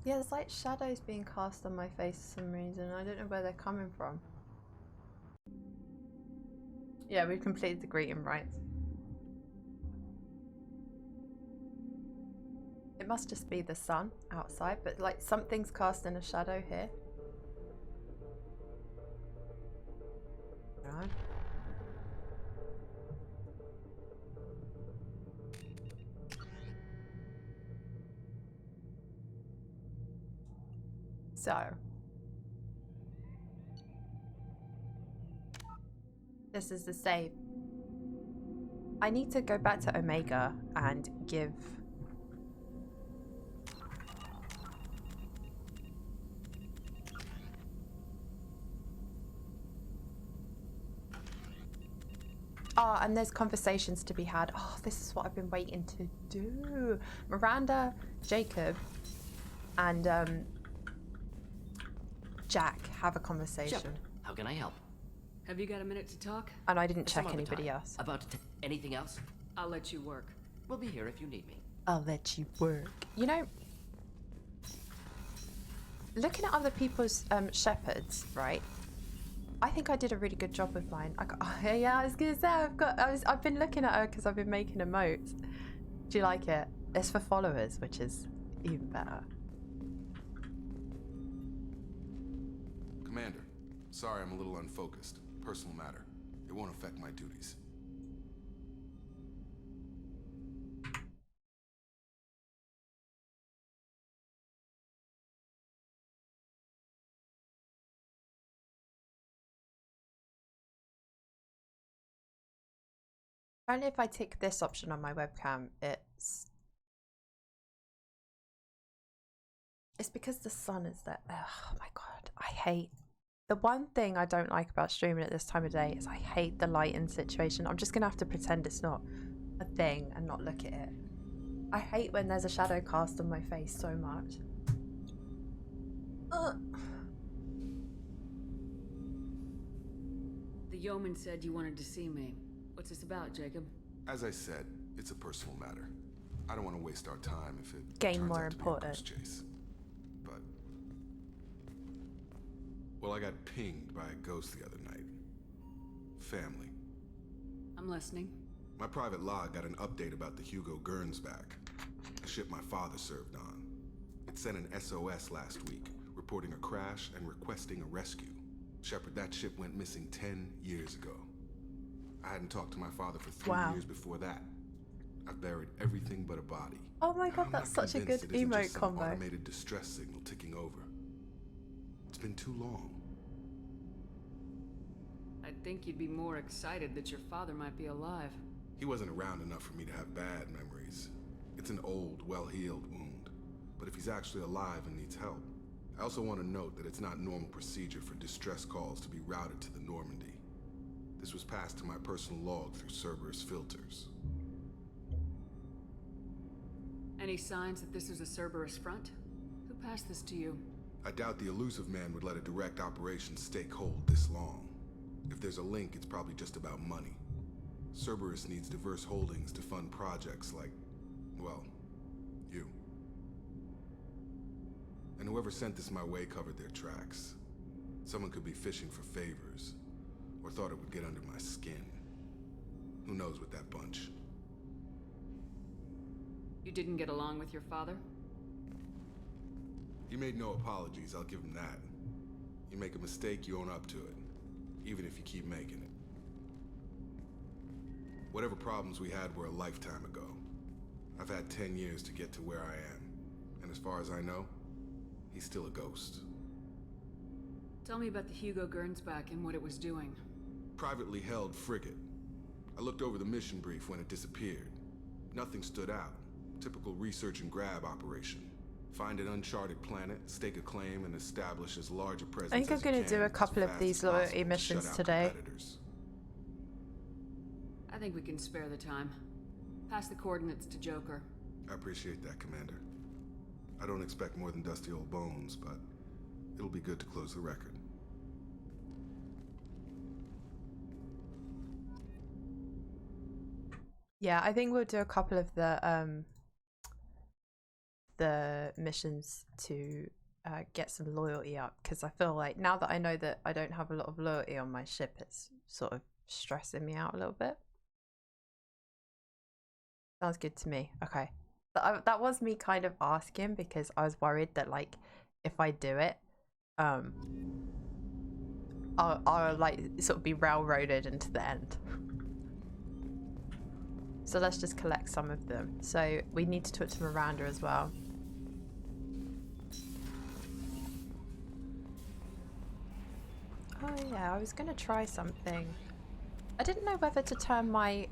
Yeah, there's like shadows being cast on my face for some reason. I don't know where they're coming from. Yeah, we've completed the greeting rites. It must just be the sun outside, but like something's casting a shadow here. No. So, this is the save. I need to go back to Omega and give... Oh, and there's conversations to be had. Oh, this is what I've been waiting to do. Miranda, Jacob, and Jack have a conversation. Shepard, how can I help? Have you got a minute to talk? And I didn't Some check other anybody time. else. About anything else? I'll let you work. We'll be here if you need me. I'll let you work. You know, looking at other people's shepherds, right? I think I did a really good job with mine. Yeah, I was gonna say I've been looking at her because I've been making emotes. Do you like it? It's for followers, which is even better. Commander, sorry I'm a little unfocused. Personal matter. It won't affect my duties. Apparently, if I tick this option on my webcam, it's because the sun is there. Oh my god, I hate. The one thing I don't like about streaming at this time of day is I hate the lighting situation. I'm just gonna have to pretend it's not a thing and not look at it. I hate when there's a shadow cast on my face so much. The yeoman said you wanted to see me. What's this about, Jacob? As I said, it's a personal matter. I don't want to waste our time if it Game turns more out to be a important. goose chase. But... well, I got pinged by a ghost the other night. Family. I'm listening. My private log got an update about the Hugo Gernsback, a ship my father served on. It sent an SOS last week, reporting a crash and requesting a rescue. Shepard, that ship went missing 10 years ago. I hadn't talked to my father for 3 years before that. I've buried everything but a body. Oh my god, that's such a good emote combo. Automated distress signal ticking over. It's been too long. I'd think you'd be more excited that your father might be alive. He wasn't around enough for me to have bad memories. It's an old, well-healed wound. But if he's actually alive and needs help, I also want to note that it's not normal procedure for distress calls to be routed to the Normandy. This was passed to my personal log through Cerberus filters. Any signs that this was a Cerberus front? Who passed this to you? I doubt the elusive man would let a direct operation stake hold this long. If there's a link, it's probably just about money. Cerberus needs diverse holdings to fund projects like, well, you. And whoever sent this my way covered their tracks. Someone could be fishing for favors, or thought it would get under my skin. Who knows with that bunch? You didn't get along with your father? He made no apologies, I'll give him that. You make a mistake, you own up to it, even if you keep making it. Whatever problems we had were a lifetime ago. I've had 10 years to get to where I am, and as far as I know, he's still a ghost. Tell me about the Hugo Gernsback and what it was doing. Privately held frigate. I looked over the mission brief when it disappeared. Nothing stood out. Typical research and grab operation. Find an uncharted planet, stake a claim, and establish as large a presence I think I'm going to do a couple of these loyalty missions today. I think we can spare the time. Pass the coordinates to Joker. I appreciate that, Commander. I don't expect more than dusty old bones, but it'll be good to close the record. Yeah, I think we'll do a couple of the the missions to get some loyalty up, because I feel like now that I know that I don't have a lot of loyalty on my ship, it's sort of stressing me out a little bit. Sounds good to me. Okay. That was me kind of asking because I was worried that, like, if I do it, I'll like sort of be railroaded into the end. So let's just collect some of them. So we need to talk to Miranda as well. Oh yeah, I was gonna try something. I didn't know whether to turn my...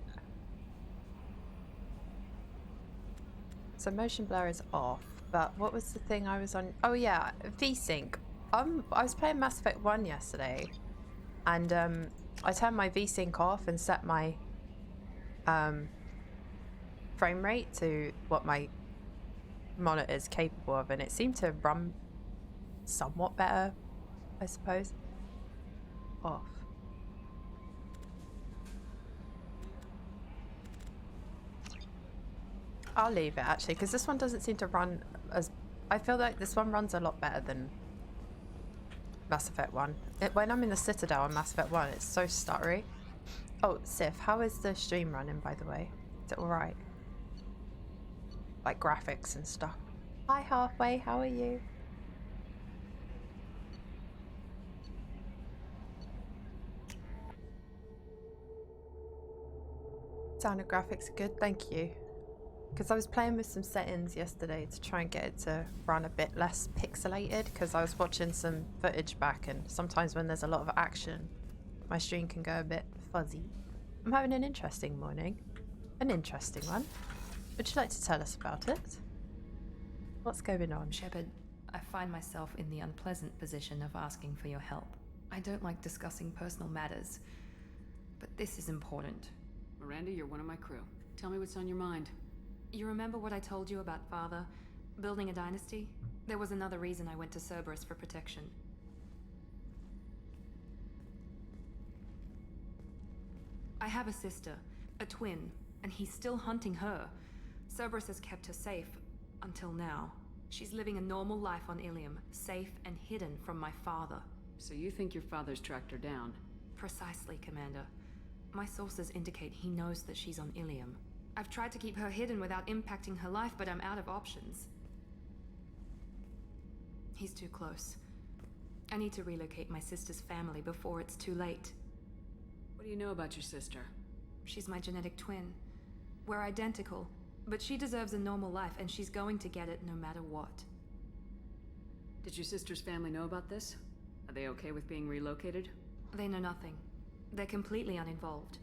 So motion blur is off, but what was the thing I was on? Oh yeah, VSync. I was playing Mass Effect 1 yesterday, and I turned my VSync off and set my frame rate to what my monitor is capable of, and it seemed to run somewhat better, I suppose. Off. I'll leave it actually, because this one doesn't seem to run as... I feel like this one runs a lot better than Mass Effect 1. When I'm in the Citadel on Mass Effect 1, it's so stuttery. Oh, Sif, how is the stream running, by the way? Is it alright? Like graphics and stuff. Hi, Halfway, how are you? Sound and graphics are good, thank you. Because I was playing with some settings yesterday to try and get it to run a bit less pixelated, because I was watching some footage back, and sometimes when there's a lot of action, my stream can go a bit fuzzy. I'm having an interesting morning. An interesting one. Would you like to tell us about it? What's going on? Shepard, I find myself in the unpleasant position of asking for your help. I don't like discussing personal matters, but this is important. Miranda, you're one of my crew. Tell me what's on your mind. You remember what I told you about Father? Building a dynasty? There was another reason I went to Cerberus for protection. I have a sister, a twin, and he's still hunting her. Cerberus has kept her safe, until now. She's living a normal life on Ilium, safe and hidden from my father. So you think your father's tracked her down? Precisely, Commander. My sources indicate he knows that she's on Ilium. I've tried to keep her hidden without impacting her life, but I'm out of options. He's too close. I need to relocate my sister's family before it's too late. What do you know about your sister? She's my genetic twin. We're identical, but she deserves a normal life, and she's going to get it no matter what. Did your sister's family know about this? Are they okay with being relocated? They know nothing. They're completely uninvolved.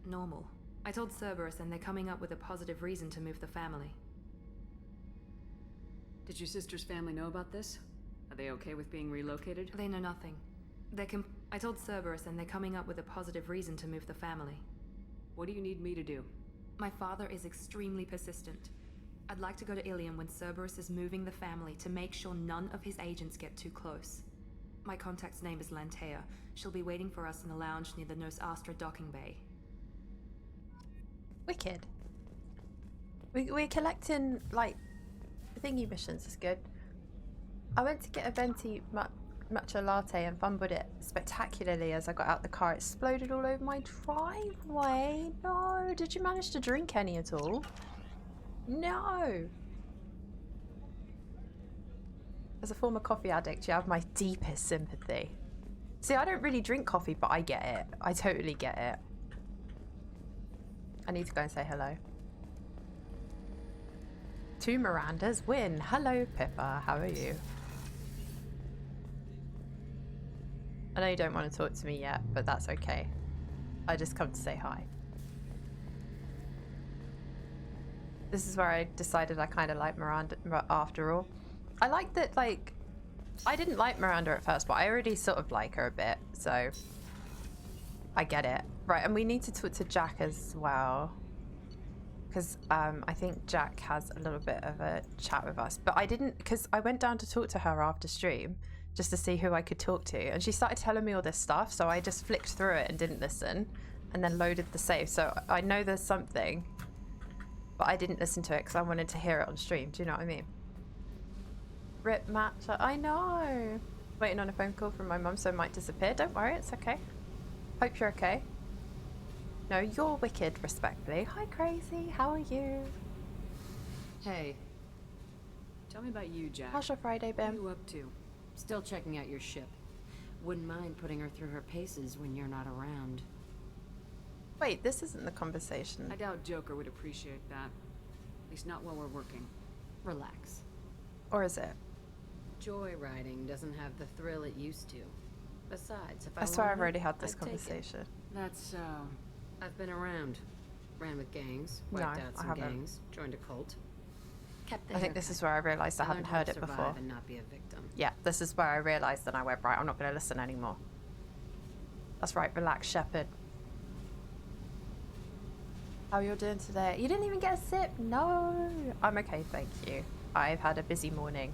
Normal. I told Cerberus, and they're coming up with a positive reason to move the family. Did your sister's family know about this? Are they okay with being relocated? They know nothing. I told Cerberus, and they're coming up with a positive reason to move the family. What do you need me to do? My father is extremely persistent. I'd like to go to Ilium when Cerberus is moving the family to make sure none of his agents get too close. My contact's name is Lantea. She'll be waiting for us in the lounge near the Nos Astra docking bay. Wicked. We're collecting, like, thingy missions, is good. I went to get a venti matcha latte and fumbled it spectacularly as I got out the car. It exploded all over my driveway. No. Did you manage to drink any at all? No. As a former coffee addict, you have my deepest sympathy. See, I don't really drink coffee, but I get it. I totally get it. I need to go and say hello. Two Mirandas win. Hello, Pippa. How are you? I know you don't want to talk to me yet, but that's okay. I just come to say hi. This is where I decided I kind of like Miranda after all. I like that, like, I didn't like Miranda at first, but I already sort of like her a bit, so I get it. Right, and we need to talk to Jack as well, because I think Jack has a little bit of a chat with us, but I didn't, because I went down to talk to her after stream just to see who I could talk to, and she started telling me all this stuff, so I just flicked through it and didn't listen, and then loaded the save. So I know there's something, but I didn't listen to it because I wanted to hear it on stream. Do you know what I mean? Rip match. I know. Waiting on a phone call from my mum, so it might disappear. Don't worry, it's okay. Hope you're okay. No, you're wicked, respectfully. Hi, Crazy. How are you? Hey. Tell me about you, Jack. How's your Friday What are been? you up to? Still checking out your ship. Wouldn't mind putting her through her paces when you're not around. Wait, this isn't the conversation. I doubt Joker would appreciate that. At least not while we're working. Relax. Or is it? Joyriding doesn't have the thrill it used to. Besides, if I I swear I've wanted already it, had this I'd take it. conversation. That's, I've been around. Ran with gangs, No, wiped I out some haven't. gangs, joined a cult. Kept the I think this haircut. is where I realised I hadn't learned how heard to it survive before. and not be a victim. Yeah, this is where I realised that I went, right, I'm not going to listen anymore. That's right, relax, Shepherd. How you're doing today? You didn't even get a sip? No. I'm okay, thank you. I've had a busy morning,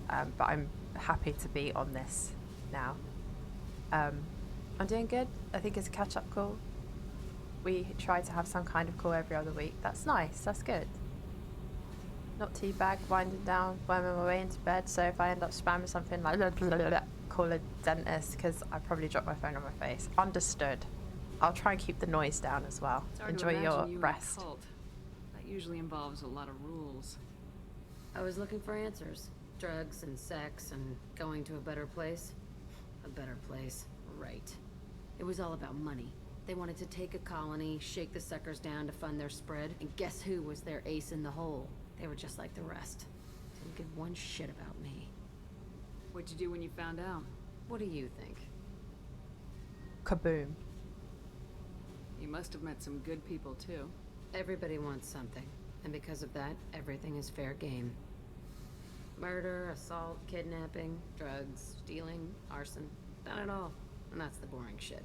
but I'm happy to be on this now. I'm doing good. I think it's a catch-up call. We try to have some kind of call every other week. That's nice, that's good. Not teabag, winding down, worming my way into bed, so if I end up spamming something like blah, blah, blah, blah, call a dentist, because I probably dropped my phone on my face. Understood. I'll try and keep the noise down as well. it's hard to Enjoy your imagine you in a rest. cult. That usually involves a lot of rules. I was looking for answers. Drugs and sex and going to a better place. A better place, right. It was all about money. They wanted to take a colony, shake the suckers down to fund their spread, and guess who was their ace in the hole? They were just like the rest. Didn't give one shit about me. What'd you do when you found out? What do you think? Kaboom. You must have met some good people, too. Everybody wants something, and because of that, everything is fair game. Murder, assault, kidnapping, drugs, stealing, arson, done it all. And that's the boring shit.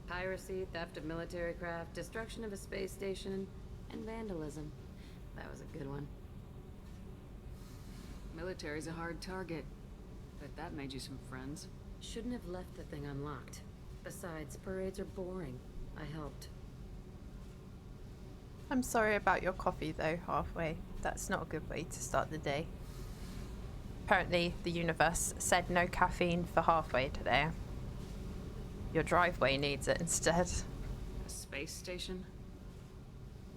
Piracy, theft of military craft, destruction of a space station, and vandalism. That was a good one. Military's a hard target. Bet that made you some friends. Shouldn't have left the thing unlocked. Besides, parades are boring. I helped. I'm sorry about your coffee though, halfway. That's not a good way to start the day. Apparently, the universe said no caffeine for halfway today. Your driveway needs it instead. A space station?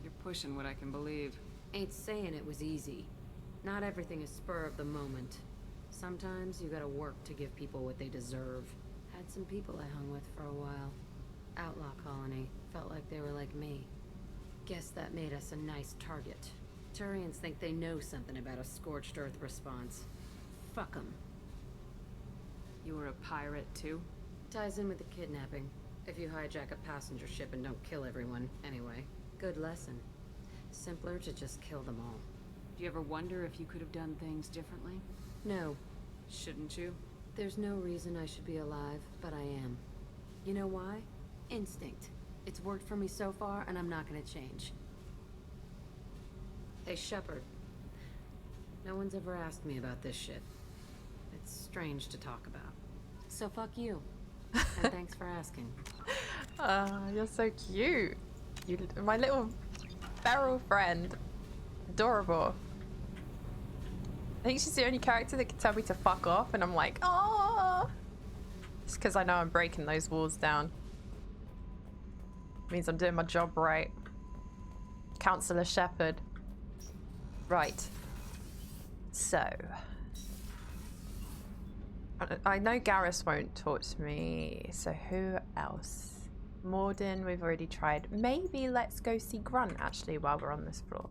You're pushing what I can believe. Ain't saying it was easy. Not everything is spur of the moment. Sometimes you gotta work to give people what they deserve. Had some people I hung with for a while. Outlaw colony. Felt like they were like me. Guess that made us a nice target. Turians think they know something about a scorched earth response. Fuck 'em. You were a pirate, too? Ties in with the kidnapping. If you hijack a passenger ship and don't kill everyone, anyway. Good lesson. Simpler to just kill them all. Do you ever wonder if you could have done things differently? No, Shouldn't you? there's no reason I should be alive, but I am. You know why? Instinct. It's worked for me so far, and I'm not gonna change. Hey, Shepard. No one's ever asked me about this shit. It's strange to talk about. So fuck you. And thanks for asking. You're so cute. You, my little feral friend. Adorable. I think she's the only character that can tell me to fuck off, and I'm like, oh. It's because I know I'm breaking those walls down. Means I'm doing my job right. Counselor Shepherd. Right. So. I know Garrus won't talk to me, so who else? Morden, we've already tried. Maybe let's go see Grunt, actually, while we're on this floor.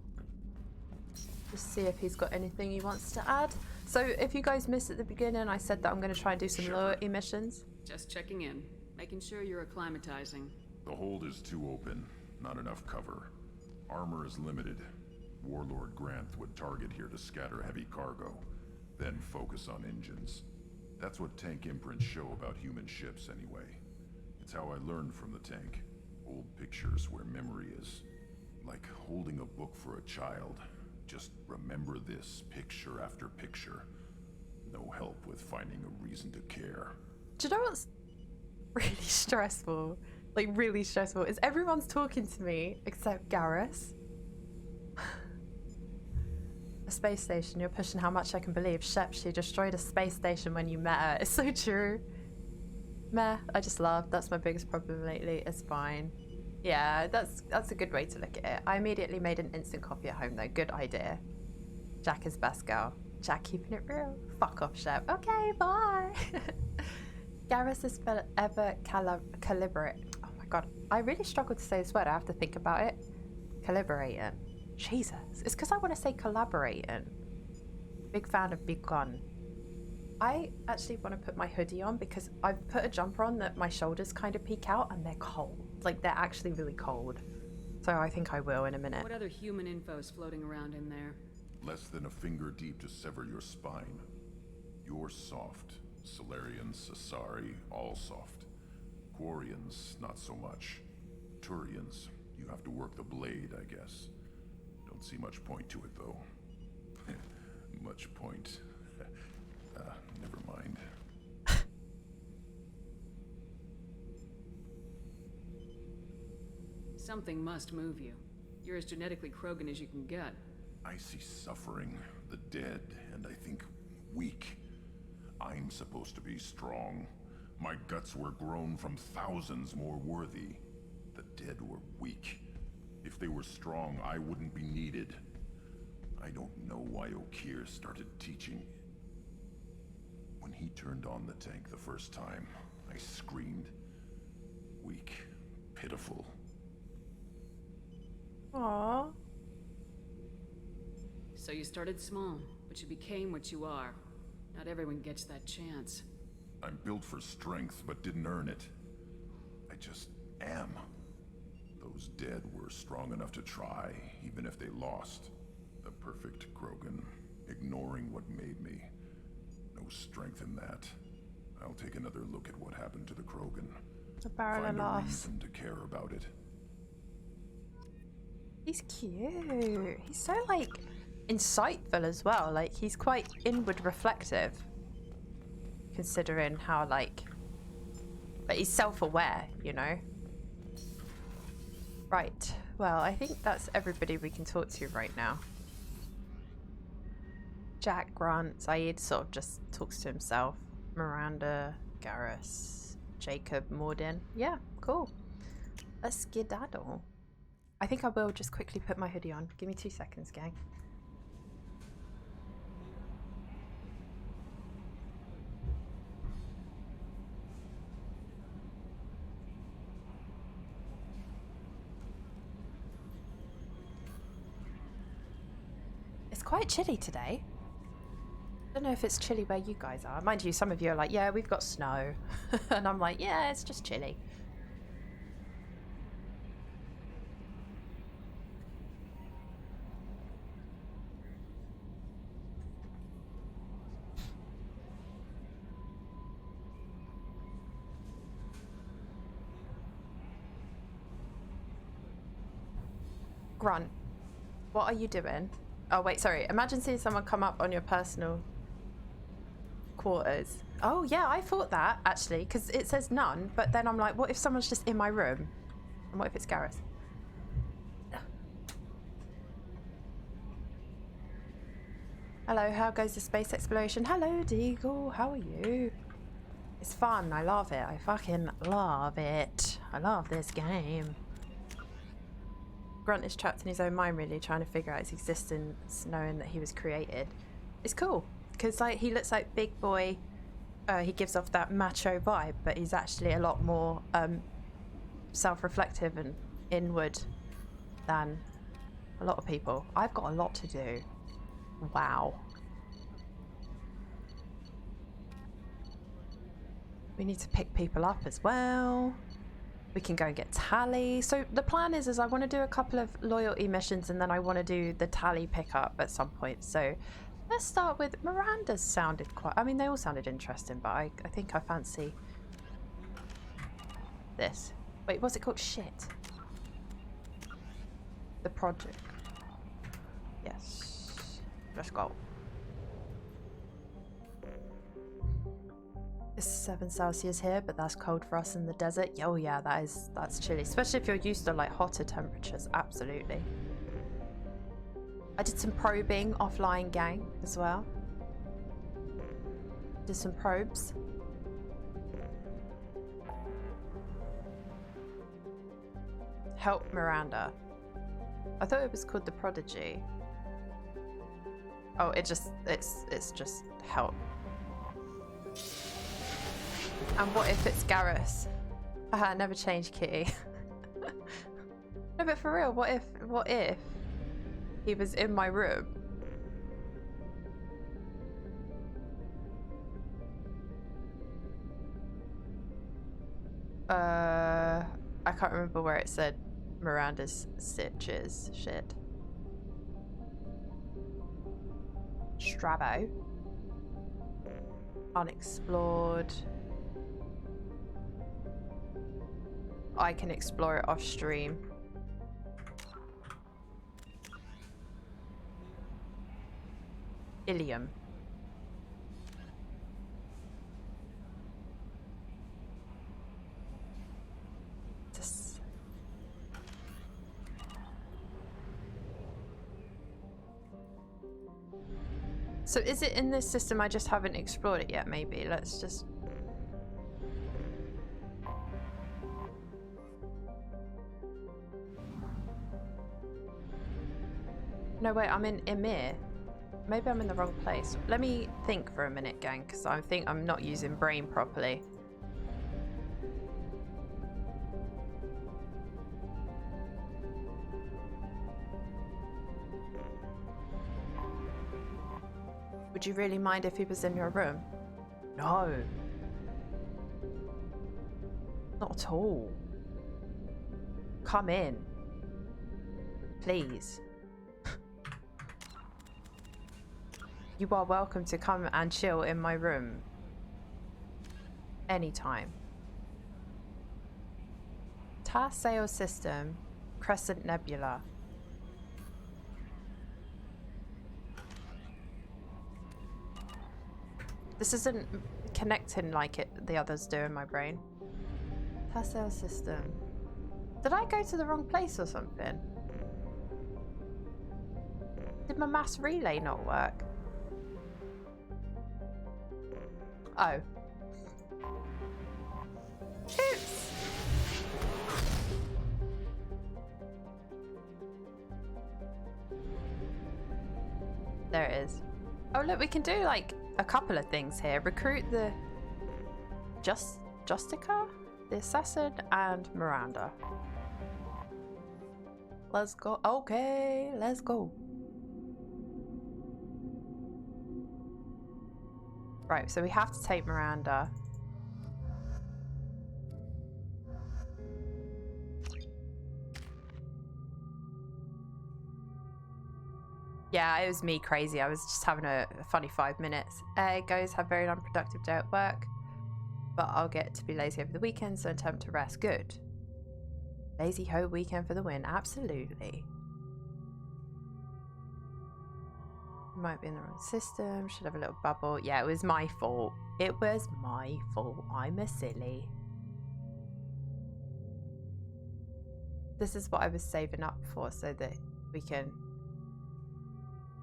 Just see if he's got anything he wants to add. So, if you guys missed at the beginning, I said that I'm going to try and do some loyalty missions. Just checking in. Making sure you're acclimatizing. The hold is too open. Not enough cover. Armor is limited. Warlord Granth would target here to scatter heavy cargo, then focus on engines. That's what tank imprints show about human ships anyway. It's how I learned from the tank. Old pictures where memory is. Like holding a book for a child. Just remember this picture after picture. No help with finding a reason to care. Do you know what's really stressful? Like, really stressful is everyone's talking to me except Garrus. A space station. You're pushing how much I can believe. Shep, she destroyed a space station when you met her. It's so true. Meh, I just laughed. That's my biggest problem lately. It's fine. Yeah, that's a good way to look at it. I immediately made an instant coffee at home though. Good idea. Jack is best girl. Jack keeping it real. Fuck off, Shep. Okay, bye. Garrus is forever calibrate. Oh my god. I really struggle to say this word. I have to think about it. Calibrating. Jesus. It's because I want to say collaborating. Big fan of Big Gun. I actually want to put my hoodie on because I've put a jumper on that my shoulders kind of peek out and they're cold. Like, they're actually really cold. So I think I will in a minute. What other human info is floating around in there? Less than a finger deep to sever your spine. You're soft. Solarians, Asari, all soft. Quarians, not so much. Turians, you have to work the blade, I guess. Don't see much point to it, though. Much point. Never mind. Something must move you. You're as genetically Krogan as you can get. I see suffering, the dead, and I think weak. I'm supposed to be strong. My guts were grown from thousands more worthy. The dead were weak. If they were strong, I wouldn't be needed. I don't know why Okeer started teaching. When he turned on the tank the first time, I screamed. Weak, pitiful. Aww. So you started small, but you became what you are. Not everyone gets that chance. I'm built for strength, but didn't earn it. I just am. Those dead were strong enough to try, even if they lost. The perfect Krogan, ignoring what made me. No strength in that. I'll take another look at what happened to the Krogan. A barrel of Find a laughs. reason to care about it. He's cute. He's so, like, insightful as well. Like, he's quite inward reflective. Considering how, like... But he's self-aware, you know? Right. Well, I think that's everybody we can talk to right now. Jack, Grant, Saeed sort of just talks to himself. Miranda, Garrus, Jacob, Morden. Yeah, cool. A skedaddle. I think I will just quickly put my hoodie on. Give me 2 seconds, gang. It's quite chilly today. I don't know if it's chilly where you guys are. Mind you, some of you are like, yeah, we've got snow. And I'm like, yeah, it's just chilly. Grunt, what are you doing? Oh, wait, sorry. Imagine seeing someone come up on your personal quarters. Oh, yeah, I thought that, actually, because it says none, but then I'm like, what if someone's just in my room? And what if it's Garrus? Hello, how goes the space exploration? Hello, Deagle, how are you? It's fun, I love it. I fucking love it. I love this game. Grunt is trapped in his own mind, really, trying to figure out his existence, knowing that he was created. It's cool, because like he looks like big boy. He gives off that macho vibe, but he's actually a lot more self-reflective and inward than a lot of people. I've got a lot to do. Wow. We need to pick people up as well. We can go and get tally. So the plan is I want to do a couple of loyalty missions and then I want to do the tally pickup at some point. So let's start with Miranda's sounded quite... I mean, they all sounded interesting, but I think I fancy this. Wait, what's it called? Shit. The project. Yes. Let's go. It's 7 Celsius here, but that's cold for us in the desert. Oh yeah, that's chilly. Especially if you're used to like hotter temperatures. Absolutely. I did some probing offline, gang, as well. Did some probes. Help Miranda. I thought it was called the Prodigy. Oh, it's just help. And what if it's Garrus? Haha, never change Kitty. No, but for real, what if he was in my room? I can't remember where it said Miranda's stitches. Shit. Strabo. Unexplored. I can explore it off stream. Ilium. So is it in this system? I just haven't explored it yet, maybe. Let's just... No, wait, I'm in Emir. Maybe I'm in the wrong place. Let me think for a minute, gang, because I think I'm not using brain properly. Would you really mind if he was in your room? No. Not at all. Come in. Please. You are welcome to come and chill in my room. Anytime. Task Sales System, Crescent Nebula. This isn't connecting like the others do in my brain. Task Sales System. Did I go to the wrong place or something? Did my mass relay not work? Oh. Oops. There it is. Oh look, we can do like a couple of things here. Recruit the Justica, the assassin, and Miranda. Let's go. Okay, let's go. Right, so we have to take Miranda. Yeah, it was me crazy. I was just having a funny 5 minutes. Goes have very unproductive day at work, but I'll get to be lazy over the weekend, so attempt to rest. Good. Lazy ho weekend for the win. Absolutely. Might be in the wrong system. Should have a little bubble. Yeah, it was my fault. It was my fault. I'm a silly. This is what I was saving up for so that we can...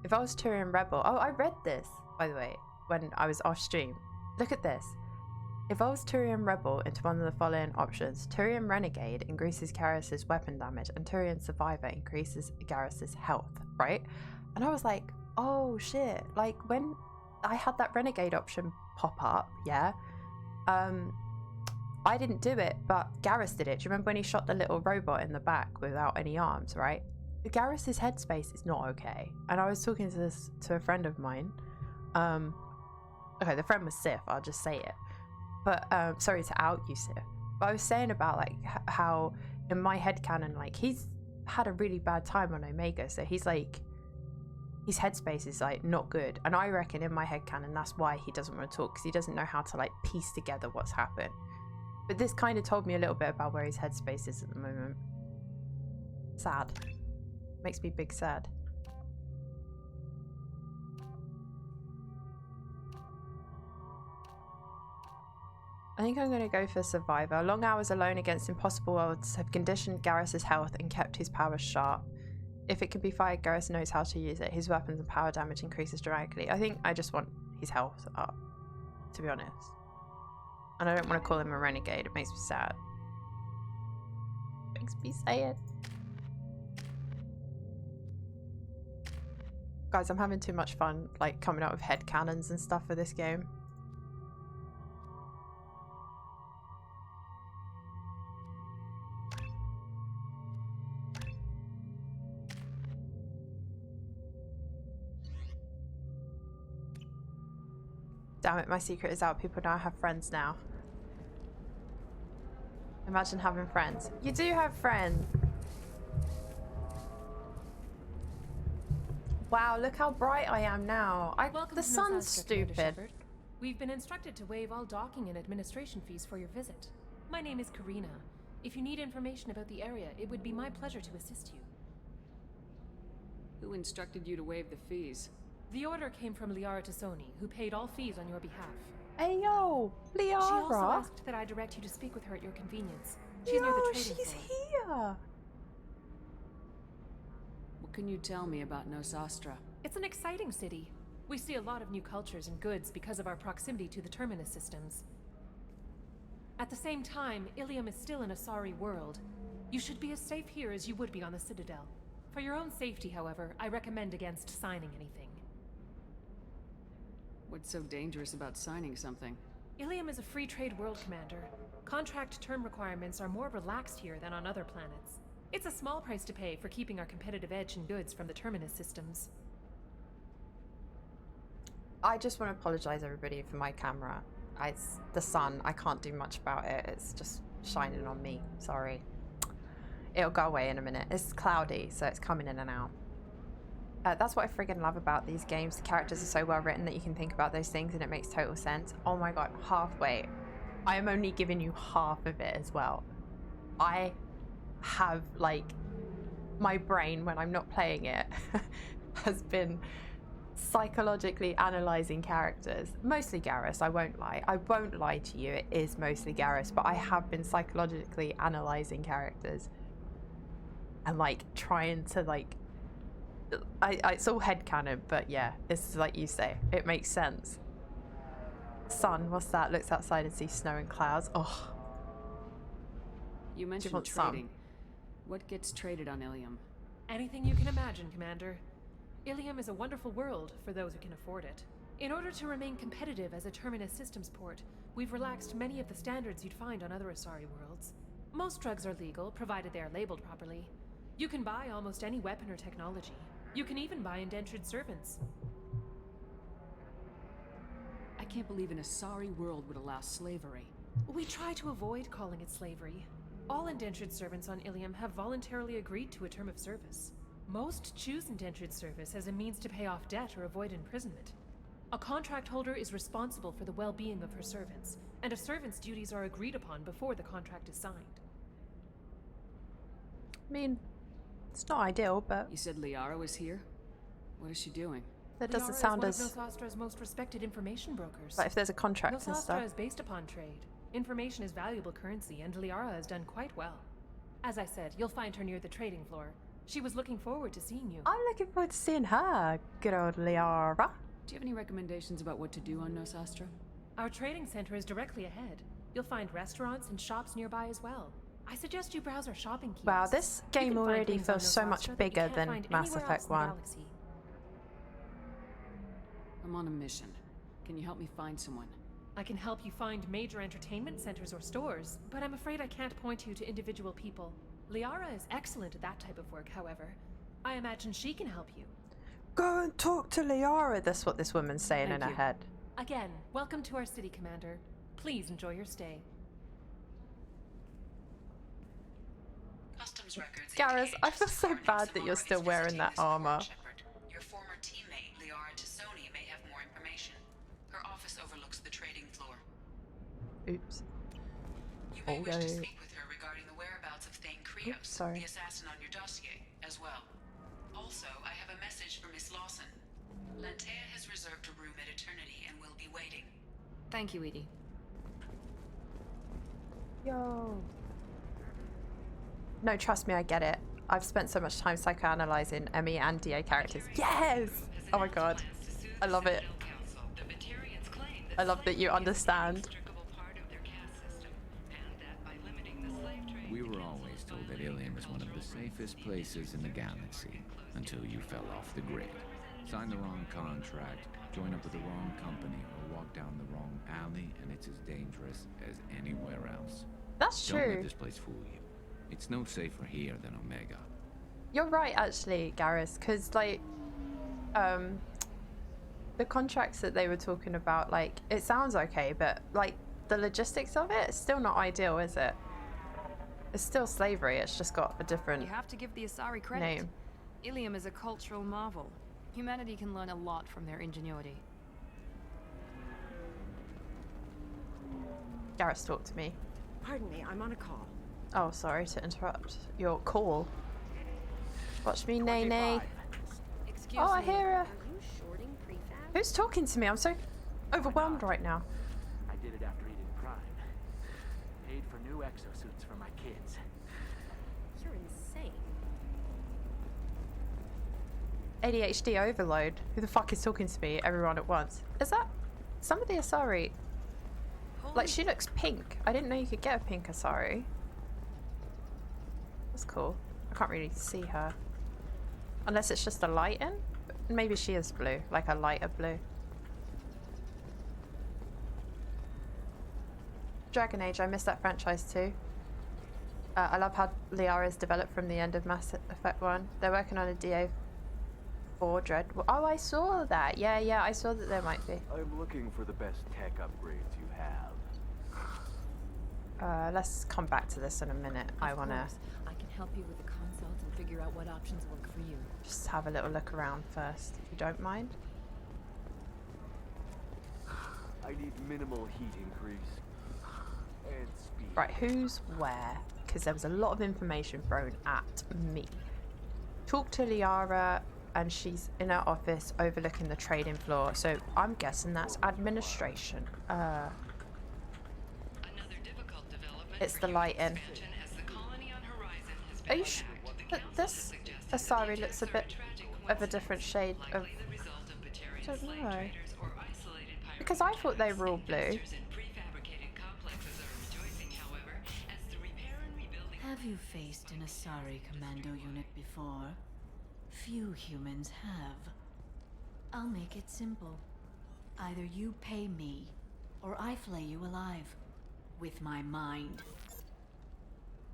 If I was Turian Rebel... Oh, I read this, by the way, when I was off stream. Look at this. If I was Turian Rebel into one of the following options, Turian Renegade increases Garrus's weapon damage and Turian Survivor increases Garrus's health, right? And I was like, oh shit, like when I had that Renegade option pop up, yeah, I didn't do it, but Garrus did it. Do you remember when he shot the little robot in the back without any arms, right? Garrus's headspace is not okay. And I was talking to a friend of mine. Okay, the friend was Sif, I'll just say it. But sorry to out you, Sif. But I was saying about like how in my headcanon, like he's had a really bad time on Omega, so he's like, his headspace is like not good. And I reckon in my headcanon that's why he doesn't want to talk, because he doesn't know how to like piece together what's happened. But this kind of told me a little bit about where his headspace is at the moment. Sad. Makes me big sad. I think I'm going to go for Survivor. Long hours alone against impossible odds have conditioned Garrus's health and kept his powers sharp. If it can be fired, Garrus knows how to use it. His weapons and power damage increases dramatically. I think I just want his health up, to be honest. And I don't want to call him a renegade. It makes me sad. Makes me sad. Guys, I'm having too much fun, like, coming up with headcanons and stuff for this game. Damn it, my secret is out. People now have friends now. Imagine having friends. You do have friends. Wow, look how bright I am now. Welcome The to sun's Nosastra, Commander stupid. Shepard. We've been instructed to waive all docking and administration fees for your visit. My name is Karina. If you need information about the area, it would be my pleasure to assist you. Who instructed you to waive the fees? The order came from Liara Tassoni, who paid all fees on your behalf. Hey yo, She also Liara. asked that I direct you to speak with her at your convenience. She's near the Yo, trading she's floor. here. What can you tell me about Nosastra? It's an exciting city. We see a lot of new cultures and goods because of our proximity to the Terminus systems. At the same time, Ilium is still an Asari world. You should be as safe here as you would be on the Citadel. For your own safety, however, I recommend against signing anything. What's so dangerous about signing something? Ilium is a free trade world, Commander. Contract term requirements are more relaxed here than on other planets. It's a small price to pay for keeping our competitive edge in goods from the Terminus systems. I just want to apologize, everybody, for my camera. It's the sun. I can't do much about it. It's just shining on me. Sorry. It'll go away in a minute. It's cloudy, so it's coming in and out. That's what I friggin' love about these games. The characters are so well written that you can think about those things and it makes total sense. Oh my god, halfway. I am only giving you half of it as well. I have, like, my brain, when I'm not playing it, has been psychologically analysing characters. Mostly Garrus, I won't lie. I won't lie to you, it is mostly Garrus, but I have been psychologically analysing characters. And, like, trying to, like... it's all headcanon, but yeah, it's like you say, it makes sense. Sun, what's that? Looks outside and sees snow and clouds. Oh. You mentioned want trading. What gets traded on Ilium? Anything you can imagine, Commander. Ilium is a wonderful world for those who can afford it. In order to remain competitive as a Terminus systems port, we've relaxed many of the standards you'd find on other Asari worlds. Most drugs are legal, provided they are labeled properly. You can buy almost any weapon or technology. You can even buy indentured servants. I can't believe an Asari world would allow slavery. We try to avoid calling it slavery. All indentured servants on Ilium have voluntarily agreed to a term of service. Most choose indentured service as a means to pay off debt or avoid imprisonment. A contract holder is responsible for the well-being of her servants, and a servant's duties are agreed upon before the contract is signed. I mean, it's not ideal, but You said Liara was here? What is she doing? that doesn't Liara sound is as... one of Nosastra's most respected information brokers. Like if there's a contract and Nosastra stuff. is based upon trade. Information is valuable currency, and Liara has done quite well. As I said, you'll find her near the trading floor. She was looking forward to seeing you. I'm looking forward to seeing her, good old Liara. Do you have any recommendations about what to do on Nosastra? Our trading center is directly ahead. You'll find restaurants and shops nearby as well. I suggest you browse our shopping kiosks. Wow, this You game can find already things on feels so much Nosastra that you bigger can't than find Mass anywhere else Effect in the 1. galaxy. I'm on a mission. Can you help me find someone? I can help you find major entertainment centers or stores, but I'm afraid I can't point you to individual people. Liara is excellent at that type of work, however. I imagine she can help you. Go and talk to Liara, that's what this woman's saying Thank in her you. head. Again, welcome to our city, Commander. Please enjoy your stay. Customs records Garrus, indicate I feel so foreign bad that you're Explorers still wearing visiting that this report, armor. Shepard. Your former teammate, Liara Tassoni, may have more information. Her office overlooks the trading floor. Oops. You may wish to Okay. speak with her regarding the whereabouts of Thane Krios, sorry. the assassin on your dossier, as well. Also, I have a message for Miss Lawson. Lantea has reserved a room at Eternity and will be waiting. Thank you, Edie. Yo. No, trust me, I get it. I've spent so much time psychoanalyzing Emmy and DA characters. Yes! Oh my god. I love it. I love that you understand. We were always told that Ilium is one of the safest places in the galaxy, until you fell off the grid. Sign the wrong contract, join up with the wrong company, or walk down the wrong alley, and it's as dangerous as anywhere else. That's Don't let true. this place fool you. It's no safer here than Omega. You're right, actually, Garrus, because, like, the contracts that they were talking about, like, it sounds okay, but, like, the logistics of it is still not ideal, is it? It's still slavery, it's just got a different You have to give the Asari credit. name. Ilium is a cultural marvel. Humanity can learn a lot from their ingenuity. Garrus, talk to me. Pardon me, I'm on a call. Oh, sorry to interrupt your call. Watch me, nay nay. Excuse Oh, I me. hear her. Are you shorting prefab? Who's talking to me? I'm so overwhelmed right now. I did it after eating Prime. Paid for new exosuits for my kids. You're insane. ADHD overload. Who the fuck is talking to me? Everyone at once. Is that some of the Asari? Like, she looks pink. I didn't know you could get a pink Asari. That's cool. I can't really see her. Unless it's just a light in? Maybe she is blue, like a lighter blue. Dragon Age, I miss that franchise too. I love how Liara's developed from the end of Mass Effect 1. They're working on a DA4 Dread. Oh, I saw that. Yeah, I saw that there might be. I'm looking for the best tech upgrades you have. Let's come back to this in a minute. I want to I can help you with the consult and figure out what options work for you. just have a little look around first, if you don't mind. I need minimal heat increase. And speed. Right, who's where? Because there was a lot of information thrown at me. Talk to Liara, and she's in her office overlooking the trading floor. So I'm guessing that's administration. It's the lighting. Are you sure that this Asari looks a bit of a different shade of... I don't know. Because I thought they were all blue. Have you faced an Asari commando unit before? Few humans have. I'll make it simple. Either you pay me, or I flay you alive. With my mind.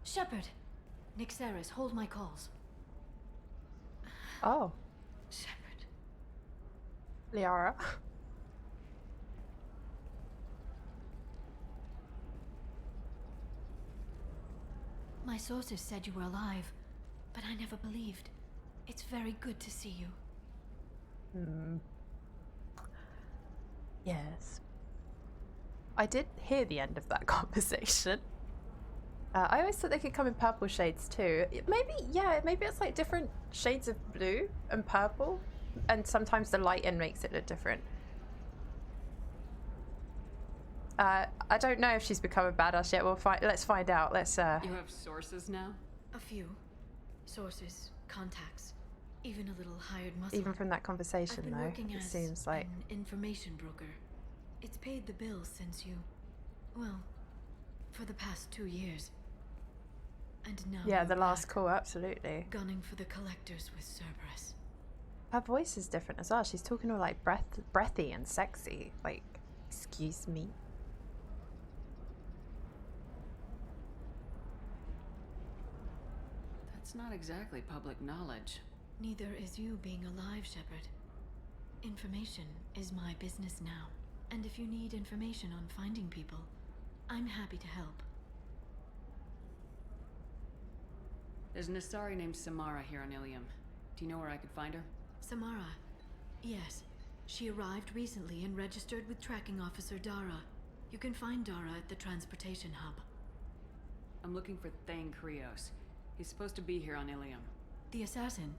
Shepard! Nixeris, hold my calls. Oh. Shepard. Liara. My sources said you were alive, but I never believed. It's very good to see you. Yes. I did hear the end of that conversation. I always thought they could come in purple shades too. Maybe it's like different shades of blue and purple, and sometimes the light in makes it look different. I don't know if she's become a badass yet. Let's find out. Let's. You have sources now? A few. Sources, contacts, even a little hired muscle. Even from that conversation, I've been though, working it as seems like an information broker. It's paid the bills since you, well, for the past 2 years. And now yeah, the you're last back, call, absolutely. gunning for the collectors with Cerberus. Her voice is different as well. She's talking all like breathy and sexy. Like, excuse me. That's not exactly public knowledge. Neither is you being alive, Shepard. Information is my business now. And if you need information on finding people, I'm happy to help. There's an Asari named Samara here on Ilium. Do you know where I could find her? Samara. Yes. She arrived recently and registered with Tracking Officer Dara. You can find Dara at the transportation hub. I'm looking for Thane Krios. He's supposed to be here on Ilium. The assassin?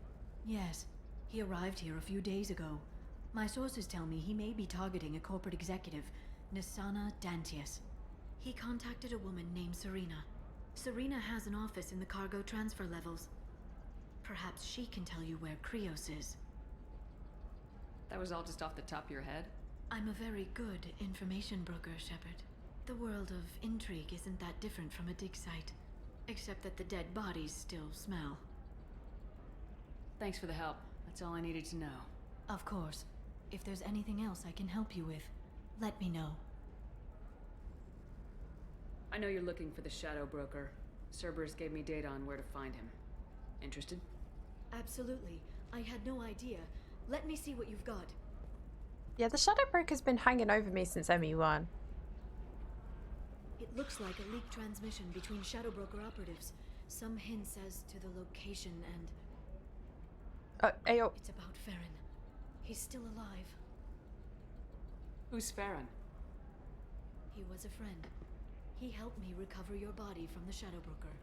Yes. He arrived here a few days ago. My sources tell me he may be targeting a corporate executive, Nisana Dantius. He contacted a woman named Serena. Serena has an office in the cargo transfer levels. Perhaps she can tell you where Krios is. That was all just off the top of your head? I'm a very good information broker, Shepard. The world of intrigue isn't that different from a dig site, except that the dead bodies still smell. Thanks for the help. That's all I needed to know. Of course. If there's anything else I can help you with, let me know. I know you're looking for the Shadow Broker. Cerberus gave me data on where to find him. Interested? Absolutely. I had no idea. Let me see what you've got. Yeah, the Shadow Broker's been hanging over me since ME1. It looks like a leaked transmission between Shadow Broker operatives. Some hints as to the location and... Ayo. It's about Farron. He's still alive. Who's Farron? He was a friend. He helped me recover your body from the Shadow Broker.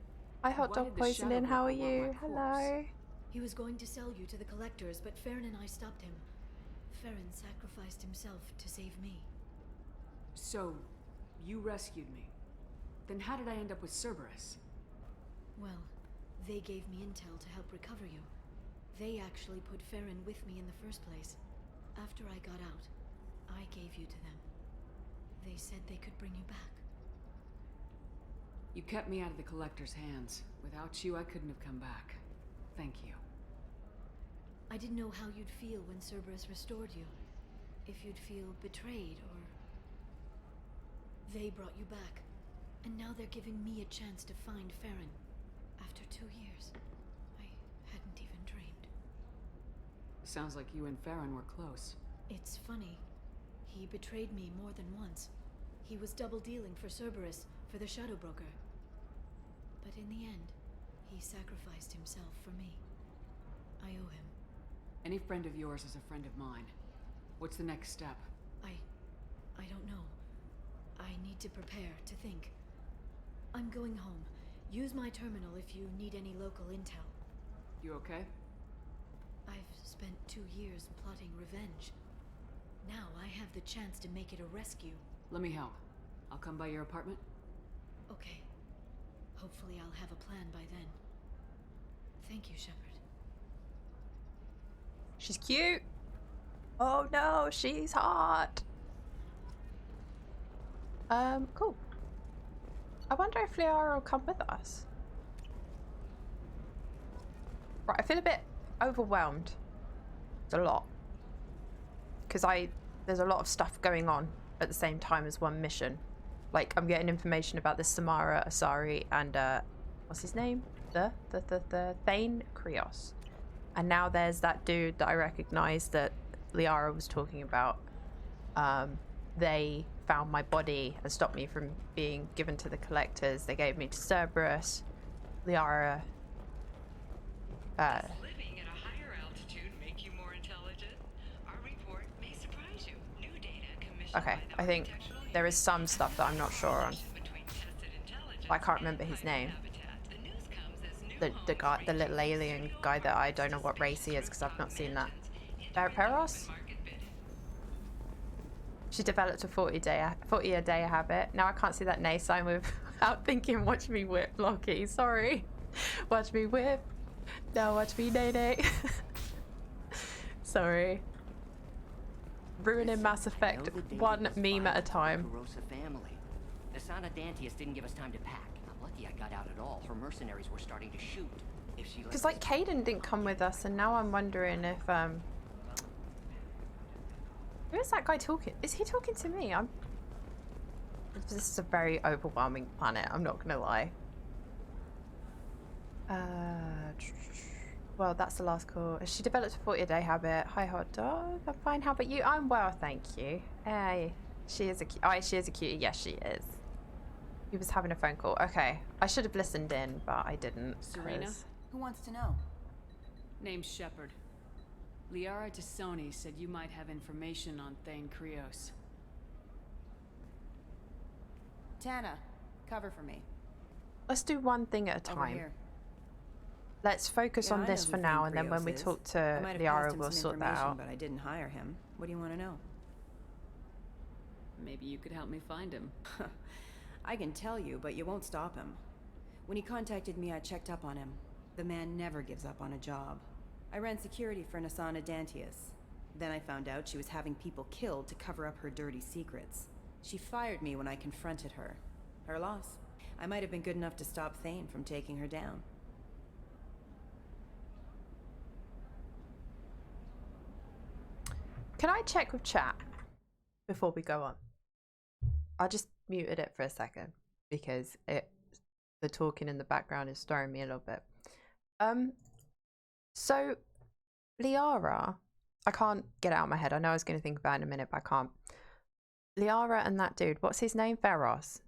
Hi, hot dog poisoning. How are you? Hello. He was going to sell you to the collectors, but Farron and I stopped him. Farron sacrificed himself to save me. So, you rescued me. Then how did I end up with Cerberus? Well, they gave me intel to help recover you. They actually put Farron with me in the first place. After I got out, I gave you to them. They said they could bring you back. You kept me out of the collector's hands. Without you, I couldn't have come back. Thank you. I didn't know how you'd feel when Cerberus restored you. If you'd feel betrayed, or... They brought you back. And now they're giving me a chance to find Farron. After 2 years. I hadn't even dreamed. Sounds like you and Farron were close. It's funny. He betrayed me more than once. He was double dealing for Cerberus, for the Shadow Broker. But in the end, he sacrificed himself for me. I owe him. Any friend of yours is a friend of mine. What's the next step? I don't know. I need to prepare, to think. I'm going home. Use my terminal if you need any local intel. You okay? I've spent 2 years plotting revenge. Now I have the chance to make it a rescue. Let me help. I'll come by your apartment. Okay. Hopefully I'll have a plan by then. Thank you, Shepard. She's cute. Oh no, she's hot. Cool. I wonder if Liara will come with us. Right, I feel a bit overwhelmed. It's a lot. Because there's a lot of stuff going on at the same time as one mission. Like, I'm getting information about this Samara, Asari, and, what's his name? The Thane Krios. And now there's that dude that I recognized that Liara was talking about. They found my body and stopped me from being given to the collectors. They gave me to Cerberus. Liara. Living at a higher altitude make you more intelligent? Our report may surprise you. New data commissioned Okay, I think there is some stuff that I'm not sure on. I can't remember his name. The guy, the little alien guy that I don't know what race he is because I've not seen that. Peros? She developed a 40-a-day habit. Now I can't see that nay sign without thinking, watch me whip, Lockie. Sorry. Watch me whip. Now watch me nay-nay. Sorry. Ruining Mass Effect one meme at a time. Family. The Sana Dantius didn't give us time to pack. I'm lucky I got out at all. Her mercenaries were starting to shoot. Because like Caden didn't come with us, and now I'm wondering if who is that guy talking? Is he talking to me? This is a very overwhelming planet, I'm not gonna lie. Well, that's the last call. She developed a 40-a-day habit. Hi, hot dog. I'm fine. How about you? I'm well, thank you. Hey, she is a she is a cutie. Yes, she is. He was having a phone call. Okay, I should have listened in, but I didn't. Serena? Who wants to know? Name's Shepard. Liara Tassoni said you might have information on Thane Krios. Tana, cover for me. Let's do one thing at a Over time. here. Let's focus Yeah, on I this know for who now, Thane and then when we Krios is. talk to I might have passed Liara, him we'll some sort that information, out. but I didn't hire him. What do you want to know? Maybe you could help me find him. I can tell you, but you won't stop him. When he contacted me, I checked up on him. The man never gives up on a job. I ran security for Nasana Dantius. Then I found out she was having people killed to cover up her dirty secrets. She fired me when I confronted her. Her loss. I might have been good enough to stop Thane from taking her down. Can I check with chat before we go on? I just muted it for a second because the talking in the background is stirring me a little bit. So Liara, I can't get it out of my head. I know I was going to think about it in a minute, but I can't. Liara and that dude, what's his name? Veros.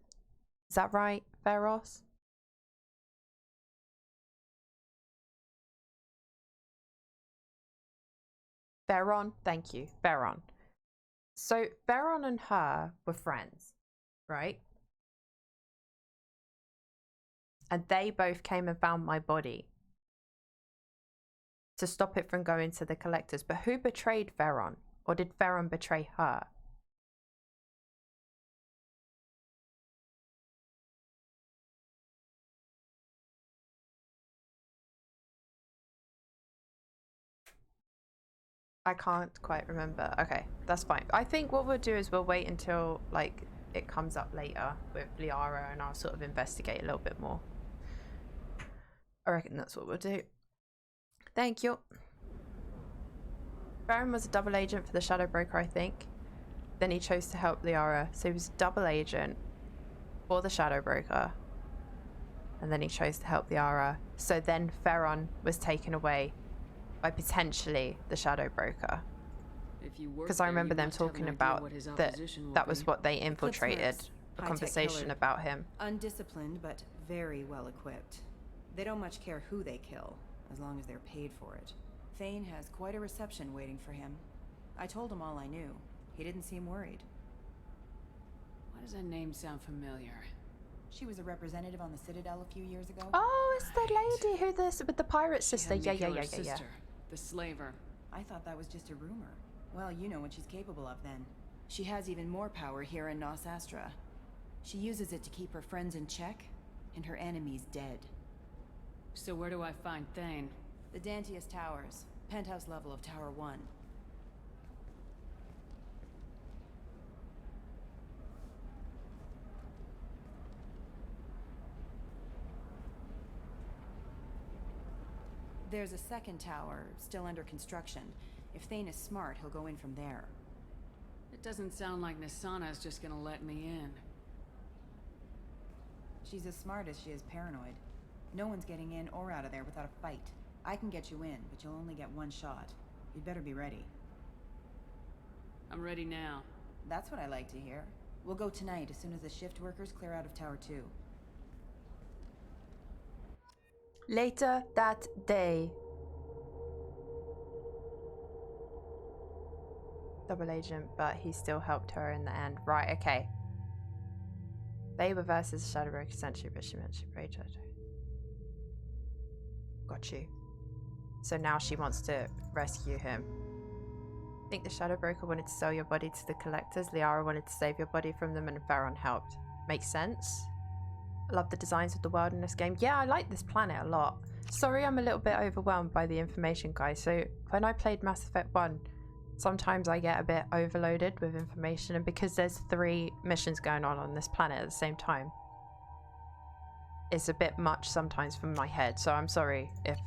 Is that right? Veros? Veron, thank you. Veron. So Veron and her were friends, right? And they both came and found my body to stop it from going to the collectors. But who betrayed Veron? Or did Veron betray her? I can't quite remember. Okay, that's fine. I think what we'll do is we'll wait until like it comes up later with Liara and I'll sort of investigate a little bit more. I reckon that's what we'll do. Thank you. Baron was a double agent for the Shadow Broker, I think. Then he chose to help Liara. So he was a double agent for the Shadow Broker. And then he chose to help Liara. So then Veron was taken away by potentially the Shadow Broker. Because I remember them talking about that was what they infiltrated. A conversation about him. Undisciplined, but very well equipped. They don't much care who they kill, as long as they're paid for it. Thane has quite a reception waiting for him. I told him all I knew. He didn't seem worried. Why does that name sound familiar? She was a representative on the Citadel a few years ago. Oh, it's the lady who with the pirate sister. Yeah. The slaver. I thought that was just a rumor. Well, you know what she's capable of then. She has even more power here in Nos Astra. She uses it to keep her friends in check, and her enemies dead. So where do I find Thane? The Dantius Towers. Penthouse level of Tower 1. There's a second tower, still under construction. If Thane is smart, he'll go in from there. It doesn't sound like Nasana's just gonna let me in. She's as smart as she is paranoid. No one's getting in or out of there without a fight. I can get you in, but you'll only get one shot. You'd better be ready. I'm ready now. That's what I like to hear. We'll go tonight as soon as the shift workers clear out of Tower 2. Later that day. Double agent, but he still helped her in the end. Right, okay. They were versus Shadow Broker essentially, but she meant she prayed her. Got you. So now she wants to rescue him. I think the Shadow Broker wanted to sell your body to the collectors. Liara wanted to save your body from them, and Veron helped. Makes sense. I love the designs of the world in this game. Yeah, I like this planet a lot. Sorry I'm a little bit overwhelmed by the information, guys. So when I played Mass Effect 1, sometimes I get a bit overloaded with information, and because there's 3 missions going on this planet at the same time, it's a bit much sometimes from my head. So I'm sorry if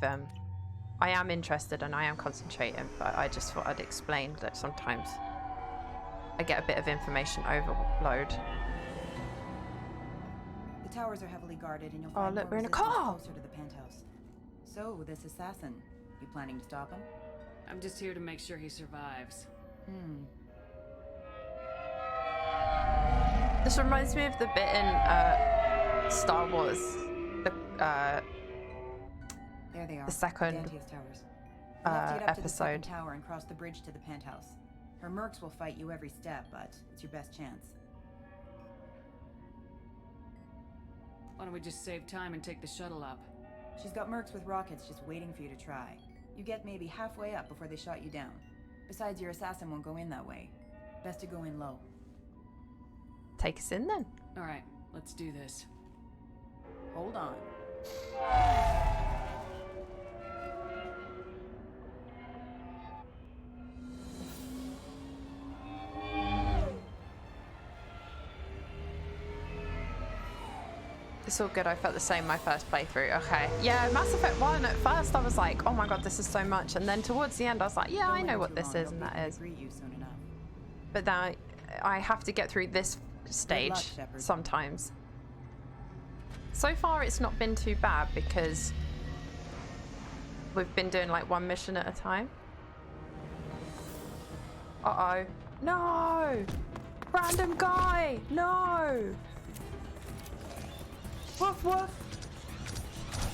I am interested and I am concentrating, but I just thought I'd explain that sometimes I get a bit of information overload. The towers are heavily guarded, and you'll find look, more we're in a resistance car! closer to the penthouse. So, this assassin, you planning to stop him? I'm just here to make sure he survives. This reminds me of the bit in Star Wars, there they are. the second Dantius Towers. You'll have to get up to the second episode. tower and cross the bridge to the penthouse. Her mercs will fight you every step, but it's your best chance. Why don't we just save time and take the shuttle up? She's got mercs with rockets just waiting for you to try. You get maybe halfway up before they shot you down. Besides, your assassin won't go in that way. Best to go in low. Take us in then. Alright, let's do this. Hold on. It's all good. I felt the same my first playthrough. Okay. Yeah, Mass Effect 1, at first I was like, oh my god, this is so much. And then towards the end I was like, yeah, I know what this is and that is. But now I have to get through this stage sometimes. So far it's not been too bad because we've been doing like one mission at a time. Uh-oh. No! Random guy! No! Woof woof!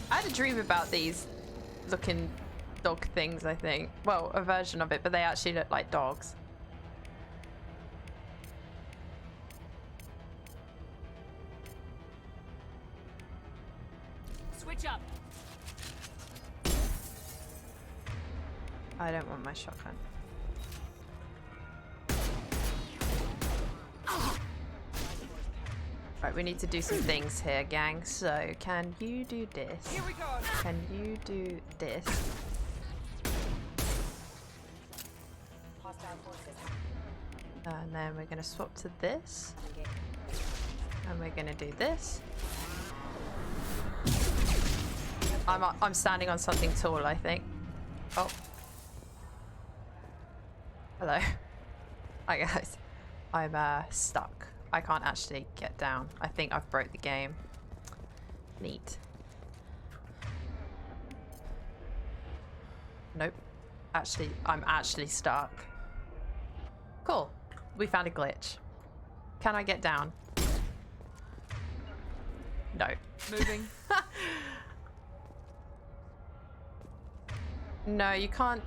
I had a dream about these looking dog things, I think. Well, a version of it, but they actually look like dogs. Switch up. I don't want my shotgun. Right, we need to do some things here, gang. So, can you do this? Here we go. Can you do this? And then we're gonna swap to this. And we're gonna do this. I'm standing on something tall, I think. Oh. Hello. Hi guys. I'm stuck. I can't actually get down. I think I've broke the game. Neat. Nope. Actually, I'm actually stuck. Cool. We found a glitch. Can I get down? No. Moving. No, you can't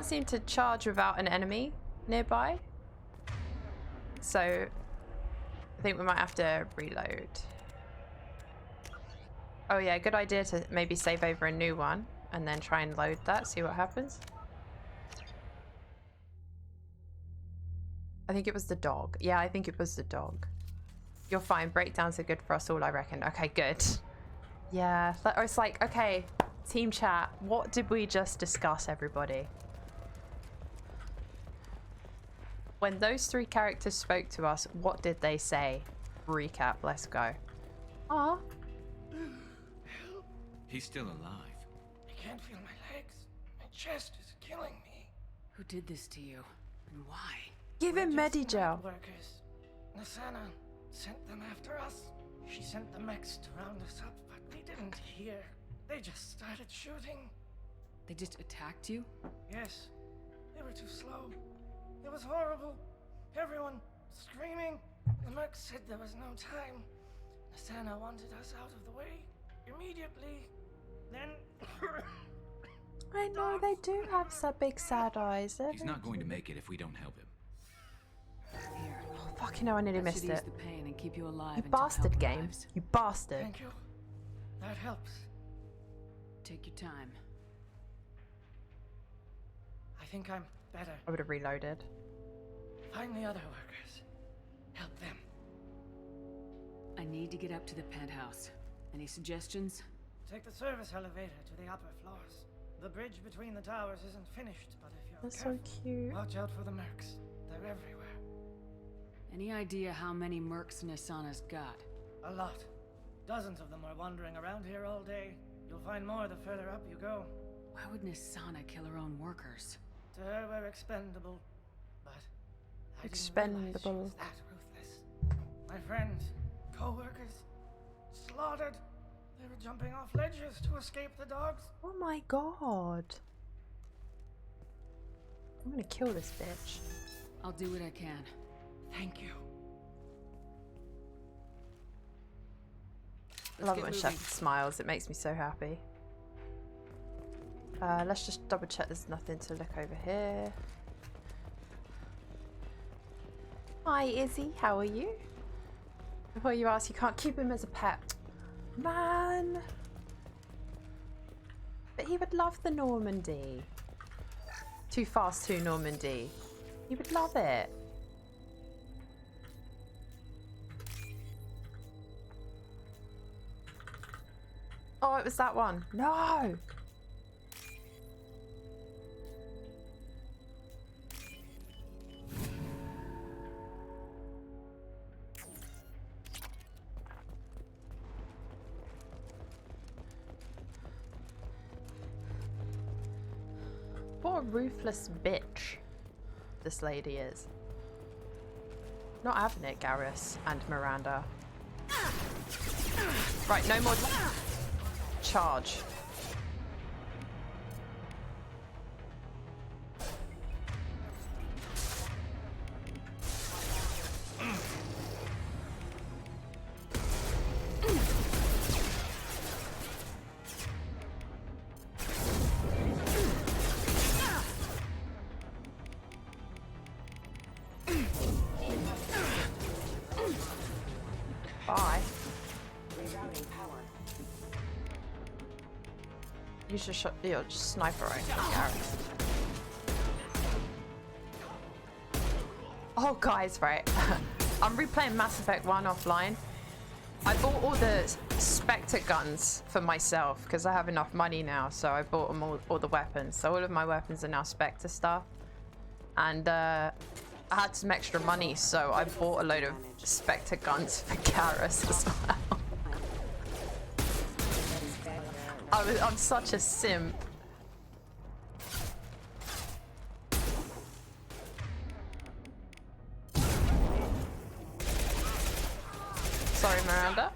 seem to charge without an enemy nearby. So I think we might have to reload. Oh yeah, good idea to maybe save over a new one and then try and load that, see what happens. I think it was the dog. Yeah, I think it was the dog. You're fine. Breakdowns are good for us all, I reckon. Okay, good. Yeah, it's like, okay, team chat, what did we just discuss, everybody? When those three characters spoke to us, what did they say? Recap, let's go. Aw. He's still alive. I can't feel my legs. My chest is killing me. Who did this to you? And why? Give him Medigel. Workers. Nasana sent them after us. She sent the mechs to round us up, but we didn't hear. They just started shooting. They just attacked you? Yes. They were too slow. It was horrible. Everyone screaming. The merc said there was no time. Nasana wanted us out of the way immediately. Then I know, they do have some big sad eyes. He's not going to make it if we don't help him. Here. Oh, fucking hell, I nearly missed ease it. the pain and keep you alive. You until bastard help game. arrives. You bastard. thank you. That helps. Take your time. I think I'm better. I would have reloaded. Find the other workers. Help them. I need to get up to the penthouse. Any suggestions? Take the service elevator to the upper floors. The bridge between the towers isn't finished, but if you're That's careful, so cute. watch out for the mercs. They're everywhere. Any idea how many mercs Nasana's got? A lot. Dozens of them are wandering around here all day. You'll find more the further up you go. Why would Nasana kill her own workers? To her, we're expendable. But I Expendable. didn't realize she was that ruthless. My friends, co-workers, slaughtered. They were jumping off ledges to escape the dogs. Oh my god. I'm gonna kill this bitch. I'll do what I can. Thank you. I love it when Shepard smiles, it makes me so happy. Let's just double check there's nothing to look over here. Hi Izzy, how are you? Before you ask, you can't keep him as a pet. Man! But he would love the Normandy. Too fast to Normandy. He would love it. Oh, it was that one. No! a ruthless bitch this lady is. Not having it, Garrus and Miranda. Right, no more charge. Bye. You should shot your sniper rifle, Garrus. Oh, guys, right. I'm replaying Mass Effect 1 offline. I bought all the Spectre guns for myself because I have enough money now, so I bought them all the weapons. So all of my weapons are now Spectre stuff. And I had some extra money, so I bought a load of Spectre guns for Garrus as well. I'm such a simp. Sorry, Miranda.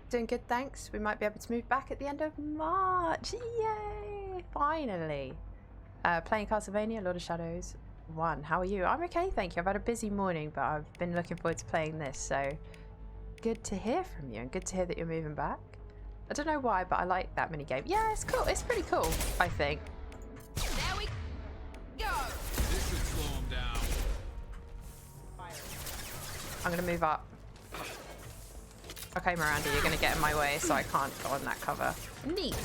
Doing good, thanks. We might be able to move back at the end of March. Yay! Finally. Playing Castlevania, Lord of Shadows 1. How are you? I'm okay, thank you. I've had a busy morning, but I've been looking forward to playing this, so good to hear from you and good to hear that you're moving back. I don't know why, but I like that mini game. Yeah, it's cool. It's pretty cool, I think. There we go. This should slow him down. I'm gonna move up. Okay, Miranda, you're gonna get in my way, so I can't go on that cover. Neat.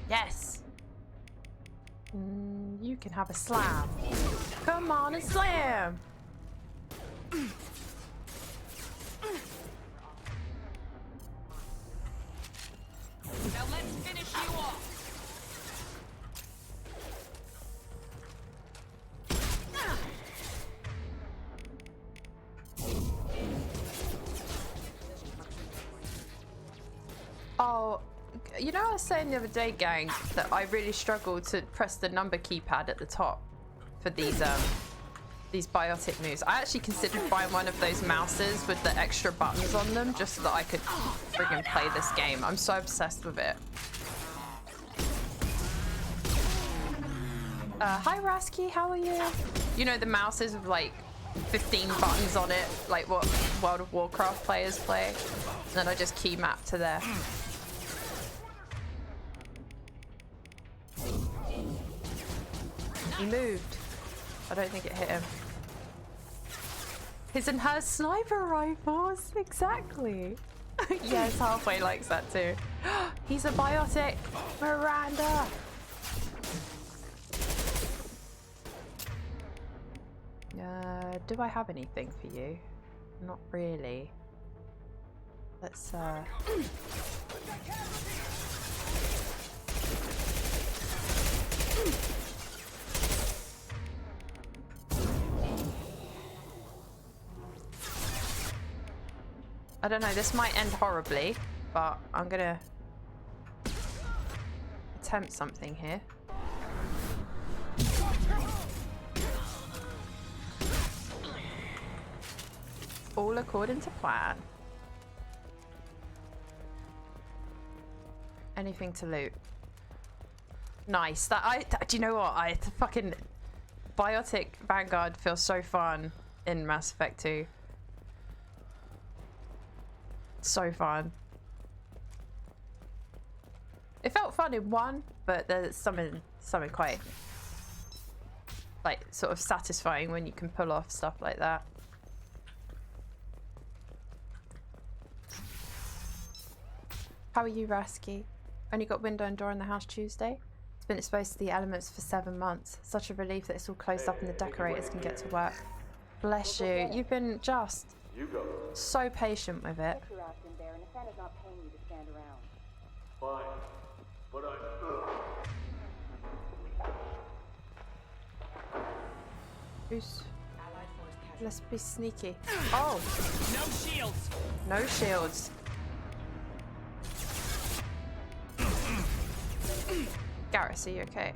Yes. You can have a slam. Come on and slam. Now let's finish you off. Oh, you know, I was saying the other day, gang, that I really struggle to press the number keypad at the top for these biotic moves. I actually considered buying one of those mouses with the extra buttons on them just so that I could friggin' play this game. I'm so obsessed with it. Hi Rasky, how are you? You know the mouses with like 15 buttons on it, like what World of Warcraft players play? And then I just key map to there. He moved. I don't think it hit him. His and her sniper rifles, exactly. Yes, Halfway likes that too. He's a biotic, Miranda. Do I have anything for you? Not really. Let's I don't know, this might end horribly, but I'm gonna attempt something here. All according to plan. Anything to loot. Nice. Do you know what? The fucking Biotic Vanguard feels so fun in Mass Effect 2. So fun. It felt fun in 1, but there's something quite like sort of satisfying when you can pull off stuff like that. How are you, Rasky? Only got window and door in the house Tuesday. It's been exposed to the elements for 7 months. Such a relief that it's all closed up and the decorators can get to work. Bless you. You've been just So patient with it. Fine, but Who's... Let's be sneaky. Oh! No shields! No shields. Garrus, are you okay?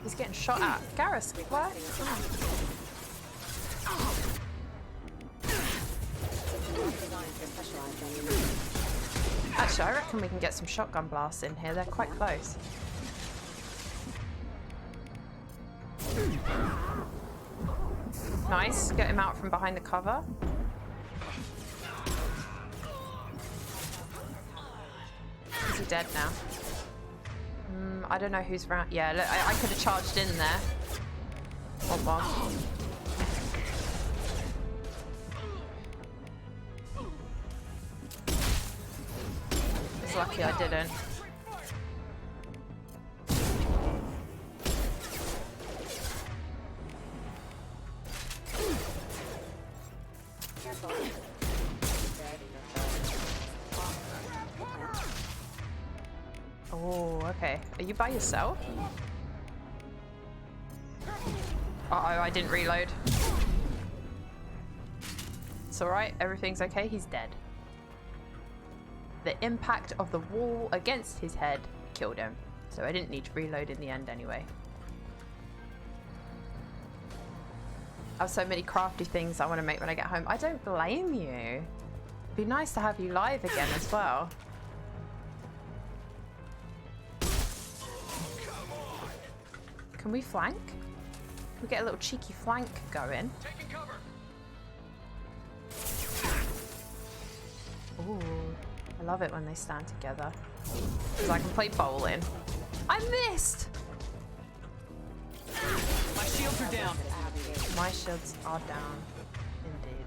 He's getting shot at. Garrus, what? Actually, I reckon we can get some shotgun blasts in here. They're quite close. Nice. Get him out from behind the cover. Is he dead now? I don't know who's round. Yeah, look, I could have charged in there. One bomb. It's lucky I didn't. Oh, okay. Are you by yourself? Uh-oh, I didn't reload. It's alright, everything's okay, he's dead. The impact of the wall against his head killed him, so I didn't need to reload in the end anyway. I have so many crafty things I want to make when I get home. I don't blame you. It'd be nice to have you live again as well. Can we flank? Can we get a little cheeky flank going? taking cover. Ooh, I love it when they stand together. Because I can play bowling. I missed! My shields are down. My shields are down. Indeed.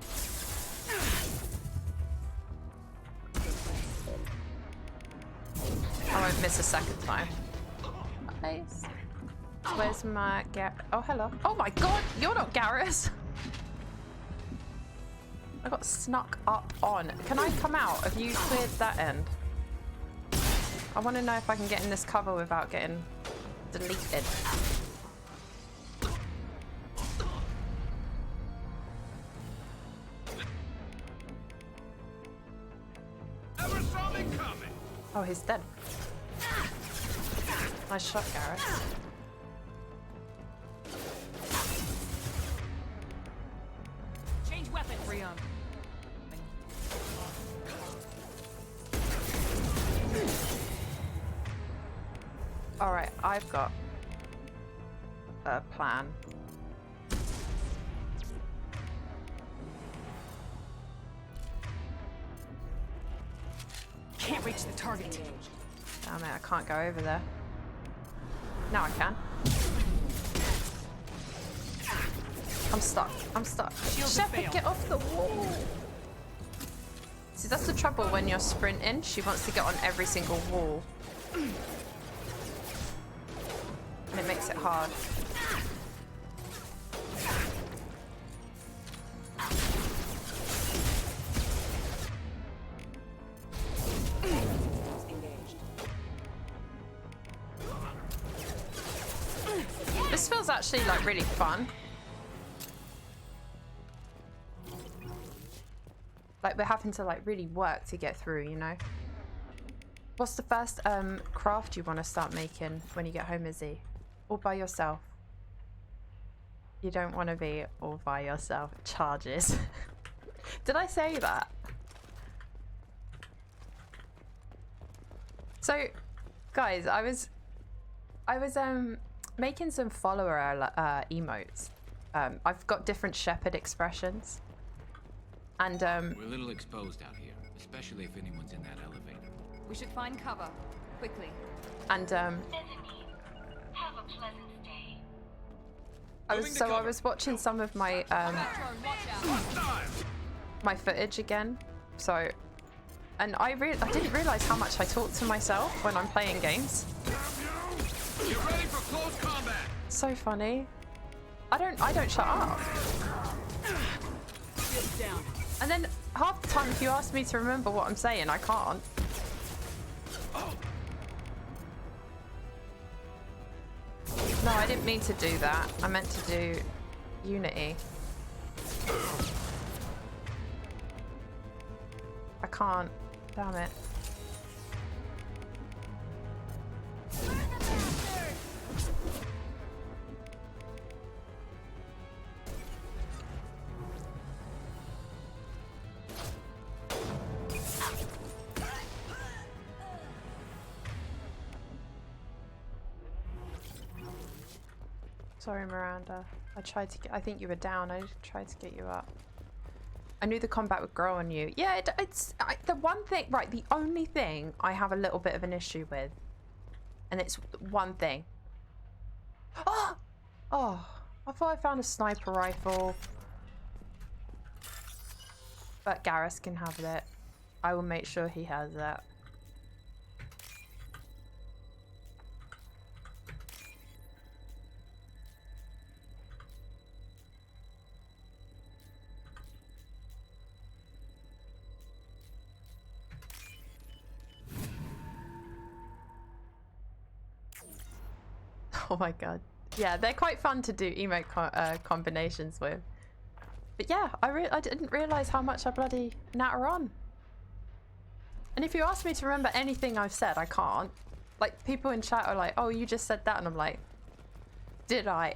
I won't miss a second time. Nice. Where's my oh, hello. Oh my god, you're not Garrus. I got snuck up on. Can I come out? Have you cleared that end? I want to know if I can get in this cover without getting deleted. Never saw me coming. Oh, he's dead. Nice shot, Garrus. Change weapons. Rion. Alright, I've got a plan. Can't reach the target. Damn it, I can't go over there. Now I can. I'm stuck. I'm stuck. Shepard, get off the wall! See, that's the trouble when you're sprinting. She wants to get on every single wall. And it makes it hard. This feels actually like really fun. Like we're having to like really work to get through, you know? What's the first craft you want to start making when you get home, Izzy? All by yourself? You don't want to be all by yourself. Charges. Did I say that? So, guys, I was making some follower emotes. I've got different Shepard expressions. And we're a little exposed out here, especially if anyone's in that elevator. We should find cover. Quickly. And Have a pleasant day. I was watching some of my my footage again. So and I didn't realize how much I talk to myself when I'm playing games. Get ready for close combat. So funny. I don't shut up. Shields down. And then half the time, if you ask me to remember what I'm saying, I can't. No, I didn't mean to do that. I meant to do Unity. I can't. Damn it. Sorry, Miranda. I tried to get. I think you were down. I tried to get you up. I knew the combat would grow on you. Yeah, the one thing. Right, the only thing I have a little bit of an issue with, and it's one thing. Oh, oh! I thought I found a sniper rifle, but Garrus can have it. I will make sure he has that. Oh my god. Yeah, they're quite fun to do emote combinations with. But yeah, I didn't realise how much I bloody natter on. And if you ask me to remember anything I've said, I can't. Like, people in chat are like, oh, you just said that. And I'm like, did I?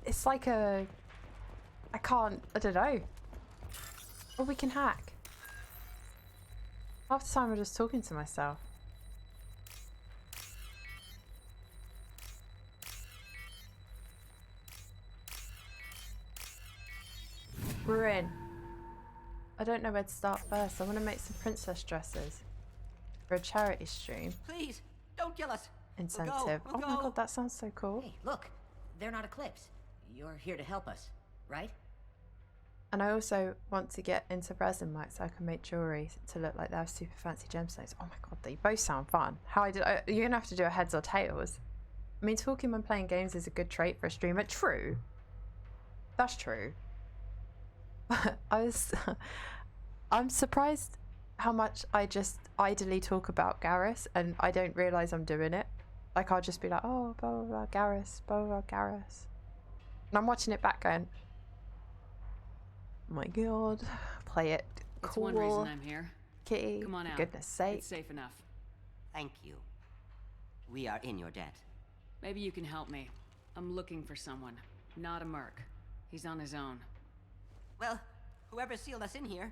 It's like a... I can't... I don't know. Or we can hack. Half the time I'm just talking to myself. We're in. I don't know where to start first. I want to make some princess dresses for a charity stream. Please, don't kill us. Incentive. We'll Oh go. my god, that sounds so cool. Hey, look, they're not Eclipse. You're here to help us, right? And I also want to get into resin work so I can make jewelry to look like they have super fancy gemstones. Oh my god, they both sound fun. You're gonna have to do a heads or tails. I mean, talking when playing games is a good trait for a streamer. True. That's true. I'm surprised how much I just idly talk about Garrus and I don't realise I'm doing it. Like, I'll just be like, oh, blah, blah, blah, Garrus, blah, blah, blah, Garrus. And I'm watching it back going, oh my god, play it cool. That's one reason I'm here. Kitty, Come on out. for goodness sake. It's safe enough. Thank you. We are in your debt. Maybe you can help me. I'm looking for someone, not a merc. He's on his own. Well, whoever sealed us in here.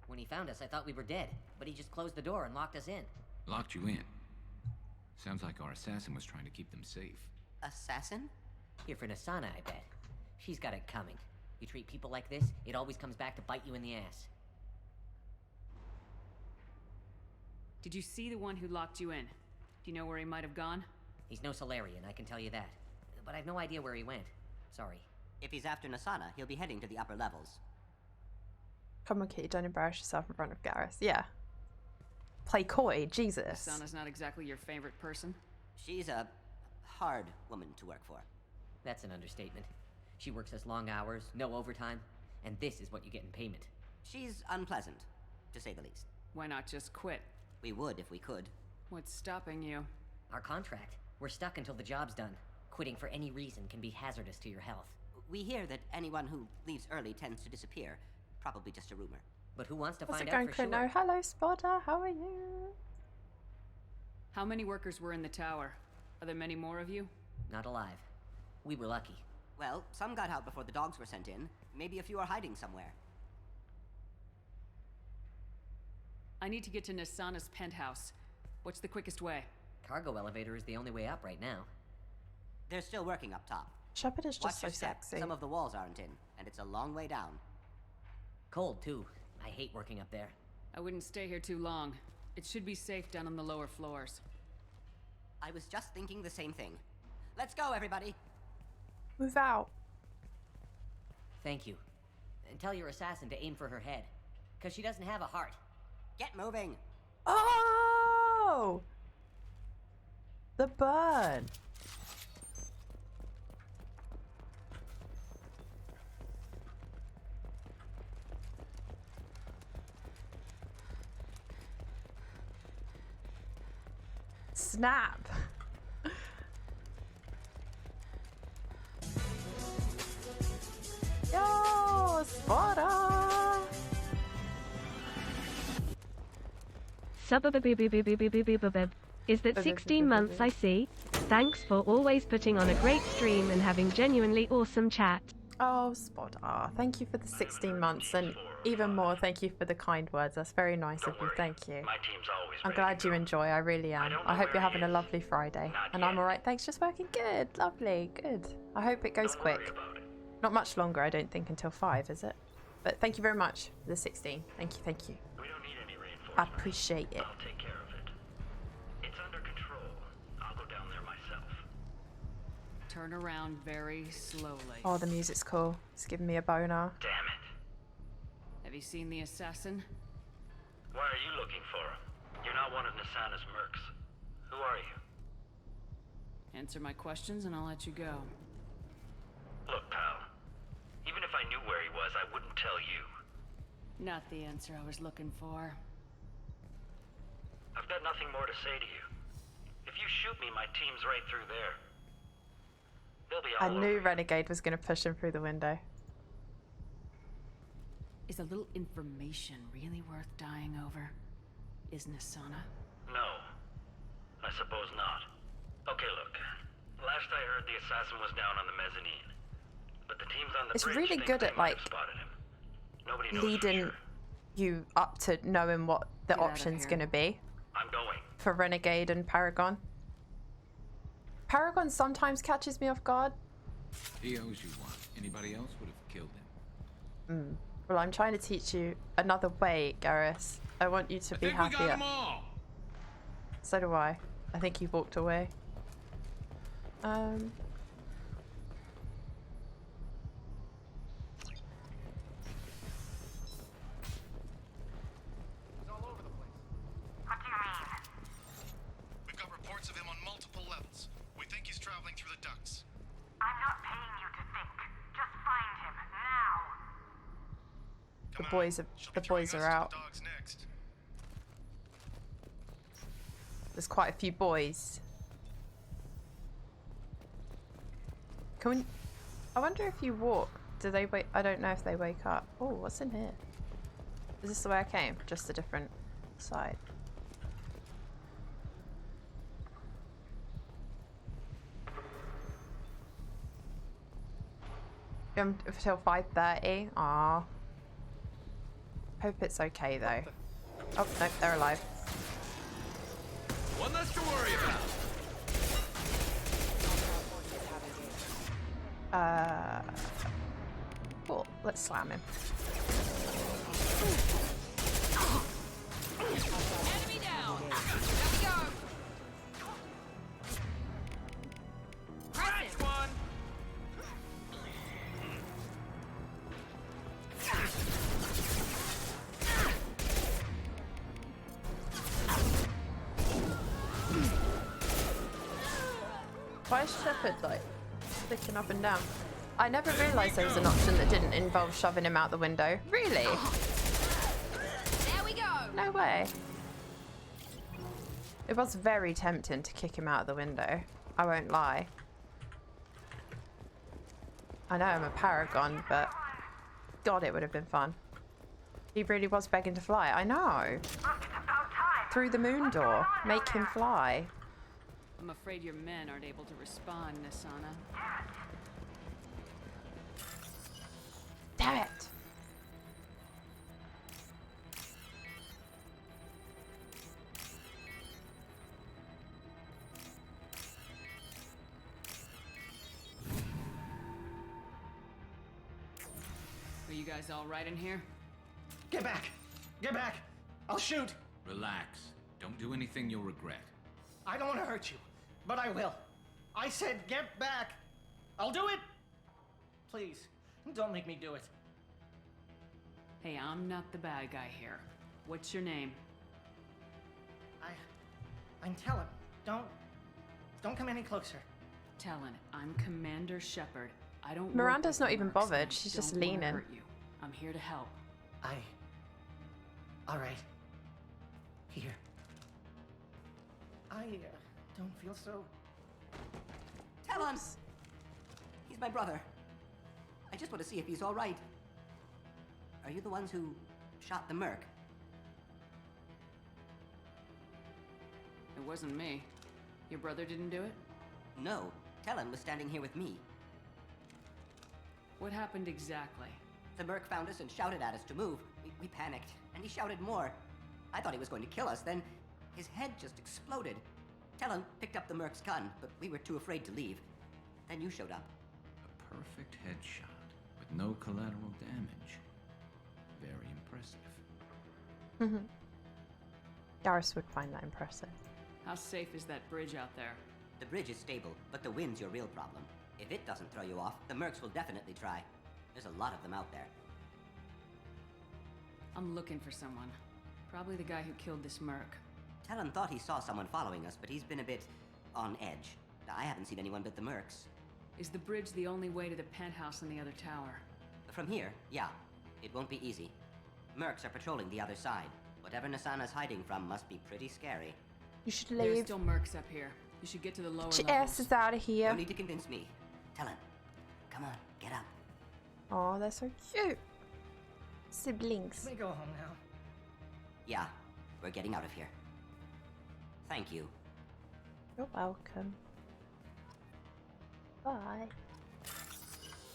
When he found us, I thought we were dead, but he just closed the door and locked us in. Locked you in. Sounds like our assassin was trying to keep them safe. Assassin? Here for Nasana, I bet. She's got it coming. You treat people like this, it always comes back to bite you in the ass. Did you see the one who locked you in? Do you know where he might have gone? He's no Solarian, I can tell you that. But I've no idea where he went. Sorry. If he's after Nasana, he'll be heading to the upper levels. Come on, Kitty, don't embarrass yourself in front of Garrus. Yeah. Play coy, Jesus. Nasana's not exactly your favorite person. She's a hard woman to work for. That's an understatement. She works us long hours, no overtime, and this is what you get in payment. She's unpleasant, to say the least. Why not just quit? We would if we could. What's stopping you? Our contract. We're stuck until the job's done. Quitting for any reason can be hazardous to your health. We hear that anyone who leaves early tends to disappear. Probably just a rumor. But who wants to find out for sure? No, hello, Spotter. How are you? How many workers were in the tower? Are there many more of you? Not alive. We were lucky. Well, some got out before the dogs were sent in. Maybe a few are hiding somewhere. I need to get to Nasana's penthouse. What's the quickest way? Cargo elevator is the only way up right now. They're still working up top. Shepard is just Watch so your step. sexy. Some of the walls aren't in, and it's a long way down. Cold, too. I hate working up there. I wouldn't stay here too long. It should be safe down on the lower floors. I was just thinking the same thing. Let's go, everybody! Move out. Thank you. And tell your assassin to aim for her head. Because she doesn't have a heart. Get moving! Oh! The burn. snap. Yo, spotter. Is that 16 months I see? Thanks for always putting on a great stream and having genuinely awesome chat. Oh, Spot R, thank you for the 16 months, and even more, thank you for the kind words. That's very nice of you. Thank you. I'm glad you enjoy. I really am. I hope you're having a lovely Friday. And I'm alright. Thanks, just working good. Lovely. Good. I hope it goes quick. Not much longer, I don't think, until 5, is it? But thank you very much for the 16. Thank you. Thank you. We don't need any reinforcements. I appreciate it. I'll take care of it. It's under control. I'll go down there myself. Turn around very slowly. Oh, the music's cool. It's giving me a boner. Damn it. Have you seen the assassin? Why are you looking for him? You're not one of Nasana's mercs. Who are you? Answer my questions and I'll let you go. Look, pal. Even if I knew where he was, I wouldn't tell you. Not the answer I was looking for. I've got nothing more to say to you. If you shoot me, my team's right through there. They'll be I all knew over. Renegade was going to push him through the window. Is a little information really worth dying over? Is Nasana? No. I suppose not. Okay, look. Last I heard, the assassin was down on the mezzanine. But the team's on the It's bridge really think good they at, might like, have spotted him. Nobody knows leading you up to knowing what the Get out of option's here. going to be I'm going. for Renegade and Paragon. Paragon sometimes catches me off guard. He owes you one. Anybody else would have killed him. Well, I'm trying to teach you another way, Garrus. I want you to be think we got happier. them all. So do I. I think he walked away. What do you mean? We've got reports of him on multiple levels. We think he's traveling through the ducts. I'm not paying you to think. Just find him now. The boys are out. Dogs next. There's quite a few boys. Can we... I wonder if you walk, do they wake... I don't know if they wake up. Oh, what's in here? Is this the way I came? Just a different side. Until 5:30. Aw. Hope it's okay though. Oh, no, they're alive. One less to worry about. Cool. Let's slam him. Enemy down! Here we go! Crash one! Why is Shepard like sticking up and down? I never realised there was an option that didn't involve shoving him out the window. Really? There we go! No way. It was very tempting to kick him out of the window. I won't lie. I know I'm a paragon, but God, it would have been fun. He really was begging to fly. I know. Through the moon door. Make him fly. I'm afraid your men aren't able to respond, Nasana. Damn it. Are you guys all right in here? Get back! Get back! I'll shoot! Relax. Don't do anything you'll regret. I don't want to hurt you, but I will. I said get back! I'll do it! Please, don't make me do it. Hey, I'm not the bad guy here. What's your name? I'm Talon. Don't come any closer. Talon, I'm Commander Shepard. I don't. Miranda's not even bothered. She's just Don't wanna leaning. hurt you. I'm here to help. All right. Here. Don't feel so... Talon! He's my brother. I just want to see if he's all right. Are you the ones who shot the merc? It wasn't me. Your brother didn't do it? No. Talon was standing here with me. What happened exactly? The merc found us and shouted at us to move. We panicked, and he shouted more. I thought he was going to kill us, then his head just exploded. Talon picked up the merc's gun, but we were too afraid to leave. Then you showed up. A perfect headshot with no collateral damage. Very impressive. Garrus would find that impressive. How safe is that bridge out there? The bridge is stable, but the wind's your real problem. If it doesn't throw you off, the mercs will definitely try. There's a lot of them out there. I'm looking for someone. Probably the guy who killed this merc. Talon thought he saw someone following us, but he's been a bit on edge. I haven't seen anyone but the mercs. Is the bridge the only way to the penthouse in the other tower? From here, yeah. It won't be easy. Mercs are patrolling the other side. Whatever Nasana's hiding from must be pretty scary. You should There's leave. still mercs up here. You should get to the lower Get your levels. asses out of here. No need to convince me. Talon, come on, get up. Oh, they're so cute. Siblings. Let me go home now. Yeah, we're getting out of here. Thank you. You're welcome. Bye.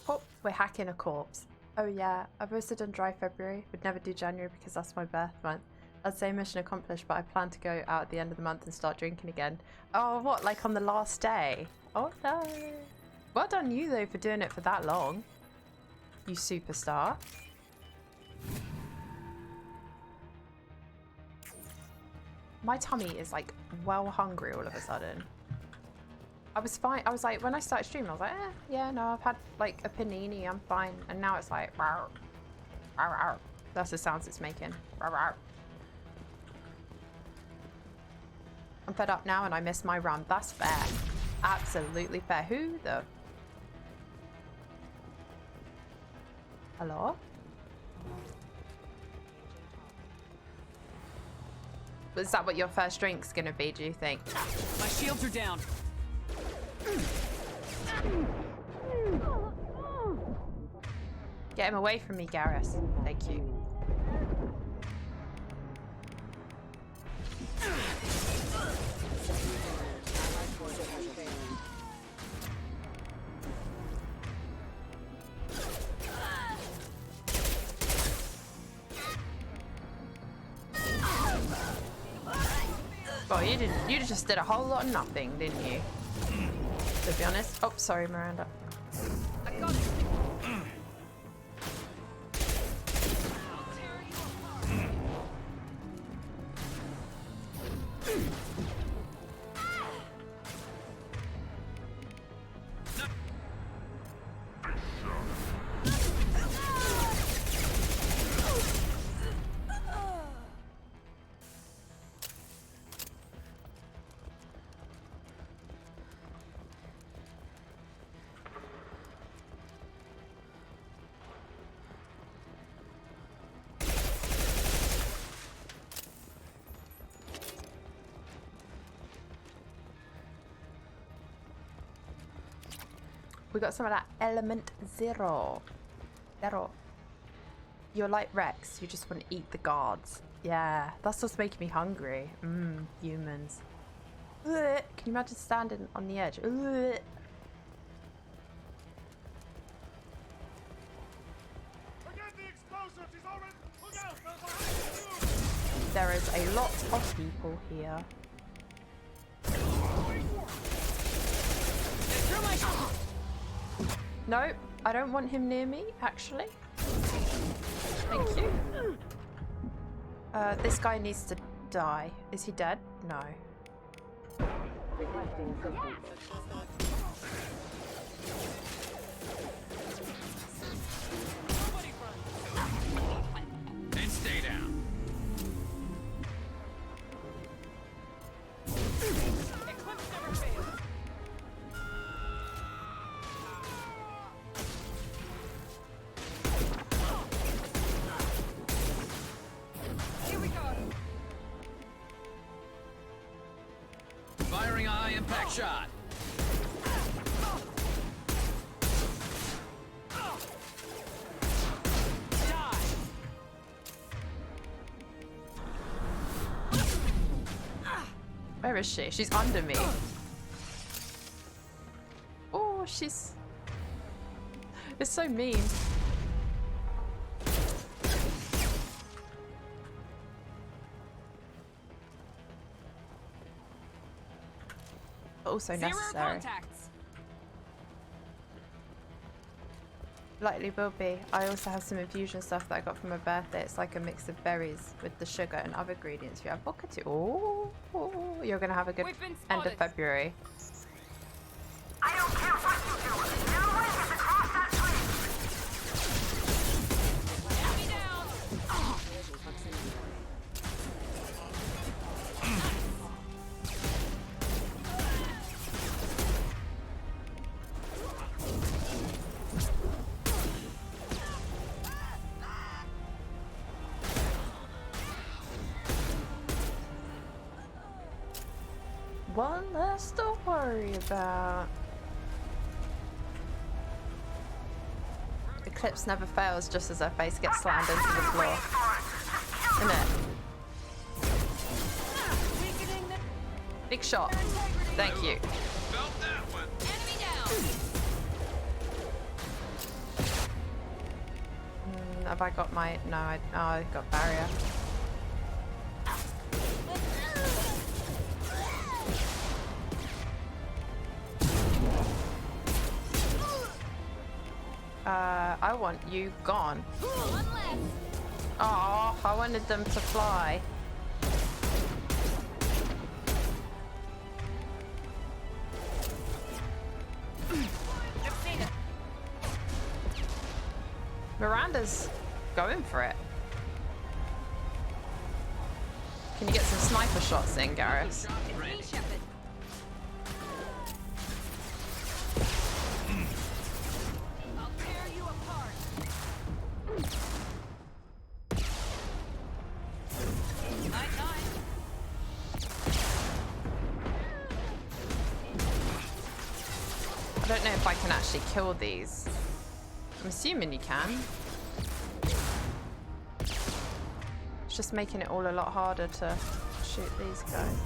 Oh, we're hacking a corpse. Oh yeah, I've also done dry February. Would never do January because that's my birth month. I'd say mission accomplished, but I plan to go out at the end of the month and start drinking again. Oh, what? Like on the last day? Oh no. Well done you though for doing it for that long. You superstar. My tummy is like well hungry all of a sudden. I was fine. I was like, when I started streaming, I was like, yeah, no, I've had like a panini, I'm fine. And now it's like, rawr, rawr, rawr. That's the sounds it's making. Rawr, rawr. I'm fed up now and I miss my run. That's fair. Absolutely fair. Who the... Hello? Is that what your first drink's gonna be, do you think? My shields are down. Get him away from me, Garrus. Thank you. Well, you just did a whole lot of nothing, didn't you? To be honest. Oh, sorry, Miranda. I got you. We got some of that element zero. You're like Rex, you just want to eat the guards. Yeah, that's what's making me hungry. Humans. Ugh. Can you imagine standing on the edge? Ugh. There is a lot of people here. No, I don't want him near me, actually. Thank you. This guy needs to die. Is he dead? No. And stay down. Firing eye Impact shot. Where is she? She's under me. Oh, she's... It's so mean. Also necessary. Likely will be. I also have some infusion stuff that I got for my birthday. It's like a mix of berries with the sugar and other ingredients. You have vodka too. Oh, you're gonna have a good end of February. I don't care what you do. No one gets across that bridge. Get me down. One less to worry about. Eclipse never fails just as her face gets slammed into the floor. Isn't it? Big shot. Thank you. Felt that one. Enemy down. Have I got my... No, I got barrier. I want you gone. Oh, I wanted them to fly. Miranda's going for it. Can you get some sniper shots in, Garrus? I don't know if I can actually kill these. I'm assuming you can. It's just making it all a lot harder to shoot these guys.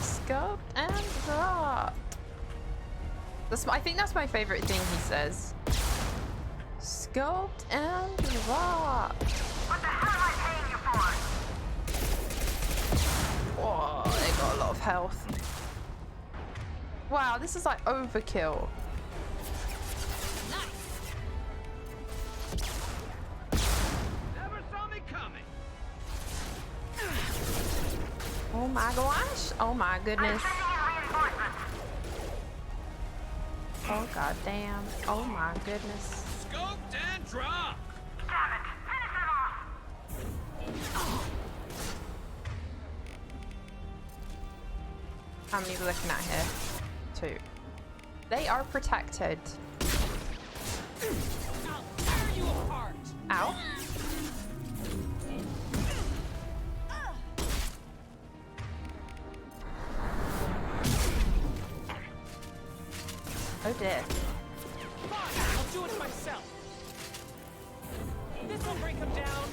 Scope and drop. I think that's my favorite thing he says. Scoped and drop. What the hell am I paying you for? Oh, they got a lot of health. Wow, this is like overkill. Never saw me coming. Oh my gosh. Oh my goodness. Oh god damn. Oh my goodness. Scoped and dropped. Damn it! Finish him off! How many are we looking at here? 2. They are protected. I'll tear you apart. Ow. Oh dear. Fine, I'll do it myself. This will break him down.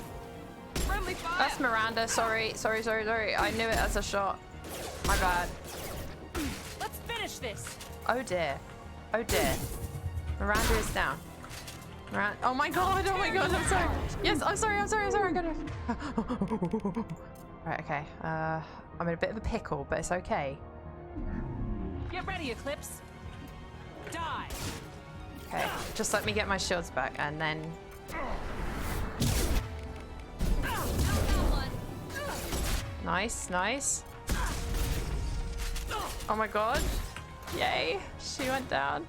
Friendly fire. That's Miranda. Sorry. I knew it as a shot. My bad. Let's finish this. Oh dear. Oh dear. Miranda is down. Miranda. Oh my god. Oh my god. I'm sorry. Yes, I'm sorry. I'm gonna. Right. Okay. I'm in a bit of a pickle, but it's okay. Get ready, Eclipse. Die. Okay. Just let me get my shields back, and then. Nice. Oh my god. Yay. She went down.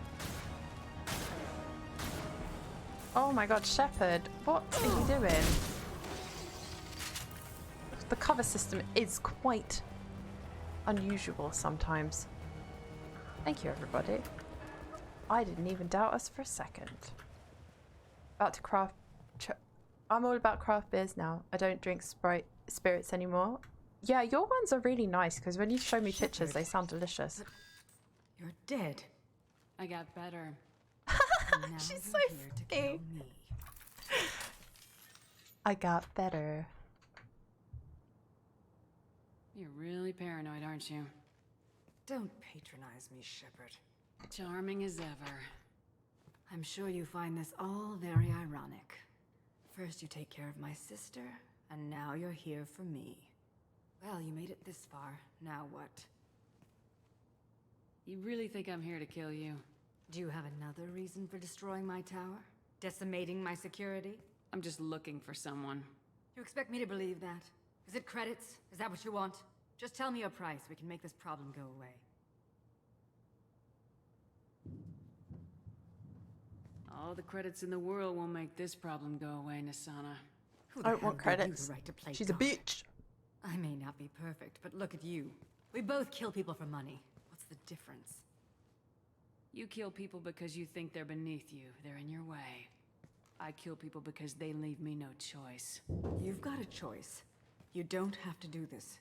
Oh my god, Shepard. What are you doing? The cover system is quite unusual sometimes. Thank you, everybody. I didn't even doubt us for a second. About to craft... I'm all about craft beers now. I don't drink spirits anymore. Yeah, your ones are really nice, because when you show me pictures, they sound delicious. You're dead. I got better. She's so funny. I got better. You're really paranoid, aren't you? Don't patronize me, Shepard. Charming as ever. I'm sure you find this all very ironic. First you take care of my sister, and now you're here for me. Well, you made it this far. Now what? You really think I'm here to kill you? Do you have another reason for destroying my tower? Decimating my security? I'm just looking for someone. You expect me to believe that? Is it credits? Is that what you want? Just tell me a price. We can make this problem go away. All the credits in the world won't make this problem go away, Nasana. Who I the don't hell want gave you credits. the right to play She's a God? bitch. I may not be perfect, but look at you. We both kill people for money. What's the difference? You kill people because you think they're beneath you. They're in your way. I kill people because they leave me no choice. You've got a choice. You don't have to do this.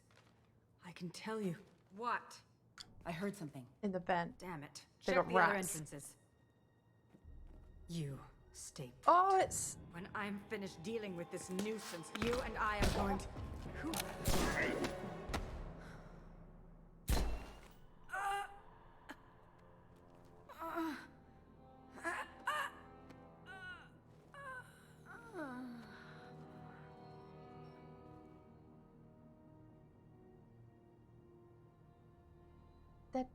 I can tell you. What? I heard something. In the vent. Damn it. They Check got the other rats. entrances. You stay put. Oh, it's... When I'm finished dealing with this nuisance, you and I are going to... Who? That...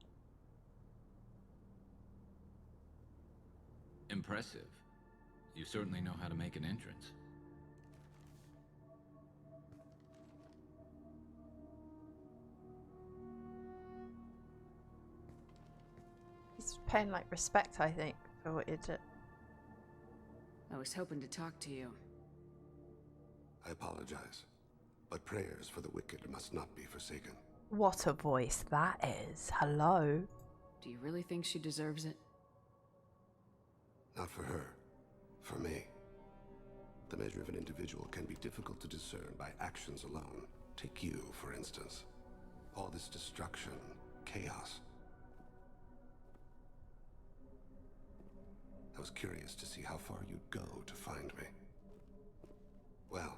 Impressive. You certainly know how to make an entrance. He's paying, like, respect, I think, for what you did. I was hoping to talk to you. I apologize, but prayers for the wicked must not be forsaken. What a voice that is. Hello. Do you really think she deserves it? Not for her. For me. The measure of an individual can be difficult to discern by actions alone. Take you, for instance. All this destruction, chaos. I was curious to see how far you'd go to find me. Well,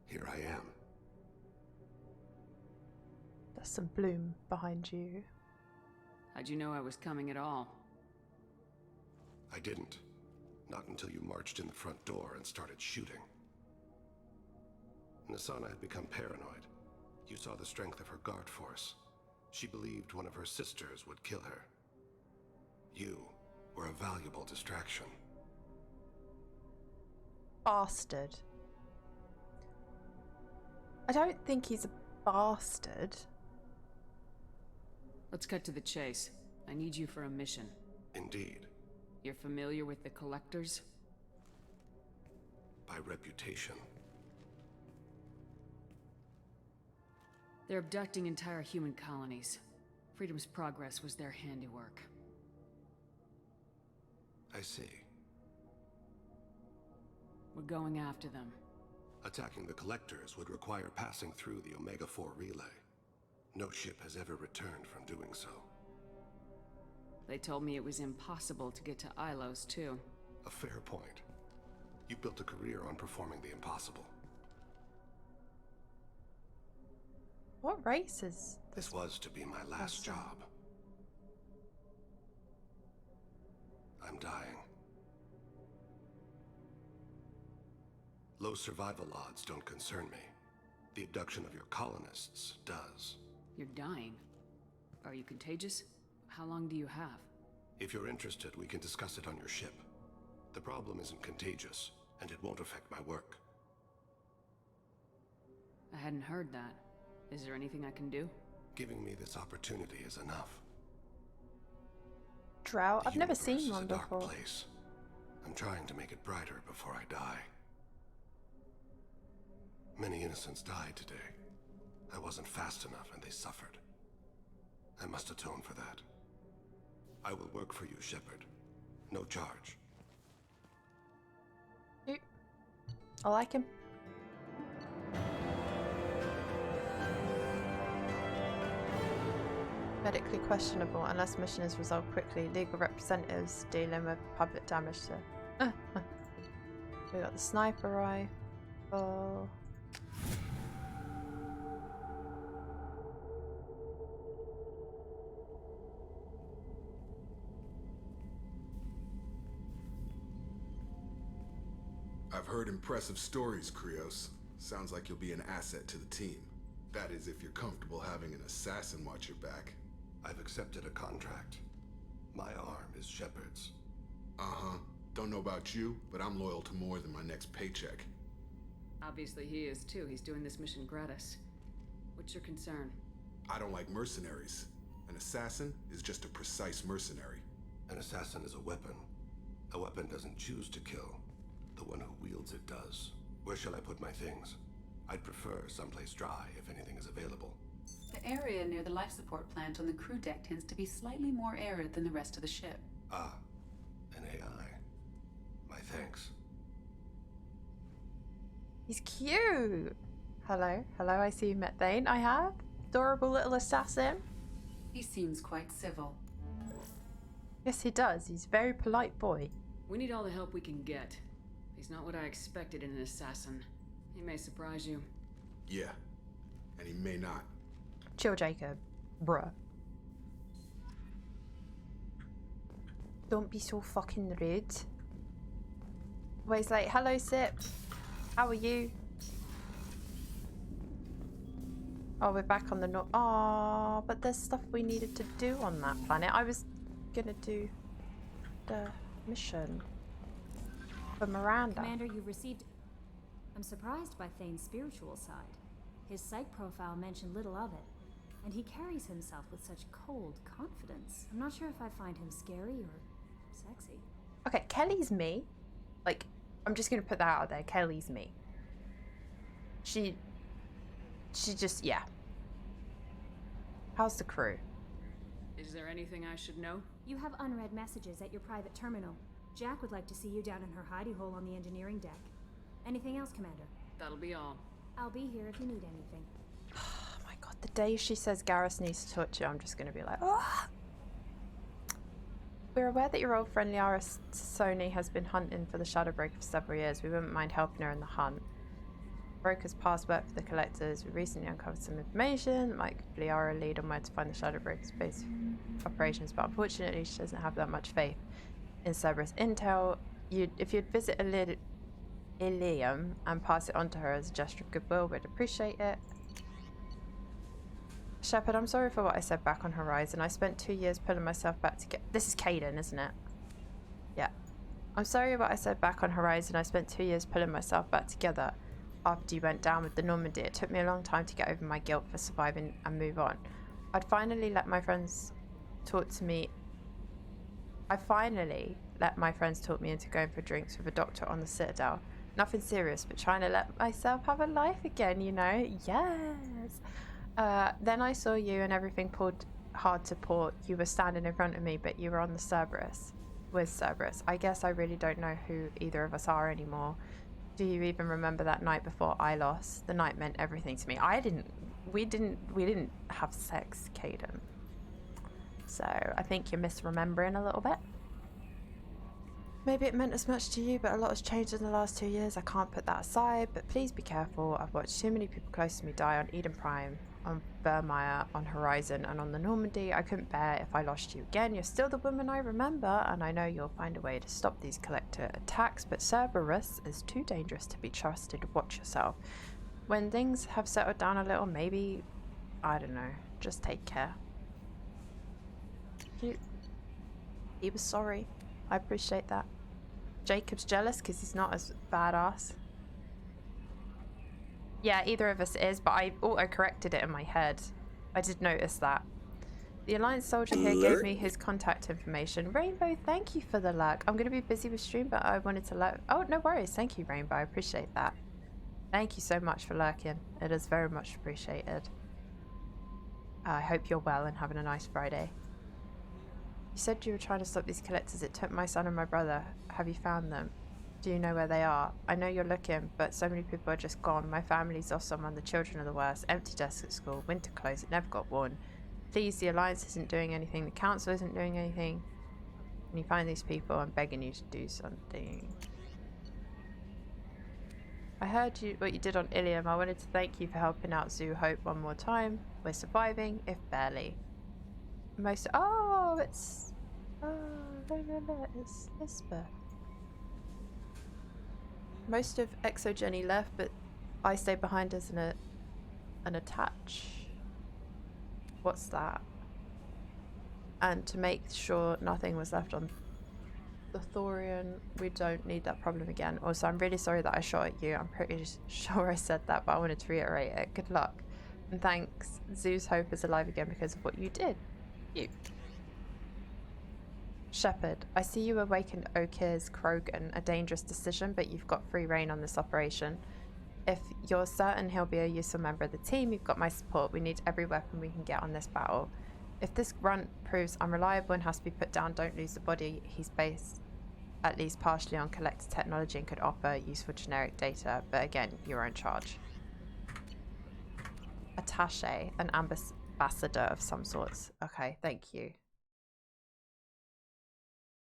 here I am. There's some bloom behind you. How'd you know I was coming at all? I didn't. Not until you marched in the front door and started shooting. Nasana had become paranoid. You saw the strength of her guard force. She believed one of her sisters would kill her. You were a valuable distraction. Bastard. I don't think he's a bastard. Let's cut to the chase. I need you for a mission. Indeed. You're familiar with the Collectors? By reputation. They're abducting entire human colonies. Freedom's Progress was their handiwork. I see. We're going after them. Attacking the Collectors would require passing through the Omega-4 relay. No ship has ever returned from doing so. They told me it was impossible to get to Ilos, too. A fair point. You built a career on performing the impossible. What race is this? Was to be my last job. I'm dying. Low survival odds don't concern me. The abduction of your colonists does. You're dying. Are you contagious? How long do you have? If you're interested, we can discuss it on your ship. The problem isn't contagious, and it won't affect my work. I hadn't heard that. Is there anything I can do? Giving me this opportunity is enough. Drought? I've never seen one before. Dark before. place. I'm trying to make it brighter before I die. Many innocents died today. I wasn't fast enough and they suffered. I must atone for that. I will work for you, Shepard. No charge. I like him. Medically questionable unless mission is resolved quickly. Legal representatives dealing with public damage to. We got the sniper rifle. I've heard impressive stories, Krios. Sounds like you'll be an asset to the team. That is, if you're comfortable having an assassin watch your back. I've accepted a contract. My arm is Shepard's. Uh-huh. Don't know about you, but I'm loyal to more than my next paycheck. Obviously he is too. He's doing this mission gratis. What's your concern? I don't like mercenaries. An assassin is just a precise mercenary. An assassin is a weapon. A weapon doesn't choose to kill. The one who wields it does. Where shall I put my things? I'd prefer someplace dry if anything is available. The area near the life support plant on the crew deck tends to be slightly more arid than the rest of the ship. Ah, an AI. My thanks. He's cute. Hello, hello. I see you met Thane. I have. Adorable little assassin. He seems quite civil. Yes, he does. He's a very polite boy. We need all the help we can get. He's not what I expected in an assassin. He may surprise you. Yeah, and he may not. Chill, Jacob. Bruh. Don't be so fucking rude. Well, he's like, hello, Sip. How are you? Oh, we're back on the north. Oh, but there's stuff we needed to do on that planet. I was gonna do the mission for Miranda. Commander, you've received... I'm surprised by Thane's spiritual side. His psych profile mentioned little of it, and he carries himself with such cold confidence. I'm not sure if I find him scary or sexy. Okay, Kelly's me. Like, I'm just gonna put that out there. Kelly's me. She just, yeah. How's the crew? Is there anything I should know? You have unread messages at your private terminal. Jack would like to see you down in her hidey hole on the engineering deck. Anything else, Commander? That'll be all. I'll be here if you need anything. Oh my god, the day she says Garrus needs to touch you, I'm just gonna be like, oh. We're aware that your old friend Liara Sony has been hunting for the Shadowbreaker for several years. We wouldn't mind helping her in the hunt. Broker's past work for the Collectors. We recently uncovered some information that might give Liara a lead on where to find the Shadowbreaker's base operations, but unfortunately she doesn't have that much faith in Cerberus intel. If you'd visit Ilium and pass it on to her as a gesture of goodwill, we'd appreciate it. Shepard, I'm sorry for what I said back on Horizon. I spent 2 years pulling myself back to get... This is Caden, isn't it? Yeah. I'm sorry what I said back on Horizon. I spent 2 years pulling myself back together after you went down with the Normandy. It took me a long time to get over my guilt for surviving and move on. I finally let my friends talk me into going for drinks with a doctor on the Citadel. Nothing serious, but trying to let myself have a life again, you know? Yes! Then I saw you and everything pulled hard to port. You were standing in front of me, but you were on the Cerberus. With Cerberus. I guess I really don't know who either of us are anymore. Do you even remember that night before I lost? The night meant everything to me. We didn't have sex, Caden. So I think you're misremembering a little bit. Maybe it meant as much to you, but a lot has changed in the last 2 years. I can't put that aside, but please be careful. I've watched too many people close to me die on Eden Prime, on Vermeer, on Horizon, and on the Normandy. I couldn't bear if I lost you again. You're still the woman I remember, and I know you'll find a way to stop these collector attacks, but Cerberus is too dangerous to be trusted. Watch yourself. When things have settled down a little, maybe, I don't know, just take care. He was sorry. I appreciate that. Jacob's jealous because he's not as badass. Yeah, either of us is, but I auto-corrected it in my head. I did notice that. The Alliance soldier here gave me his contact information. Rainbow, thank you for the luck. I'm going to be busy with stream, but I wanted to let... Oh, no worries. Thank you, Rainbow. I appreciate that. Thank you so much for lurking. It is very much appreciated. I hope you're well and having a nice Friday. You said you were trying to stop these collectors. It took my son and my brother. Have you found them? Do you know where they are? I know you're looking, but so many people are just gone. My family's off someone, the children are the worst. Empty desks at school, winter clothes that never got worn. Please, the Alliance isn't doing anything, the Council isn't doing anything. When you find these people, I'm begging you to do something. I heard what you did on Ilium. I wanted to thank you for helping out Zoo Hope one more time. We're surviving, if barely. It's Lisbeth. Most of Exogeny left, but I stayed behind as an attach. What's that? And to make sure nothing was left on the Thorian, we don't need that problem again. Also, I'm really sorry that I shot at you. I'm pretty sure I said that, but I wanted to reiterate it. Good luck. And thanks. Zeus Hope is alive again because of what you did. You. Shepard, I see you awakened Okir's Krogan, a dangerous decision, but you've got free reign on this operation. If you're certain he'll be a useful member of the team, you've got my support. We need every weapon we can get on this battle. If this grunt proves unreliable and has to be put down, don't lose the body. He's based at least partially on collector technology and could offer useful generic data, but again, you're in charge. Attaché, an ambassador of some sorts. Okay, thank you.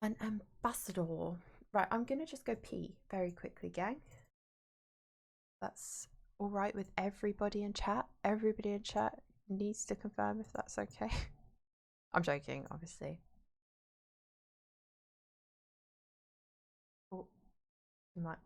An ambassador. Right, I'm gonna just go pee very quickly, gang. That's all right with everybody in chat. Everybody in chat needs to confirm if that's okay. I'm joking, obviously. Oh, too much.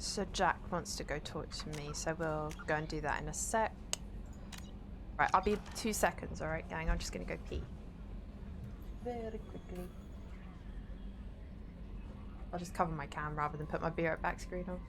So Jack wants to go talk to me, so we'll go and do that in a sec. Right, I'll be 2 seconds, alright gang? I'm just gonna go pee. Very quickly. I'll just cover my cam rather than put my beer at back screen on.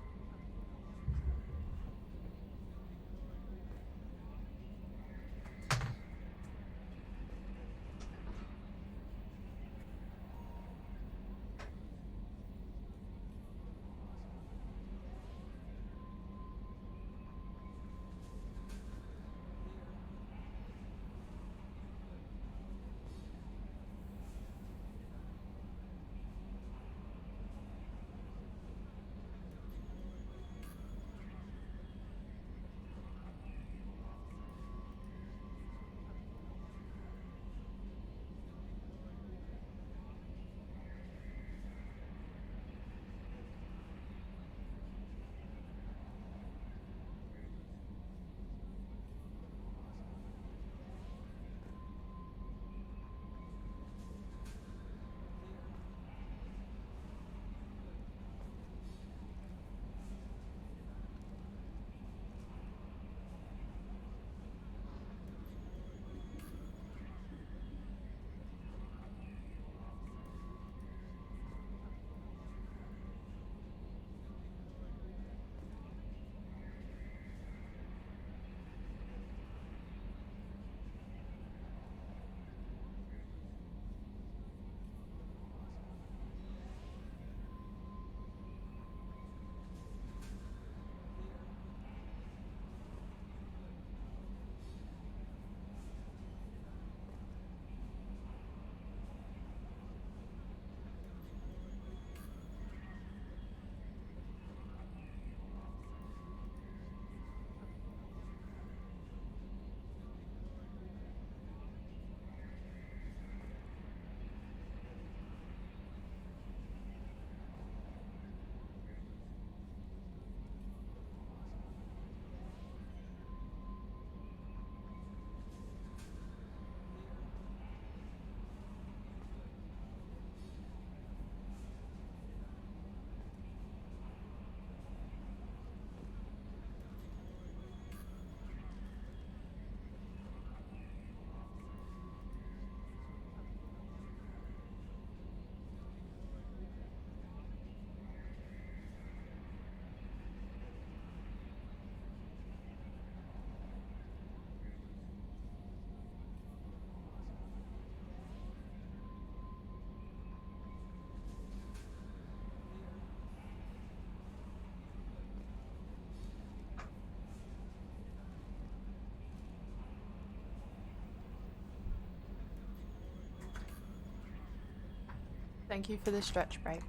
Thank you for the stretch break.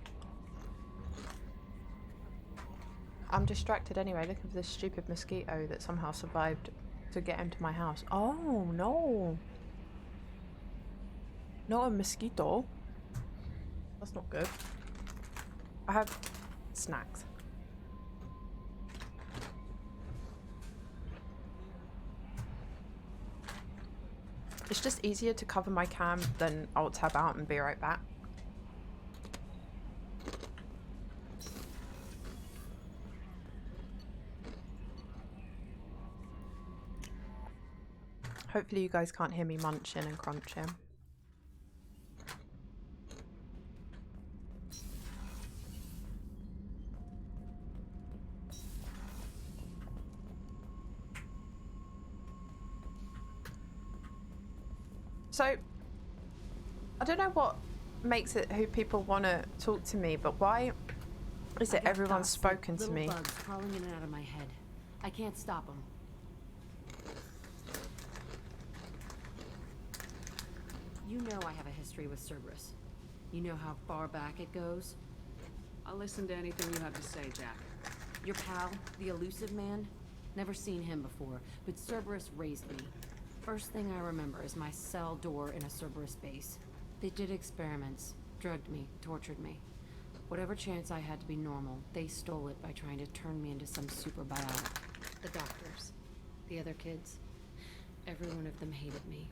I'm distracted anyway, looking for this stupid mosquito that somehow survived to get into my house. Oh no! Not a mosquito. That's not good. I have snacks. It's just easier to cover my cam than alt tab out and be right back. Hopefully you guys can't hear me munching and crunching. So, I don't know what makes it who people want to talk to me, but why is it everyone's spoken to me? Bugs crawling in and out of my head. I can't stop them. You know I have a history with Cerberus. You know how far back it goes? I'll listen to anything you have to say, Jack. Your pal, the elusive man? Never seen him before, but Cerberus raised me. First thing I remember is my cell door in a Cerberus base. They did experiments, drugged me, tortured me. Whatever chance I had to be normal, they stole it by trying to turn me into some super biotic. The doctors, the other kids, every one of them hated me.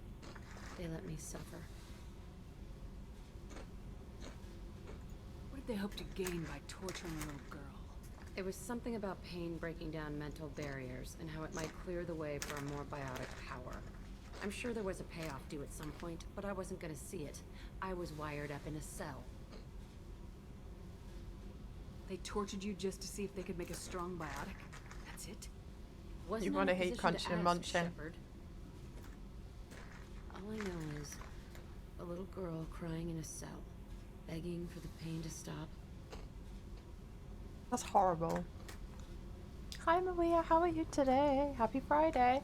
They let me suffer. What did they hope to gain by torturing a little girl? It was something about pain breaking down mental barriers and how it might clear the way for a more biotic power. I'm sure there was a payoff due at some point, but I wasn't gonna see it. I was wired up in a cell. They tortured you just to see if they could make a strong biotic? That's it? You want to hate crunching and munching. Shepard. All I know is a little girl crying in a cell, begging for the pain to stop. That's horrible. Hi Maria, how are you today? Happy Friday.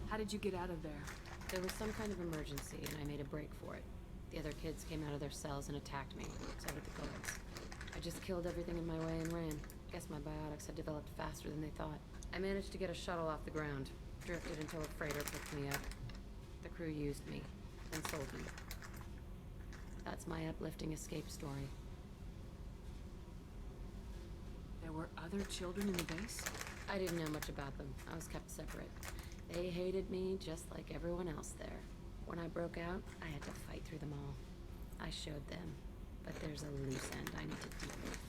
How did you get out of there? There was some kind of emergency and I made a break for it. The other kids came out of their cells and attacked me. So did the guards. I just killed everything in my way and ran. Guess my biotics had developed faster than they thought. I managed to get a shuttle off the ground. Drifted until a freighter picked me up. The crew used me and sold me. That's my uplifting escape story. There were other children in the base? I didn't know much about them. I was kept separate. They hated me just like everyone else there. When I broke out, I had to fight through them all. I showed them, but there's a loose end I need to deal with.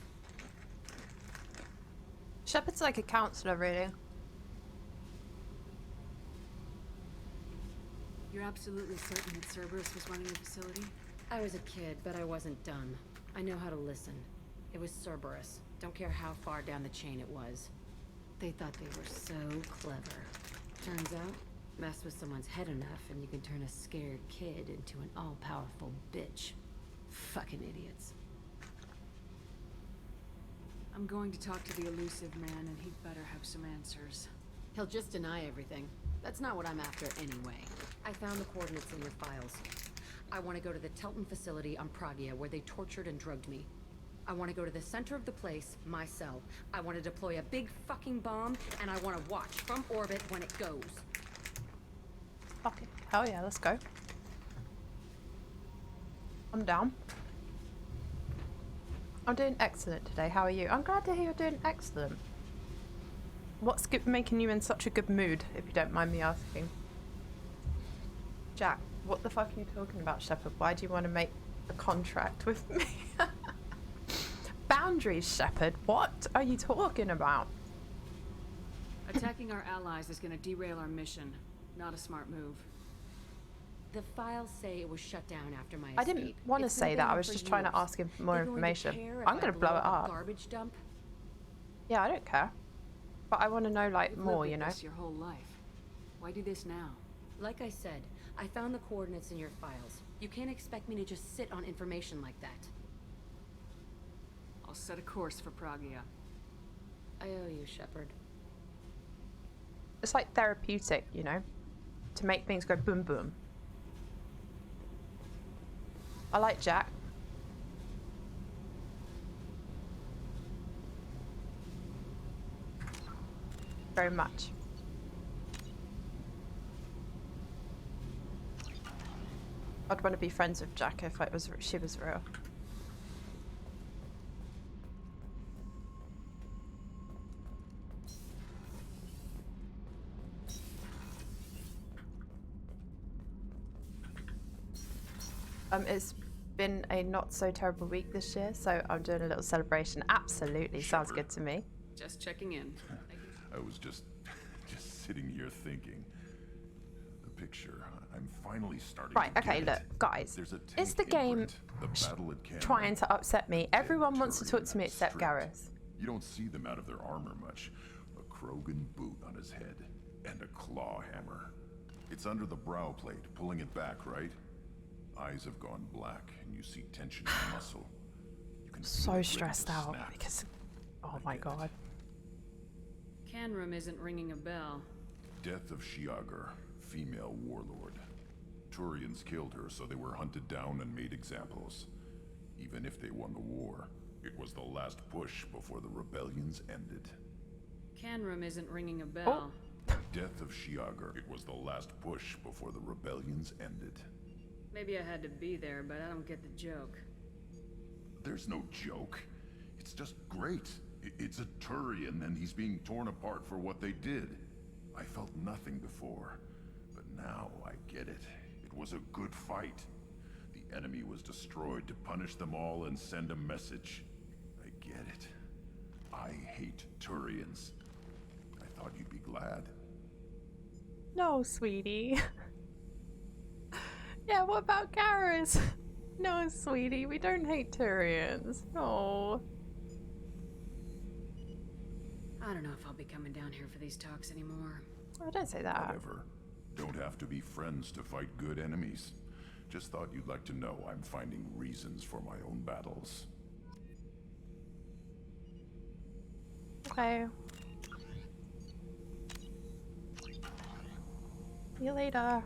Shepard's like a counselor, really. You're absolutely certain that Cerberus was running the facility? I was a kid, but I wasn't dumb. I know how to listen. It was Cerberus. Don't care how far down the chain it was. They thought they were so clever. Turns out, mess with someone's head enough and you can turn a scared kid into an all-powerful bitch. Fucking idiots. I'm going to talk to the elusive man and he'd better have some answers. He'll just deny everything. That's not what I'm after anyway. I found the coordinates in your files. I want to go to the Telton facility on Pragia where they tortured and drugged me. I want to go to the center of the place, my cell. I want to deploy a big fucking bomb, and I want to watch from orbit when it goes. Fucking hell yeah, let's go. I'm down. I'm doing excellent today. How are you? I'm glad to hear you're doing excellent. What's making you in such a good mood, if you don't mind me asking? Jack, what the fuck are you talking about, Shepard? Why do you want to make a contract with me? Boundaries, Shepard. What are you talking about? Attacking our allies is going to derail our mission. Not a smart move. The files say it was shut down after my escape. I didn't want to say that. I was just trying to ask him for more information. I'm going to blow it up. Garbage dump? Yeah, I don't care. But I want to know, like, more, you know? Your whole life. Why do this now? Like I said, I found the coordinates in your files. You can't expect me to just sit on information like that. I'll set a course for Pragia. I owe you, Shepard. It's like therapeutic, you know? To make things go boom boom. I like Jack. Very much. I'd want to be friends with Jack if she was real. It's been a not so terrible week this year, so I'm doing a little celebration. Absolutely, sounds good to me. Just checking in. I was just sitting here thinking. The picture, I'm finally starting Right, to okay, get look, it. guys. There's a Is the tank game imprint, the battle at Canberra. trying to upset me? Everyone wants to talk to me except Gareth. You don't see them out of their armor much. A Krogan boot on his head and a claw hammer. It's under the brow plate, pulling it back, right? Eyes have gone black, and you see tension in the muscle. You can feel it So ready stressed to out snap. because, oh my god. Canrum isn't ringing a bell. Death of Shiagar, female warlord. Turians killed her, so they were hunted down and made examples. Even if they won the war, it was the last push before the rebellions ended. Canrum isn't ringing a bell. Death of Shiagar, it was the last push before the rebellions ended. Maybe I had to be there, but I don't get the joke. There's no joke. It's just great. It's a Turian, and he's being torn apart for what they did. I felt nothing before, but now I get it. It was a good fight. The enemy was destroyed to punish them all and send a message. I get it. I hate Turians. I thought you'd be glad. No, sweetie. Yeah, what about Garrus? No, sweetie, we don't hate Turians. No. I don't know if I'll be coming down here for these talks anymore. Oh, don't say that. Whatever. Don't have to be friends to fight good enemies. Just thought you'd like to know I'm finding reasons for my own battles. Okay. See you later.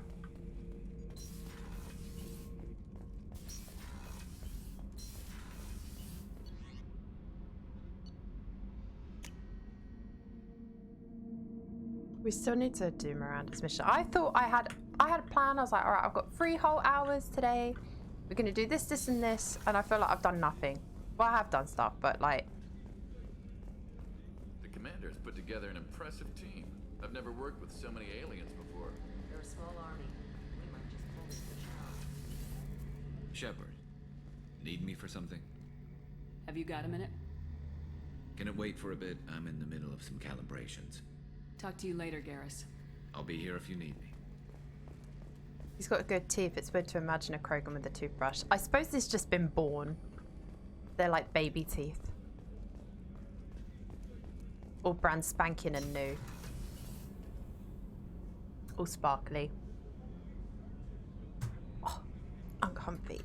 We still need to do Miranda's mission. I thought I had a plan. I was like, all right, I've got 3 whole hours today. We're gonna do this, this, and this, and I feel like I've done nothing. Well, I have done stuff, but like. The commander's put together an impressive team. I've never worked with so many aliens before. They're a small army. We might just pull this fish out. Shepard, need me for something? Have you got a minute? Can it wait for a bit? I'm in the middle of some calibrations. Talk to you later, Garrus. I'll be here if you need me. He's got good teeth. It's weird to imagine a Krogan with a toothbrush. I suppose he's just been born. They're like baby teeth. All brand spanking and new. All sparkly. Oh, uncomfy.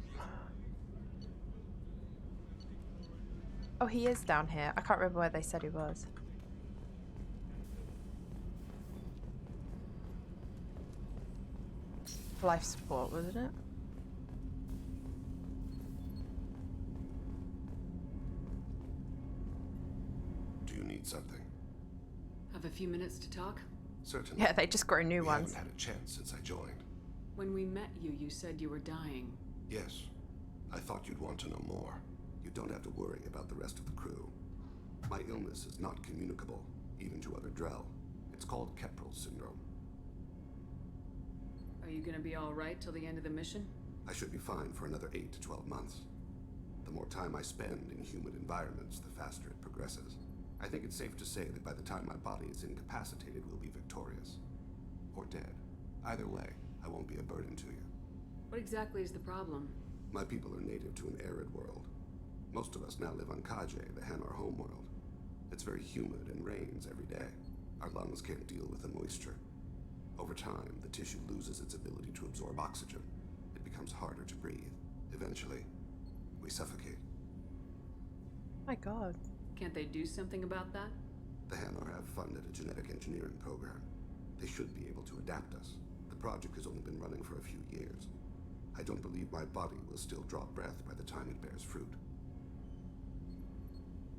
Oh, he is down here. I can't remember where they said he was. Life support, wasn't it? Do you need something? Have a few minutes to talk? Certainly. Yeah, they just grow new ones. I haven't had a chance since I joined. When we met you, you said you were dying. Yes. I thought you'd want to know more. You don't have to worry about the rest of the crew. My illness is not communicable, even to other Drell. It's called Keprel syndrome. Are you gonna be alright till the end of the mission? I should be fine for another 8 to 12 months. The more time I spend in humid environments, the faster it progresses. I think it's safe to say that by the time my body is incapacitated, we'll be victorious. Or dead. Either way, I won't be a burden to you. What exactly is the problem? My people are native to an arid world. Most of us now live on Kajay, the Hanar homeworld. It's very humid and rains every day. Our lungs can't deal with the moisture. Over time, the tissue loses its ability to absorb oxygen. It becomes harder to breathe. Eventually, we suffocate. My god. Can't they do something about that? The Hanar have funded a genetic engineering program. They should be able to adapt us. The project has only been running for a few years. I don't believe my body will still draw breath by the time it bears fruit.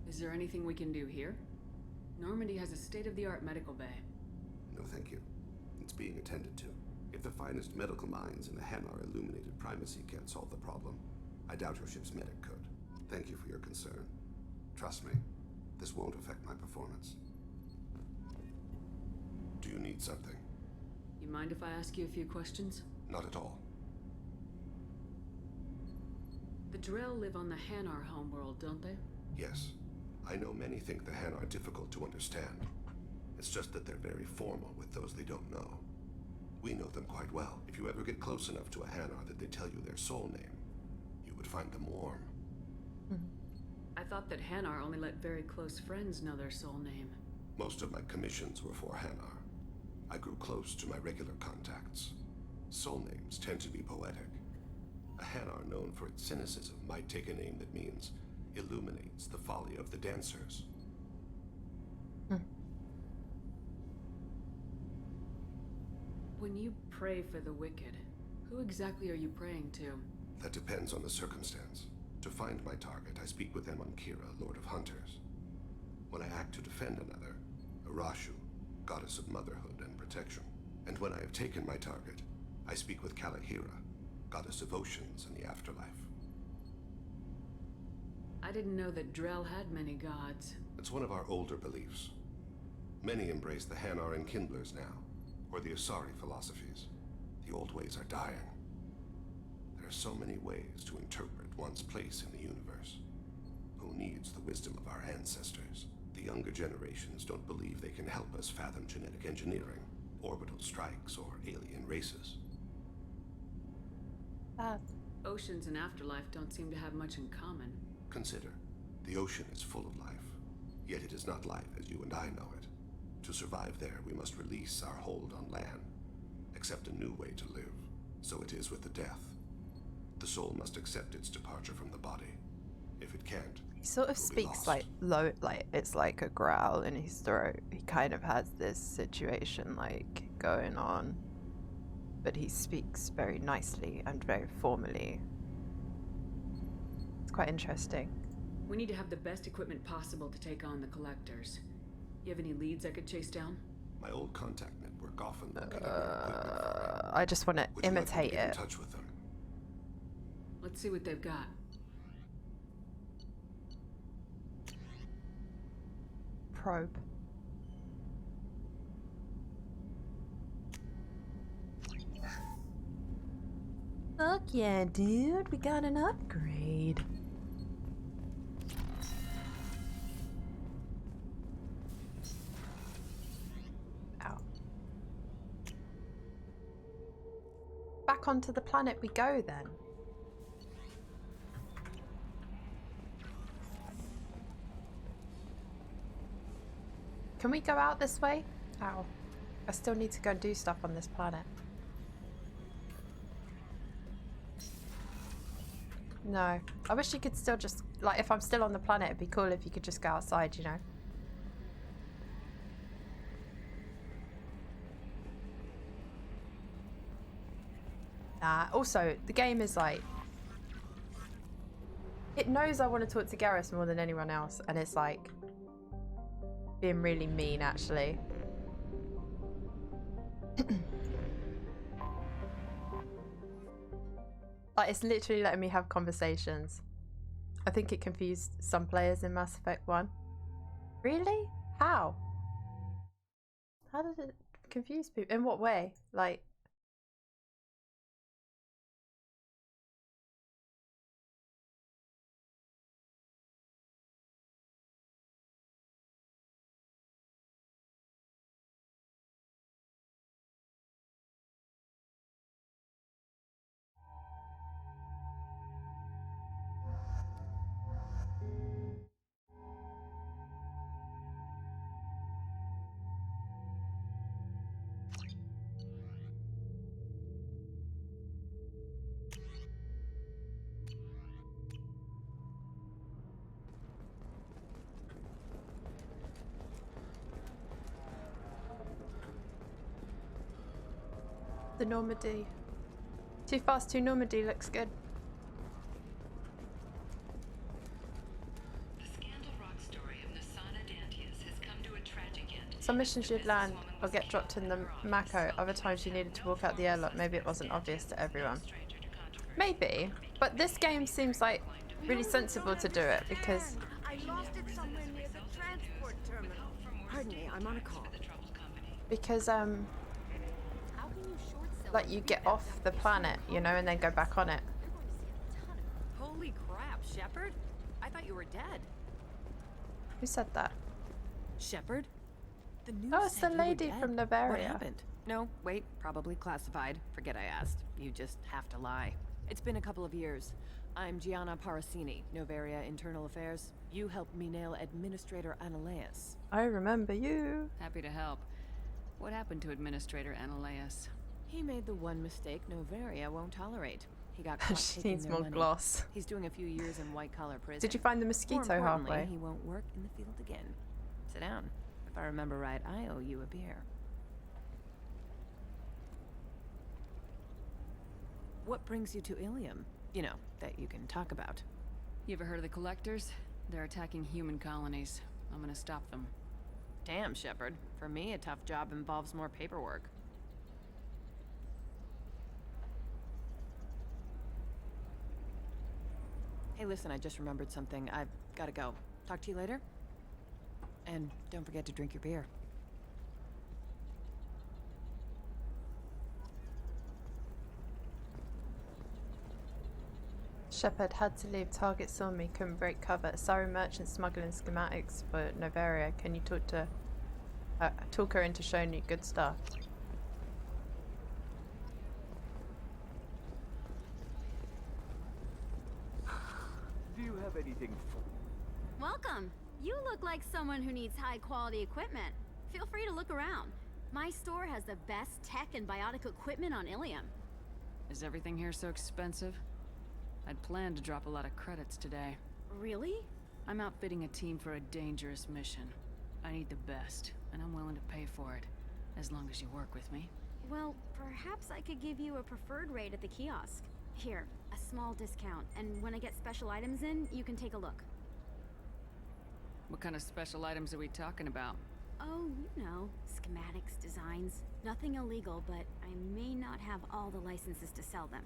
Is there anything we can do here? Normandy has a state-of-the-art medical bay. No, thank you. It's being attended to. If the finest medical minds in the Hanar illuminated primacy can't solve the problem, I doubt your ship's medic could. Thank you for your concern. Trust me, this won't affect my performance. Do you need something? You mind if I ask you a few questions? Not at all. The Drell live on the Hanar homeworld, don't they? Yes. I know many think the Han are difficult to understand. It's just that they're very formal with those they don't know. We know them quite well. If you ever get close enough to a Hanar that they tell you their soul name, you would find them warm. I thought that Hanar only let very close friends know their soul name. Most of my commissions were for Hanar. I grew close to my regular contacts. Soul names tend to be poetic. A Hanar known for its cynicism might take a name that means illuminates the folly of the dancers. When you pray for the wicked, who exactly are you praying to? That depends on the circumstance. To find my target, I speak with them on Kira, Lord of Hunters. When I act to defend another, Arashu, goddess of motherhood and protection. And when I have taken my target, I speak with Kalahira, goddess of oceans and the afterlife. I didn't know that Drell had many gods. It's one of our older beliefs. Many embrace the Hanar and Kindlers now, or the Asari philosophies. The old ways are dying. There are so many ways to interpret one's place in the universe. Who needs the wisdom of our ancestors? The younger generations don't believe they can help us fathom genetic engineering, orbital strikes, or alien races. Oceans and afterlife don't seem to have much in common. Consider, the ocean is full of life, yet it is not life as you and I know it. To survive there, we must release our hold on land, accept a new way to live. So it is with the death. The soul must accept its departure from the body. If it can't, he sort of speaks like low, like it's like a growl in his throat. He kind of has this situation like going on, but he speaks very nicely and very formally. It's quite interesting. We need to have the best equipment possible to take on the collectors. You have any leads I could chase down? My old contact network often located your equipment. I just want to imitate get in it. touch with them? Let's see what they've got. Probe. Fuck yeah, dude. We got an upgrade. Ow. Back onto the planet we go then. Can we go out this way? Ow. I still need to go and do stuff on this planet. No. I wish you could still just... Like, if I'm still on the planet, it'd be cool if you could just go outside, you know? Also, the game is like... It knows I want to talk to Garrus more than anyone else, and it's like... being really mean, actually. Like, it's literally letting me have conversations. I think it confused some players in Mass Effect 1. Really? How? How did it confuse people? In what way? Like... The Normandy. Too Fast, Too Normandy looks good. The Scandal Rock story of Nasana Dantius has come to a tragic end. Some missions you'd land or get dropped in the Mako. Other times you needed to walk out the airlock. Maybe it wasn't obvious to everyone. Maybe. But this game seems like really sensible to do it because... I lost it somewhere near the transport terminal. Pardon me, I'm on a call. Because, like you get off the planet, you know, and then go back on it. Holy crap, Shepard? I thought you were dead. Who said that? Shepard? The news Oh, it's the said you were lady dead. from What Noveria. happened? No, wait, probably classified. Forget I asked. You just have to lie. It's been a couple of years. I'm Gianna Parasini, Noveria Internal Affairs. You helped me nail Administrator Analeas. I remember you. Happy to help. What happened to Administrator Analeas? He made the one mistake Noveria won't tolerate. He got caught She taking needs their more money. gloss. He's doing a few years in white-collar prison. Did you find the More mosquito importantly, halfway? he won't work in the field again. Sit down. If I remember right, I owe you a beer. What brings you to Ilium? You know, that you can talk about. You ever heard of the Collectors? They're attacking human colonies. I'm gonna stop them. Damn, Shepard. For me, a tough job involves more paperwork. Hey, listen, I just remembered something. I've gotta go. Talk to you later? And don't forget to drink your beer. Shepard had to leave. Target saw me, couldn't break cover. Sorry, merchant smuggling schematics for Noveria. Can you talk her into showing you good stuff? Do you have anything for... Welcome. You look like someone who needs high-quality equipment. Feel free to look around. My store has the best tech and biotic equipment on Ilium. Is everything here so expensive? I'd planned to drop a lot of credits today. Really? I'm outfitting a team for a dangerous mission. I need the best, and I'm willing to pay for it, as long as you work with me. Well, perhaps I could give you a preferred rate at the kiosk. Here, a small discount, and when I get special items in, you can take a look. What kind of special items are we talking about? Oh, you know, schematics, designs. Nothing illegal, but I may not have all the licenses to sell them.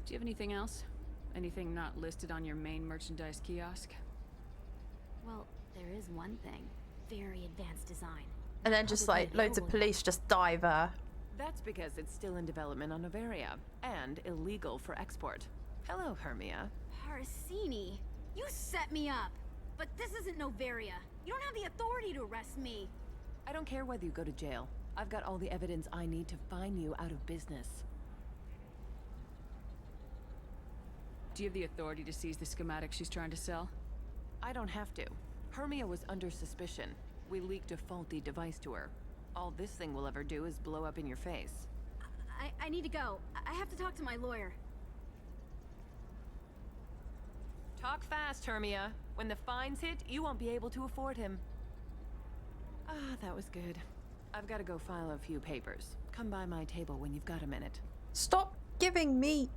Do you have anything else? Anything not listed on your main merchandise kiosk? Well, there is one thing. Very advanced design. And then just like loads of police just dive her. That's because it's still in development on Noveria, and illegal for export. Hello, Hermia. Parasini, you set me up. But this isn't Noveria. You don't have the authority to arrest me. I don't care whether you go to jail. I've got all the evidence I need to fine you out of business. Do you have the authority to seize the schematic she's trying to sell? I don't have to. Hermia was under suspicion. We leaked a faulty device to her. All this thing will ever do is blow up in your face. I need to go. I have to talk to my lawyer. Talk fast, Hermia. When the fines hit, you won't be able to afford him. Ah, that was good. I've got to go file a few papers. Come by my table when you've got a minute. Stop giving me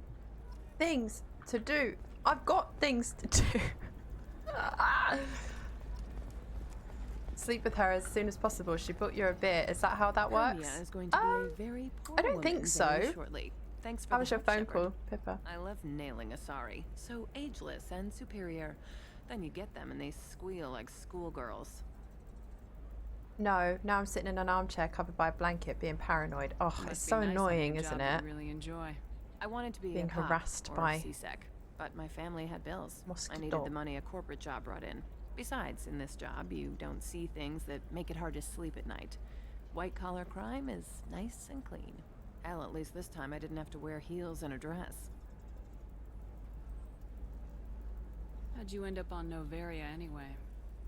things to do. I've got things to do. Sleep with her as soon as possible. She bought you a beer. Is that how that works? Hermia is going to be a very poor I don't woman think so. very shortly. Thanks for How the was your help, phone Shepard. call, Pippa? I love nailing Asari. So ageless and superior. Then you get them and they squeal like schoolgirls. No, now I'm sitting in an armchair covered by a blanket being paranoid. Oh, Must it's be so nice annoying, having a isn't job it? you really enjoy. I wanted to be Being a cop harassed or by CSEC, but my family had bills. Mosquito. I needed the money a corporate job brought in. Besides, in this job, you don't see things that make it hard to sleep at night. White-collar crime is nice and clean. Hell, at least this time I didn't have to wear heels and a dress. How'd you end up on Noveria anyway?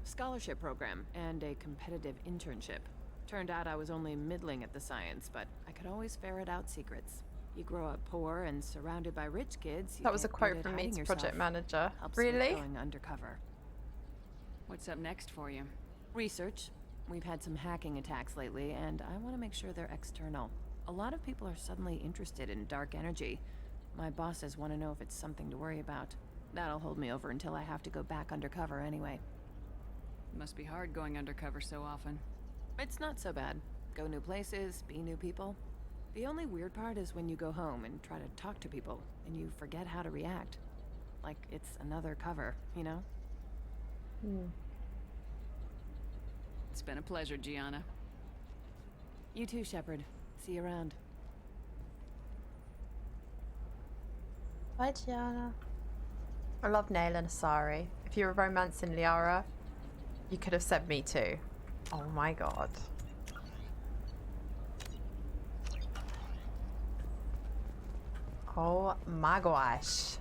Scholarship program and a competitive internship. Turned out I was only middling at the science, but I could always ferret out secrets. You grow up poor and surrounded by rich kids. That was a quote from me to project manager. Helps with Really? going undercover. What's up next for you? Research. We've had some hacking attacks lately, and I want to make sure they're external. A lot of people are suddenly interested in dark energy. My bosses want to know if it's something to worry about. That'll hold me over until I have to go back undercover anyway. Must be hard going undercover so often. It's not so bad. Go new places, be new people. The only weird part is when you go home and try to talk to people, and you forget how to react. Like it's another cover, you know? It's been a pleasure, Gianna. You too, Shepard. See you around. Bye, Gianna. I love Nail and Asari. If you were romancing Liara, you could have said me too. Oh my god. Oh my gosh.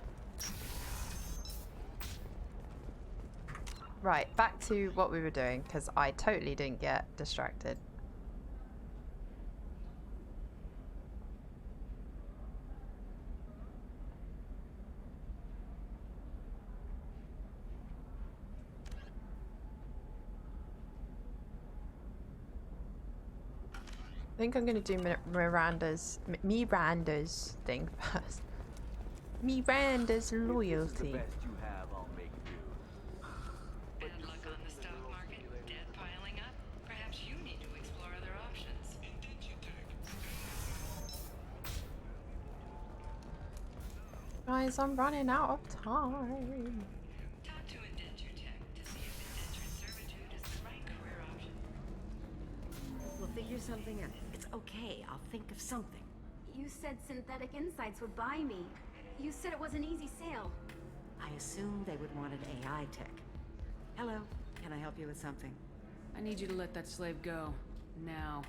Right, back to what we were doing, because I totally didn't get distracted. I think I'm going to do Miranda's thing first. Miranda's loyalty. The best you have, I'll make do. Bad luck on the stock market, debt piling up. Perhaps you need to explore other options. Guys, I'm running out of time. Talk to Indenture Tech to see if indentured servitude is the right career option. We'll figure something out. It's okay. I'll think of something. You said Synthetic Insights would buy me. You said it was an easy sale. I assumed they would want an AI tech. Hello, can I help you with something? I need you to let that slave go. Now.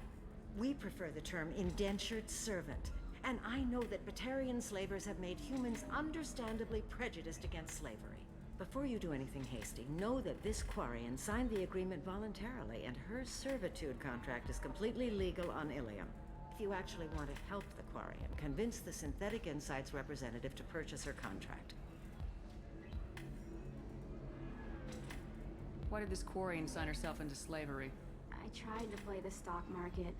We prefer the term indentured servant. And I know that Batarian slavers have made humans understandably prejudiced against slavery. Before you do anything hasty, know that this Quarian signed the agreement voluntarily, and her servitude contract is completely legal on Ilium. If you actually want to help the Quarian, convince the Synthetic Insights representative to purchase her contract. Why did this Quarian sign herself into slavery? I tried to play the stock market.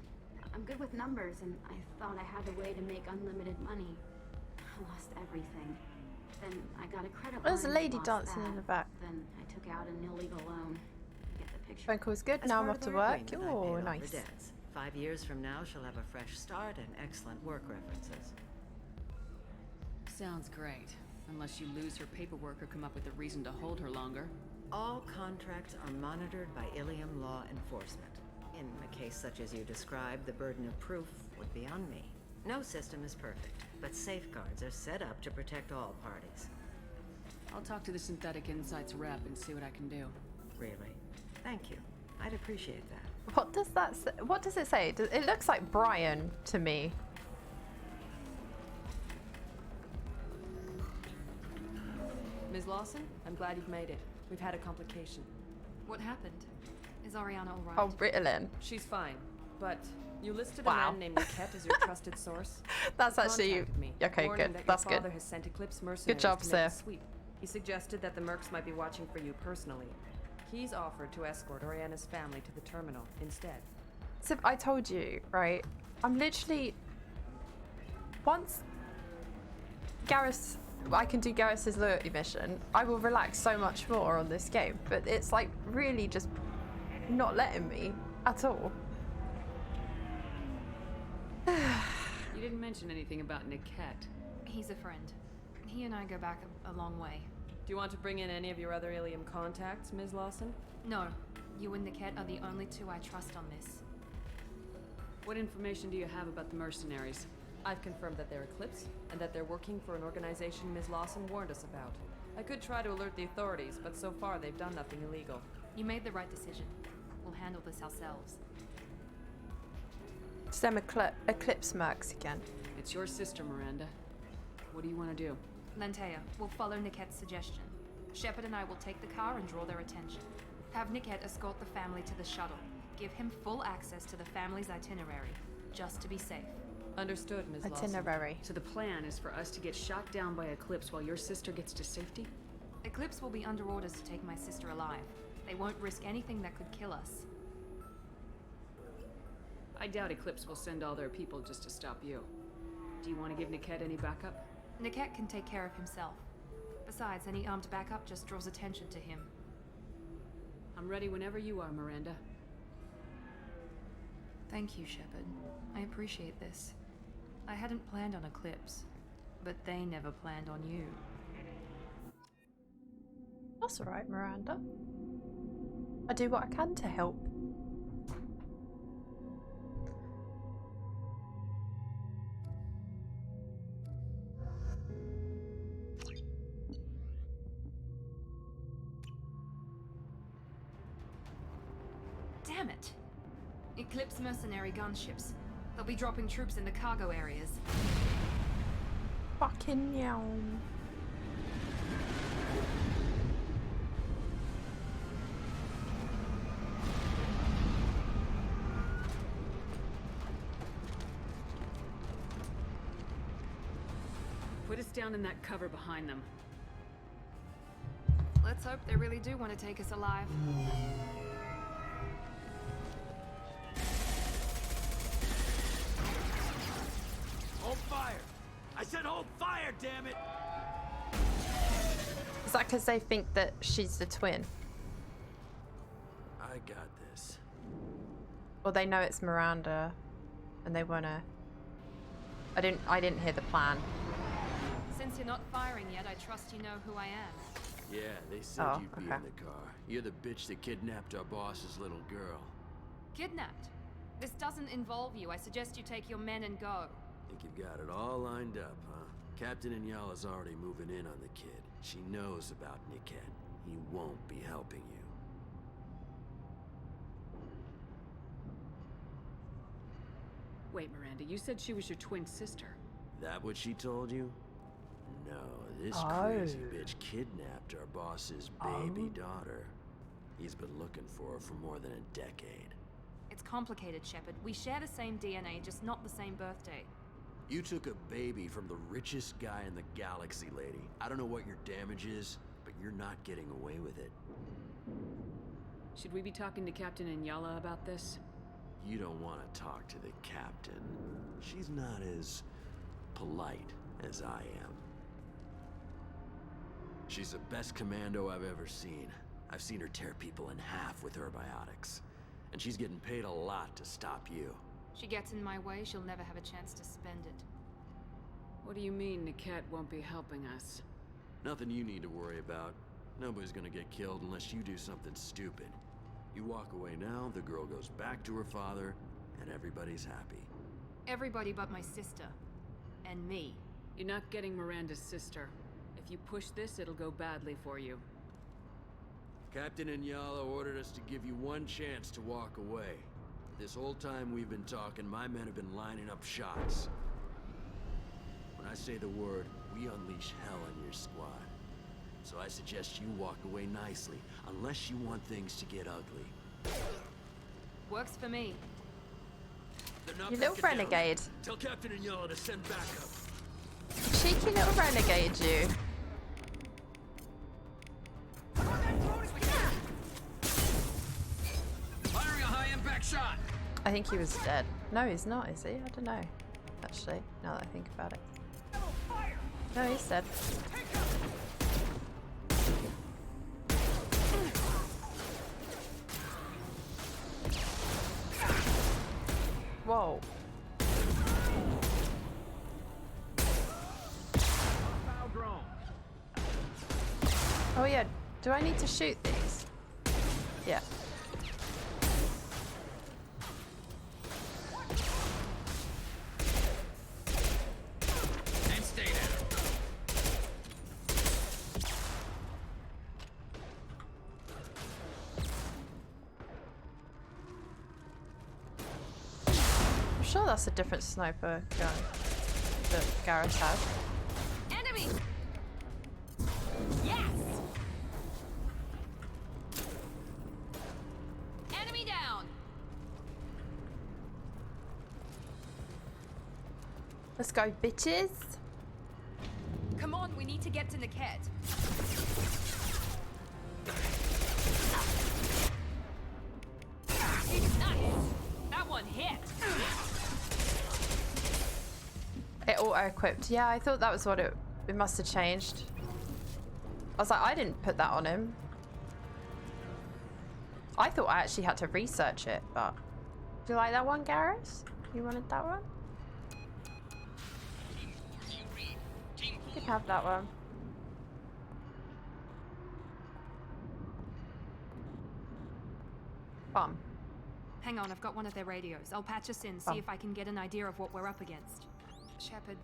I'm good with numbers, and I thought I had a way to make unlimited money. I lost everything. Then I got a credit line. There's a lady lost dancing that. in the back. Then I took out an illegal loan. You get the picture. Phone call's good. As Now I'm part off of to our work. agreement, I Oh, paid all nice. the debts. 5 years from now, she'll have a fresh start and excellent work references. Sounds great. Unless you lose her paperwork or come up with a reason to hold her longer. All contracts are monitored by Ilium law enforcement. In a case such as you described, the burden of proof would be on me. No system is perfect, but safeguards are set up to protect all parties. I'll talk to the Synthetic Insights rep and see what I can do. Really? Thank you. I'd appreciate that. What does that say? What does it say? It looks like Brian to me. Ms. Lawson, I'm glad you've made it. We've had a complication. What happened? Is Ariana all right? Oh, Ritalin. She's fine, but you listed Wow. a man named Niket as your trusted source. That's He actually contacted me, okay. warning Good. that That's your good. father has sent Eclipse mercenaries job, to make sir. a sweep. He suggested that the Mercs might be watching for you personally. He's offered to escort Oriana's family to the terminal instead. So I told you, right? I'm literally once Garrus, I can do Garrus's loyalty mission, I will relax so much more on this game. But it's like really just not letting me at all. You didn't mention anything about Niket. He's a friend. He and I go back a long way. Do you want to bring in any of your other Ilium contacts, Ms. Lawson? No. You and Niket are the only two I trust on this. What information do you have about the mercenaries? I've confirmed that they're Eclipse, and that they're working for an organization Ms. Lawson warned us about. I could try to alert the authorities, but so far they've done nothing illegal. You made the right decision. We'll handle this ourselves. It's them Eclipse mercs again. It's your sister, Miranda. What do you want to do? Lantea, we'll follow Niket's suggestion. Shepard and I will take the car and draw their attention. Have Niket escort the family to the shuttle. Give him full access to the family's itinerary, just to be safe. Understood, Ms. Lawson. Itinerary. So the plan is for us to get shot down by Eclipse while your sister gets to safety? Eclipse will be under orders to take my sister alive. They won't risk anything that could kill us. I I doubt Eclipse will send all their people just to stop you. Do you want to give Niket any backup? Niket can take care of himself. Besides, any armed backup just draws attention to him. I'm ready whenever you are, Miranda. Thank you, Shepard. I appreciate this. I hadn't planned on Eclipse, but they never planned on you. That's alright, Miranda. I do what I can to help. Damn it! Eclipse mercenary gunships. They'll be dropping troops in the cargo areas. Fucking yawn. Put us down in that cover behind them. Let's hope they really do want to take us alive. Hold fire! I said hold fire, damn it! Is that because they think that she's the twin? I got this. Or they know it's Miranda and they wanna... I didn't hear the plan. Since you're not firing yet, I trust you know who I am. Yeah, they said Oh, you'd be okay. in the car. You're the bitch that kidnapped our boss's little girl. Kidnapped? This doesn't involve you. I suggest you take your men and go. Think you've got it all lined up, huh? Captain Inyala's already moving in on the kid. She knows about Niket. He won't be helping you. Wait, Miranda, you said she was your twin sister. That what she told you? No, this Oh. crazy bitch kidnapped our boss's baby daughter. He's been looking for her for more than a decade. It's complicated, Shepard. We share the same DNA, just not the same birthday. You took a baby from the richest guy in the galaxy, lady. I don't know what your damage is, but you're not getting away with it. Should we be talking to Captain Inyala about this? You don't want to talk to the captain. She's not as polite as I am. She's the best commando I've ever seen. I've seen her tear people in half with her biotics. And she's getting paid a lot to stop you. She gets in my way, she'll never have a chance to spend it. What do you mean Niket won't be helping us? Nothing you need to worry about. Nobody's gonna get killed unless you do something stupid. You walk away now, the girl goes back to her father, and everybody's happy. Everybody but my sister. And me. You're not getting Miranda's sister. If you push this, it'll go badly for you. Captain Inyala ordered us to give you one chance to walk away. This whole time we've been talking, my men have been lining up shots. When I say the word, we unleash hell on your squad. So I suggest you walk away nicely, unless you want things to get ugly. Works for me. They're not You little backing down. renegade. Tell Captain Inyala to send backup. Cheeky little renegade, you. Firing a high-impact shot. I think he was dead. No, he's not, is he? I don't know. Actually, now that I think about it. No, he's dead. Whoa. Oh yeah, do I need to shoot these? Yeah. And stay there. I'm sure that's a different sniper gun that Garrett has. Enemy! Yes! Enemy down! Let's go, bitches. Come on, we need to get to Niket. Nice! That one! one hit. It auto-equipped. Yeah, I thought that was what it must have changed. I was like, I didn't put that on him. I thought I actually had to research it, but... Do you like that one, Garrus? You wanted that one? You can have that one. Bomb. Hang on, I've got one of their radios. I'll patch us in, see if I can get an idea of what we're up against. Shepard,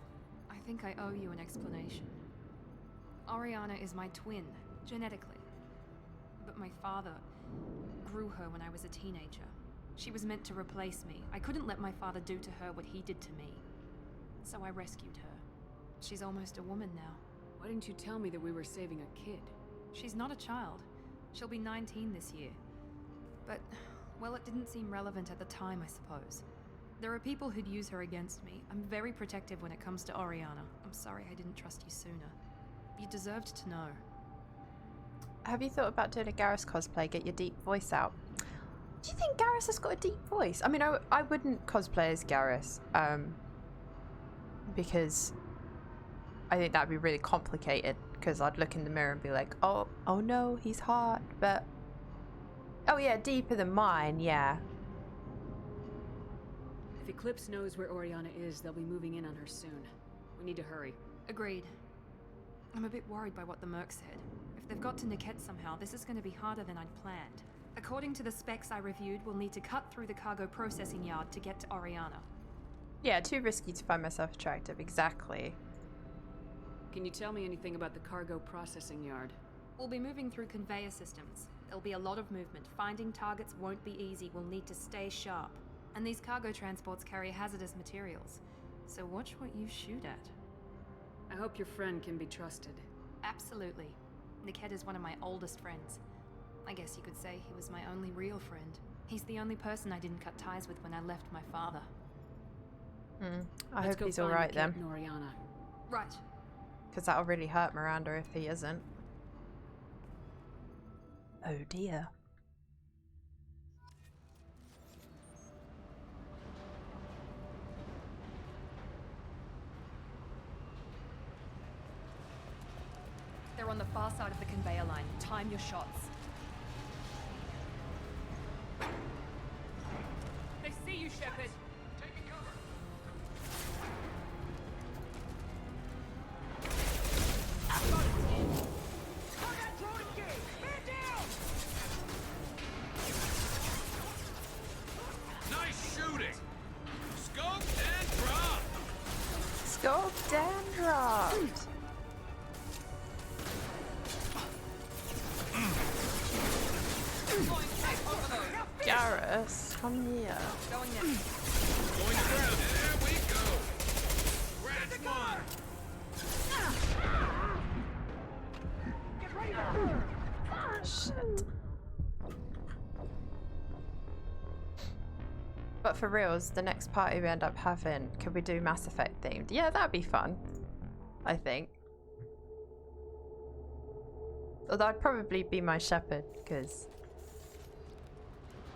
I think I owe you an explanation. Oriana is my twin, genetically. But my father grew her when I was a teenager. She was meant to replace me. I couldn't let my father do to her what he did to me. So I rescued her. She's almost a woman now. Why didn't you tell me that we were saving a kid? She's not a child. She'll be 19 this year. But, well, it didn't seem relevant at the time, I suppose. There are people who'd use her against me. I'm very protective when it comes to Oriana. I'm sorry I didn't trust you sooner. You deserved to know. Have you thought about doing a Garrus cosplay? Get your deep voice out. Do you think Garrus has got a deep voice? I mean, I wouldn't cosplay as Garrus, because I think that'd be really complicated. Because I'd look in the mirror and be like, oh no, he's hot. But oh yeah, deeper than mine, yeah. If Eclipse knows where Oriana is, they'll be moving in on her soon. We need to hurry. Agreed. I'm a bit worried by what the Merc said. If they've got to Niket somehow, this is going to be harder than I'd planned. According to the specs I reviewed, we'll need to cut through the cargo processing yard to get to Oriana. Yeah, too risky to find myself attractive, exactly. Can you tell me anything about the cargo processing yard? We'll be moving through conveyor systems. There'll be a lot of movement. Finding targets won't be easy. We'll need to stay sharp. And these cargo transports carry hazardous materials. So watch what you shoot at. I hope your friend can be trusted. Absolutely. Niket is one of my oldest friends. I guess you could say he was my only real friend. He's the only person I didn't cut ties with when I left my father. I hope he's alright then. Oriana. Right. Because that'll really hurt Miranda if he isn't. Oh dear. They're on the far side of the conveyor line. Time your shots. They see you, Shepard. Taking cover. Target drone engaged. Man down. Nice shooting. Scoped and dropped. Scoped and dropped. Garrus, come here. Going next. Going to ground. There we go. Scratch one. Get ready to Shit. But for reals, the next party we end up having, could we do Mass Effect themed? Yeah, that'd be fun. I think. Although I'd probably be my Shepard, because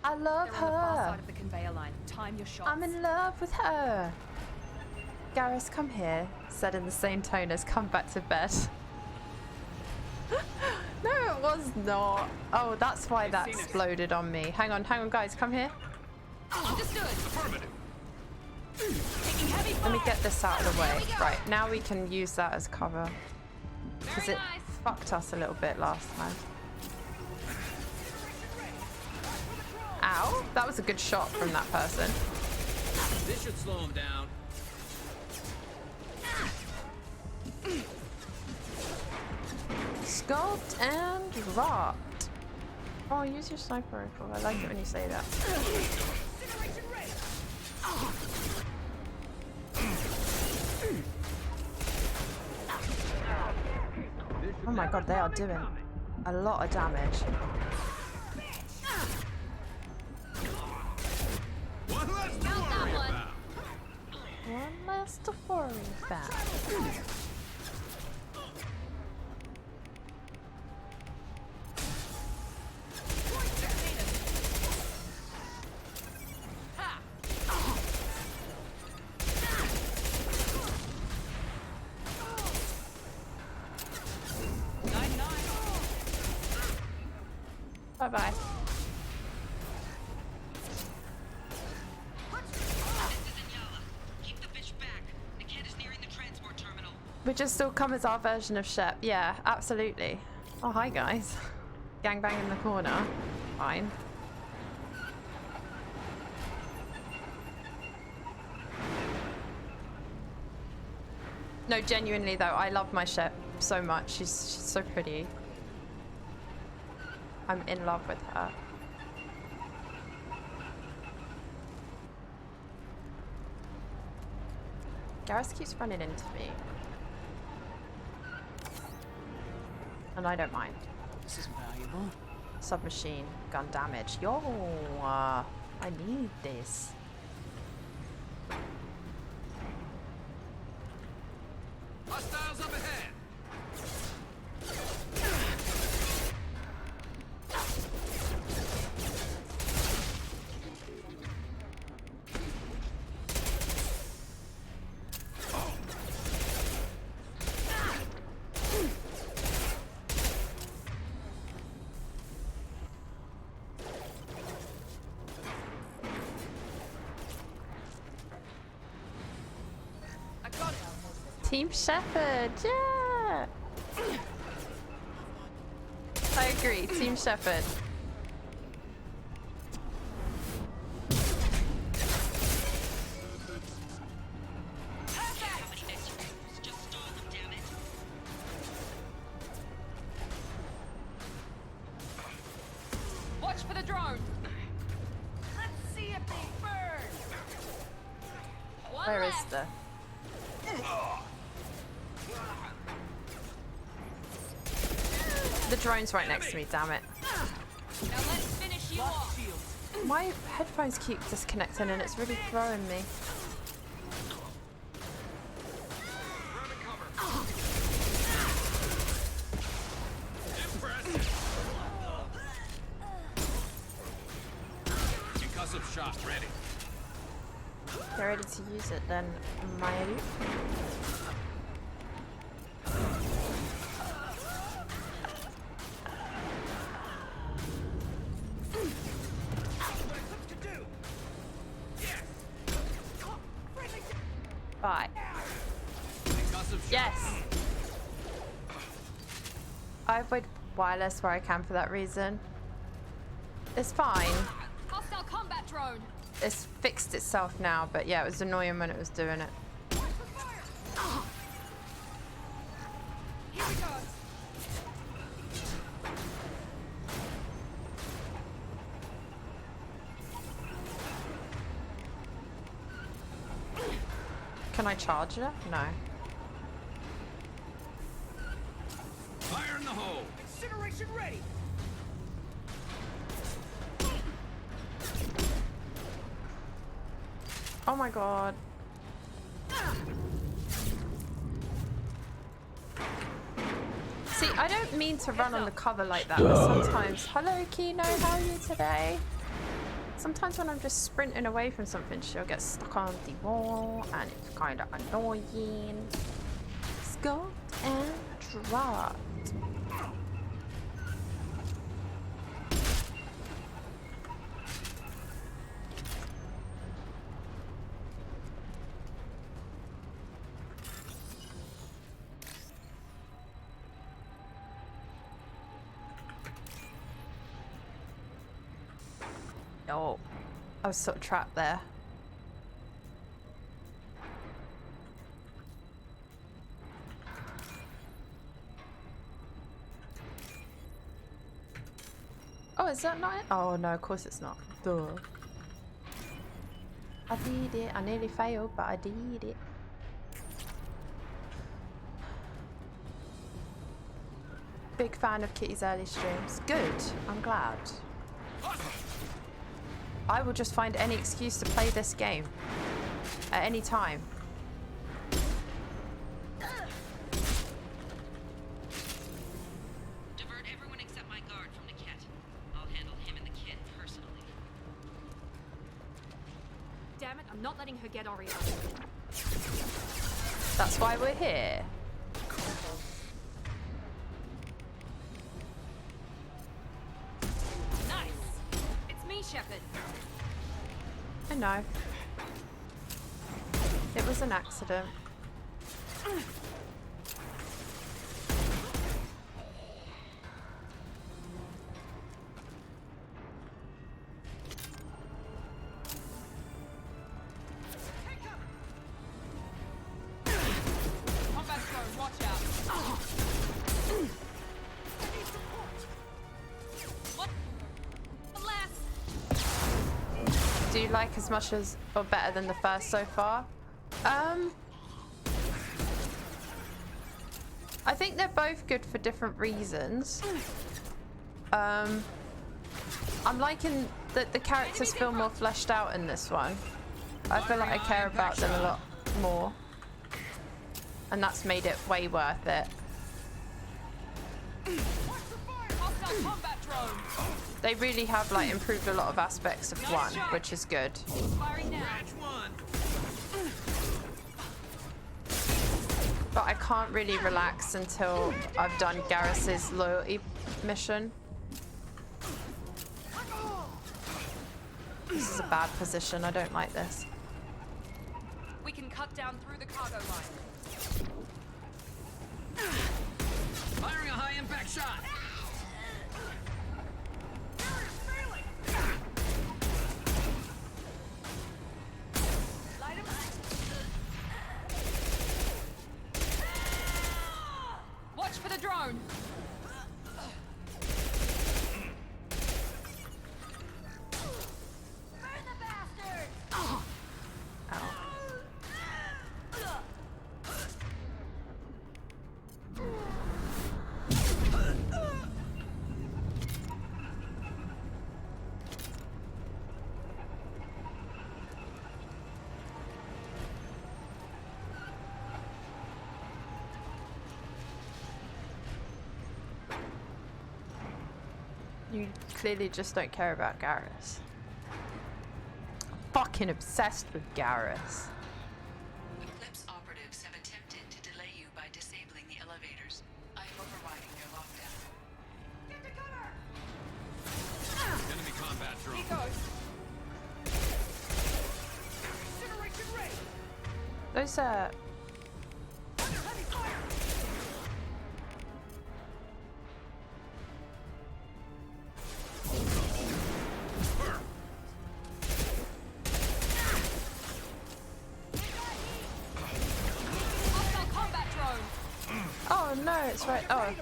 I love They're on the far her. side of the conveyor line. Time your shots. I'm in love with her. Garrus, come here, said in the same tone as come back to bed. No, it was not. Oh, that's why that exploded on me. Hang on, guys, come here. Understood. Affirmative. Taking heavy fire. Let me get this out of the way. Right, now we can use that as cover. Because it fucked us a little bit last time. Ow, that was a good shot from that person. This should slow him down. Scoped and dropped. Oh, use your sniper rifle. I like it when you say that. Oh my god, they are doing a lot of damage. One less to worry about. One less to worry about. Bye-bye. We just still come as our version of Shep. Yeah, absolutely. Oh, hi, guys. Gangbang in the corner. Fine. No, genuinely though, I love my Shep so much. She's so pretty. I'm in love with her. Garrus keeps running into me. And I don't mind. This is valuable. Submachine gun damage. Yo, I need this. Hostiles up ahead. Team Shepherd, yeah! I agree, Team Shepherd. Watch for the drone! Let's see if they burn! Where is the... The drone's right next to me, damn it. Now let's finish you off. My headphones keep disconnecting and it's really throwing me. Concussive shot ready. Get ready to use it then, Mayu. Bye. Yes! I avoid wireless where I can for that reason. It's fine. Hostile combat drone. It's fixed itself now, but yeah, it was annoying when it was doing it. Here we go. Can I charge it? No. Fire in the hole. Incineration ready! Oh my god. See, I don't mean to run on the cover like that, but sometimes... Hello, Kino, how are you today? Sometimes when I'm just sprinting away from something, she'll get stuck on the wall, and it's kind of annoying. Scott and dropped. Oh, I was sort of trapped there. Oh, is that not it? Oh no, of course it's not. Duh. I did it. I nearly failed, but I did it. Big fan of Kitty's early streams. Good. I'm glad. I will just find any excuse to play this game at any time. Divert everyone except my guard from Niket. I'll handle him and the kid personally. Damn it, I'm not letting her get Oriana. That's why we're here. Shepard. I know. It was an accident. Combat drone, watch out. Do you like as much as or better than the first so far? I think they're both good for different reasons. I'm liking that the characters feel more fleshed out in this one. I feel like I care about them a lot more. And that's made it way worth it. They really have like improved a lot of aspects of one, which is good. But I can't really relax until I've done Garrus's loyalty mission. This is a bad position. I don't like this. We can cut down through the cargo line. Firing a high impact shot. Watch for the drone. You clearly just don't care about Garrus. I'm fucking obsessed with Garrus. Eclipse operatives have attempted to delay you by disabling the elevators. I am overriding their lockdown. Get to cover! Enemy combat drone. He goes. Incineration ray. Those Under heavy fire. Hostile combat drone. Oh no, it's right. Oh.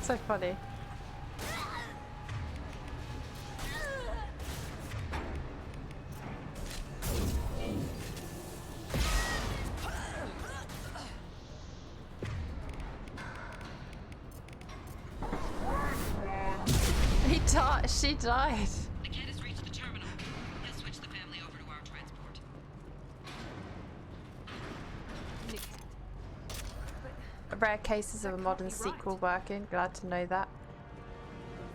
So funny. He died. She died. The kid has reached the terminal. He'll switch the family over to our transport. Rare cases of a modern sequel working. Glad to know that.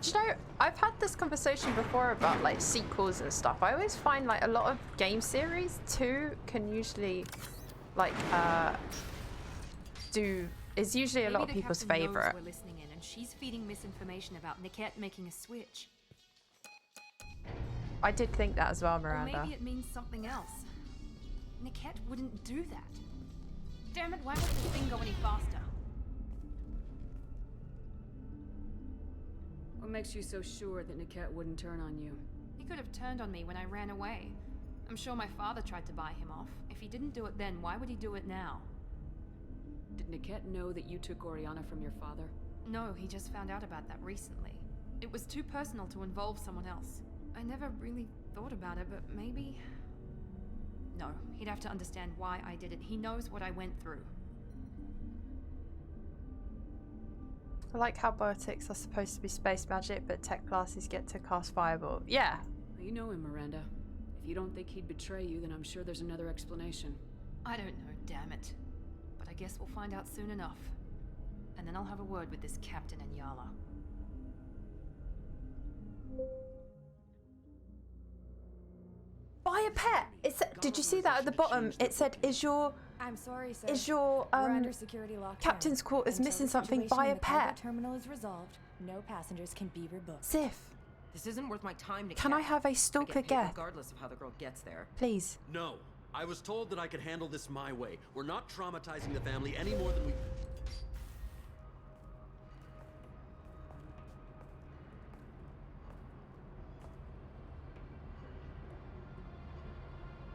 Do you know, I've had this conversation before about like sequels and stuff. I always find like a lot of game series too can usually like is usually a lot of people's favorite. We're listening in, and she's feeding misinformation about Niket making a switch. I did think that as well, Or Miranda. maybe it means something else. Niket wouldn't do that. Damn it, why won't this thing go any faster? What makes you so sure that Niket wouldn't turn on you? He could have turned on me when I ran away. I'm sure my father tried to buy him off. If he didn't do it then, why would he do it now? Did Niket know that you took Oriana from your father? No, he just found out about that recently. It was too personal to involve someone else. I never really thought about it, but maybe... No, he'd have to understand why I did it. He knows what I went through. I like how biotics are supposed to be space magic, but tech classes get to cast fireball. Yeah. You know him, Miranda. If you don't think he'd betray you, then I'm sure there's another explanation. I don't know, damn it. But I guess we'll find out soon enough. And then I'll have a word with this captain and Yala. a pet. Did you see that at the bottom? It said, I'm sorry, sir. Is your We're under security lockdown. captain's quarters Until missing the something? situation Buy in a the cargo pet. terminal is resolved. No passengers can be rebooked. Sif, This isn't worth my time to can I have a I stalker get paid get? regardless of how the girl gets there. Please. No. I was told that I could handle this my way. We're not traumatizing the family any more than we...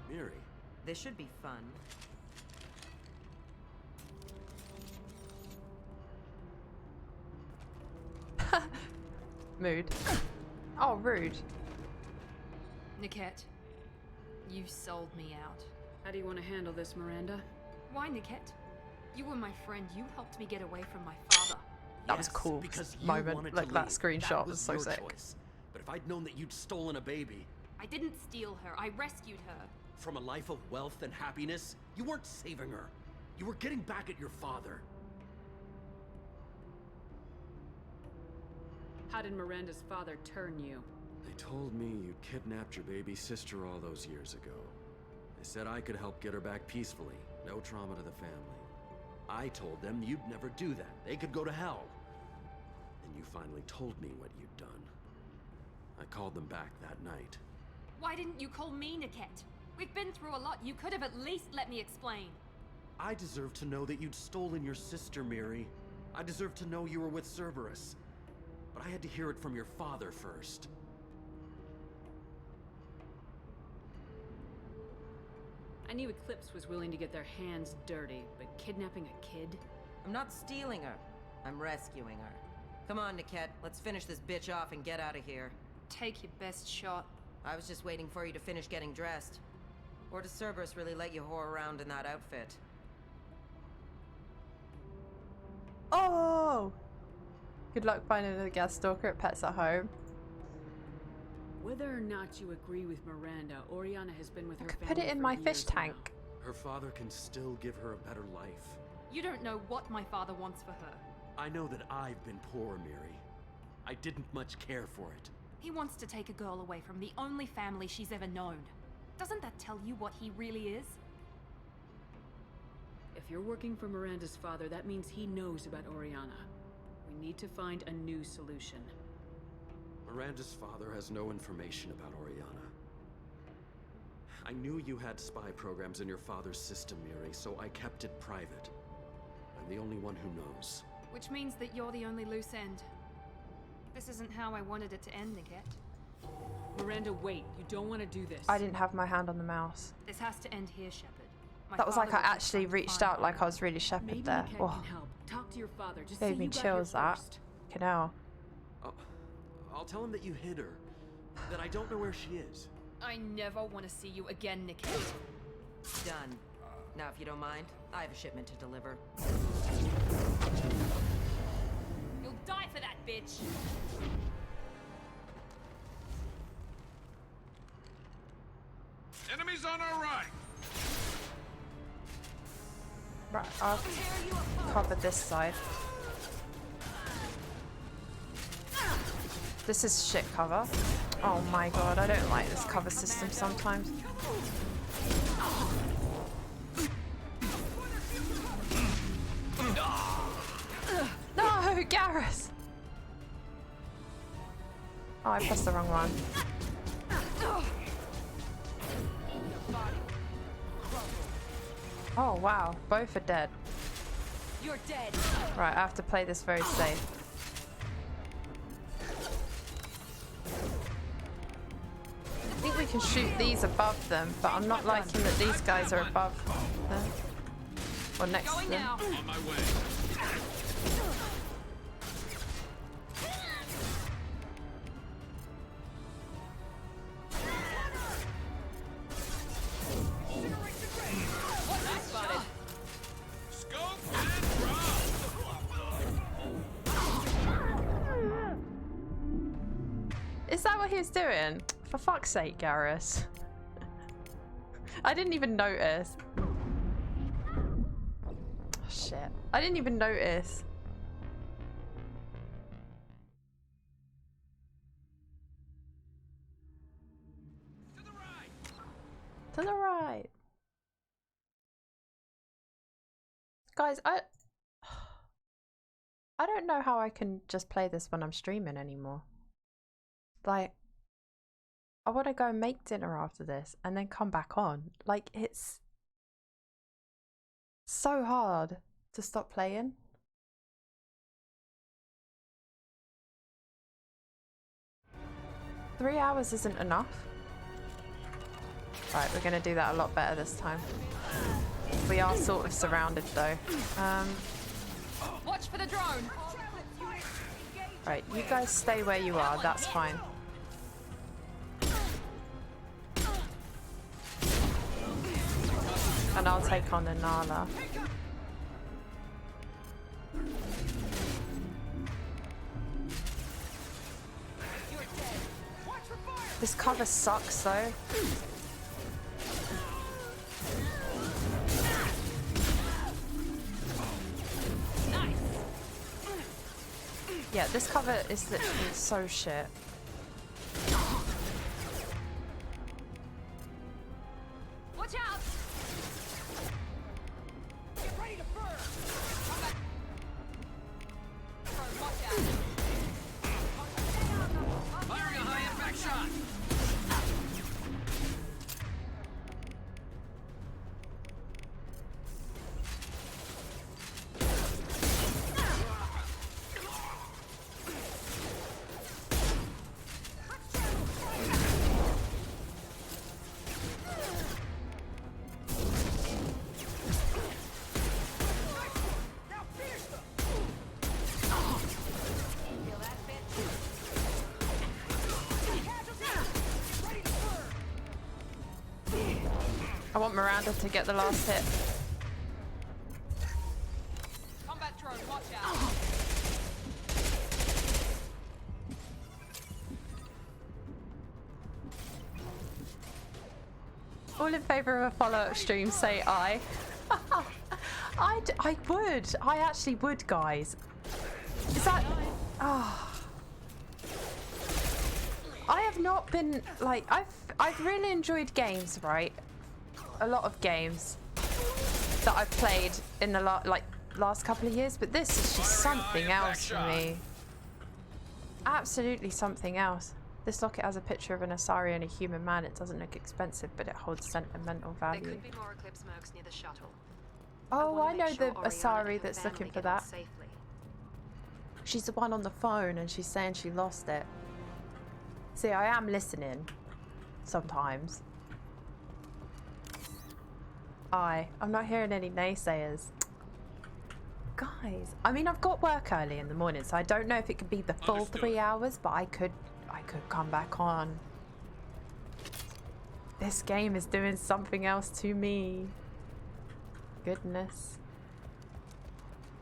Miri. This should be fun. Mood. Oh, rude. Niket, you sold me out. How do you want to handle this, Miranda? Why, Niket? You were my friend. You helped me get away from my father. That was cool. Because you moment. wanted Like to that leave. screenshot was so your sick. choice. But if I'd known that you'd stolen a baby I didn't steal her. I rescued her. from a life of wealth and happiness, you weren't saving her. You were getting back at your father. How did Miranda's father turn you? They told me you kidnapped your baby sister all those years ago. They said I could help get her back peacefully. No trauma to the family. I told them you'd never do that. They could go to hell. And you finally told me what you'd done. I called them back that night. Why didn't you call me, Niket? We've been through a lot. You could have at least let me explain. I deserve to know that you'd stolen your sister, Miri. I deserve to know you were with Cerberus. But I had to hear it from your father first. I knew Eclipse was willing to get their hands dirty, but kidnapping a kid? I'm not stealing her. I'm rescuing her. Come on, Niket. Let's finish this bitch off and get out of here. Take your best shot. I was just waiting for you to finish getting dressed. Or does Cerberus really let you whore around in that outfit? Oh! Good luck finding a guest stalker at Pets at Home. Whether or not you agree with Miranda, Oriana has been with her family Put it in for my fish years tank. Her father can still give her a better life. You don't know what my father wants for her. I know that I've been poor, Miri. I didn't much care for it. He wants to take a girl away from the only family she's ever known. Doesn't that tell you what he really is? If you're working for Miranda's father, that means he knows about Oriana. We need to find a new solution. Miranda's father has no information about Oriana. I knew you had spy programs in your father's system, Miri, so I kept it private. I'm the only one who knows. Which means that you're the only loose end. This isn't how I wanted it to end, Niket. Miranda, wait. You don't want to do this. I didn't have my hand on the mouse. This has to end here, Shepard. My That was like I father will actually keep trying to reached find out like I was really Shepard Maybe there. Niket Oh, can help. Talk to your father. Just gave say me you got here chills that. first. Canal. I'll tell him that you hid her. That I don't know where she is. I never want to see you again, Niket. Done. Now, if you don't mind, I have a shipment to deliver. You'll die for that, bitch! Enemies on our right! Right, I'll cover this side. This is shit cover. Oh my god, I don't like this cover system sometimes. No, Garrus! Oh, I pressed the wrong one. Oh wow, both are dead. You're dead. Right, I have to play this very safe. I think we can shoot these above them, but I'm not liking that these guys are above them. Or next to them. On my way. Is that what he was doing? For fuck's sake, Garrus. I didn't even notice. Oh, shit. I didn't even notice. To the right. Guys, I don't know how I can just play this when I'm streaming anymore. Like, I want to go and make dinner after this and then come back on. Like, it's so hard to stop playing. Three hours isn't enough. Right, we're going to do that a lot better this time. We are sort of surrounded though. Watch for the drone. Right, you guys stay where you are, that's fine. And I'll take on the Nala. This cover sucks though. Yeah, this cover is literally so shit. Watch out! Get ready to burn! Watch out! Firing a high impact shot! I want Miranda to get the last hit. Combat drone, watch out! All in favour of a follow-up stream, say aye. I would. I actually would, guys. Is that... Oh. I have not been... Like, I've really enjoyed games, right? A lot of games that I've played in the last couple of years, but this is just something else for me. Absolutely something else. This locket has a picture of an Asari and a human man. It doesn't look expensive, but it holds sentimental value. There could be more Eclipse mercs near the shuttle. Oh, I know the Oriana Asari and her that's family looking for get on that. safely. She's the one on the phone and she's saying she lost it. See, I am listening sometimes. I'm not hearing any naysayers. Guys, I mean, I've got work early in the morning, so I don't know if it could be the full 3 hours, but I could come back on. This game is doing something else to me. Goodness.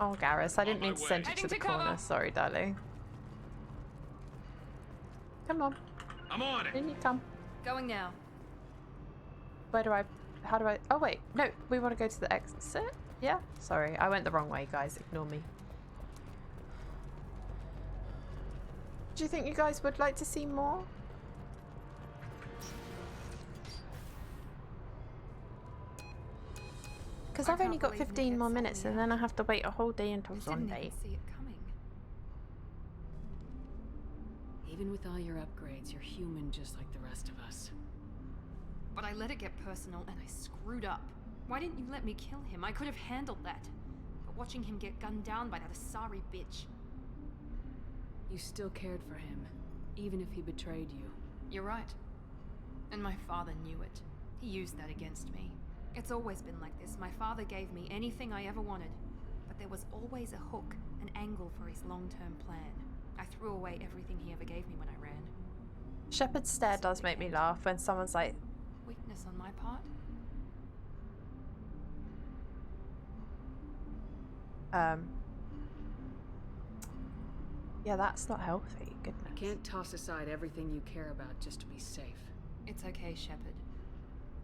Oh, Garrus, I didn't mean to send you to the corner. Sorry, darling. Come on. I'm on it. In you come. Going now. Where do I... How do I... Oh, wait. No, we want to go to the exit? Yeah? Sorry, I went the wrong way, guys. Ignore me. Do you think you guys would like to see more? Because I've only got 15 more minutes and then I have to wait a whole day until Sunday. See it coming. Even with all your upgrades, you're human just like the rest of us. But I let it get personal and I screwed up. Why didn't you let me kill him? I could have handled that. But watching him get gunned down by that Asari bitch. You still cared for him, even if he betrayed you. You're right. And my father knew it. He used that against me. It's always been like this. My father gave me anything I ever wanted. But there was always a hook, an angle for his long-term plan. I threw away everything he ever gave me when I ran. Shepard's stare does make me laugh when someone's like... Weakness on my part? Yeah, that's not healthy. Goodness. You can't toss aside everything you care about just to be safe. It's okay, Shepard.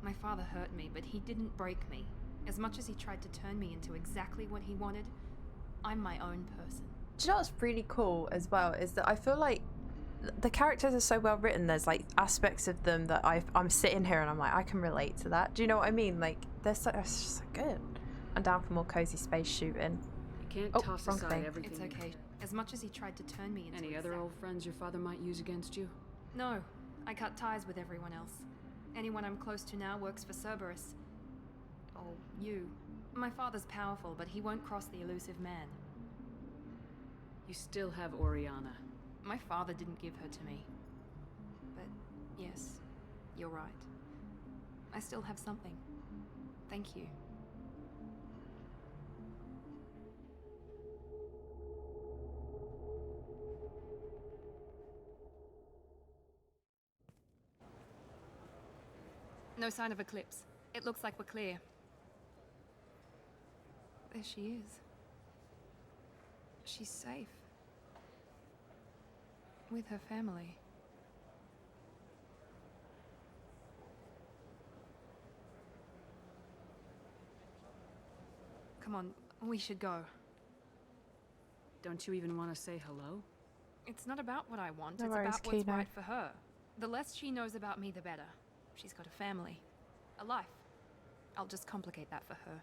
My father hurt me, but he didn't break me. As much as he tried to turn me into exactly what he wanted, I'm my own person. Do you know what's really cool as well is that I feel like the characters are so well written. There's like aspects of them that I'm sitting here and I'm like, I can relate to that. Do you know what I mean? Like it's just so good. I'm down for more cozy space shooting. You can't toss wrong aside thing. everything. It's okay. As much as he tried to turn me into Any other old friends your father might use against you? No, I cut ties with everyone else. Anyone I'm close to now works for Cerberus. Or you. My father's powerful, but he won't cross the elusive man. You still have Oriana. My father didn't give her to me. But yes, you're right. I still have something. Thank you. No sign of Eclipse. It looks like we're clear. There she is. She's safe. With her family. Come on, we should go. Don't you even want to say hello? It's not about what I want, No it's worries, about what's Kino. right for her. The less she knows about me, the better. She's got a family. A life. I'll just complicate that for her.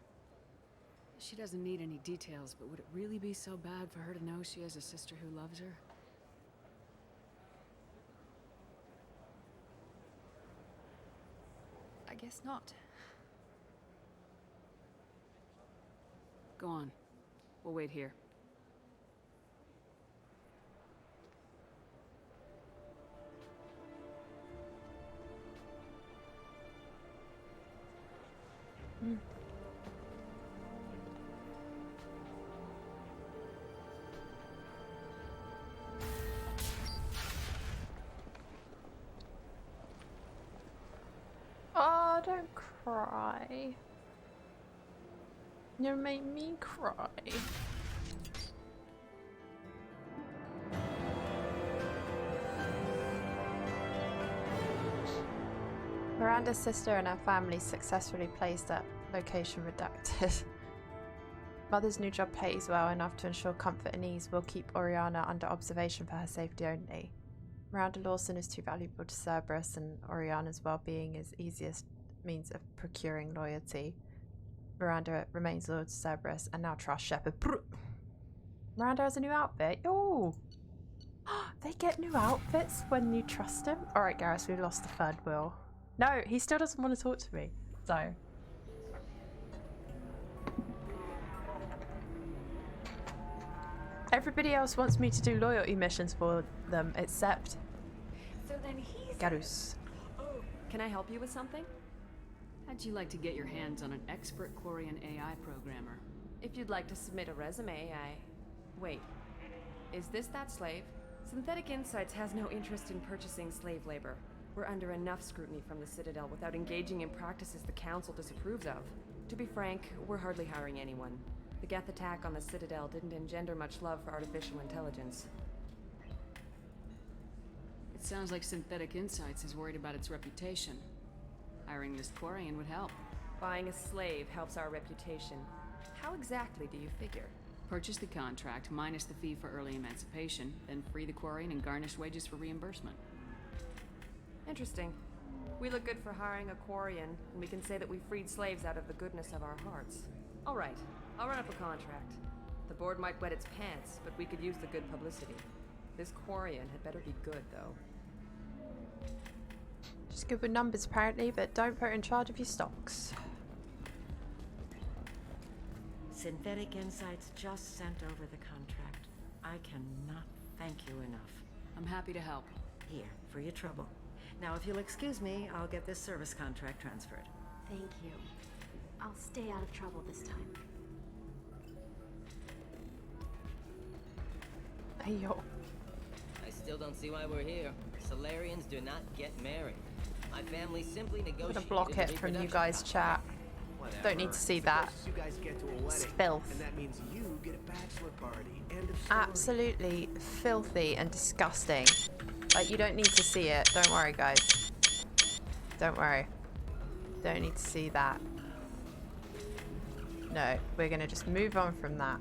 She doesn't need any details, but would it really be so bad for her to know she has a sister who loves her? I guess not. Go on. We'll wait here. Oh, don't cry. You make me cry. Miranda's sister and her family successfully placed at location redacted. Mother's new job pays well enough to ensure comfort and ease. Will keep Oriana under observation for her safety only. Miranda Lawson is too valuable to Cerberus, and Oriana's well-being is easiest means of procuring loyalty. Miranda remains loyal to Cerberus and now trusts Shepard. Miranda has a new outfit. Oh, they get new outfits when you trust him. All right, Garrus, we've lost the third wheel. No, he still doesn't want to talk to me. So. Everybody else wants me to do loyalty missions for them, except So then he's... Garrus. Oh, can I help you with something? How'd you like to get your hands on an expert Quarian AI programmer? If you'd like to submit a resume, Wait. Is this that slave? Synthetic Insights has no interest in purchasing slave labor. We're under enough scrutiny from the Citadel without engaging in practices the Council disapproves of. To be frank, we're hardly hiring anyone. The Geth attack on the Citadel didn't engender much love for artificial intelligence. It sounds like Synthetic Insights is worried about its reputation. Hiring this Quarian would help. Buying a slave helps our reputation. How exactly do you figure? Purchase the contract, minus the fee for early emancipation, then free the Quarian and garnish wages for reimbursement. Interesting. We look good for hiring a Quarian, and we can say that we freed slaves out of the goodness of our hearts. All right, I'll run up a contract. The board might wet its pants, but we could use the good publicity. This Quarian had better be good, though. Just good with numbers, apparently, but don't put her in charge of your stocks. Synthetic Insights just sent over the contract. I cannot thank you enough. I'm happy to help. Here, for your trouble. Now, if you'll excuse me, I'll get this service contract transferred. Thank you. I'll stay out of trouble this time. Hey, yo. I still don't see why we're here. Solarians do not get married. My family simply I'm negotiated gonna block it from you guys' chat. Don't need to see that. It's filth. And that means you get a bachelor party. End of story. Absolutely filthy and disgusting. Like, you don't need to see it. Don't worry, guys. Don't worry. Don't need to see that. No, we're gonna just move on from that.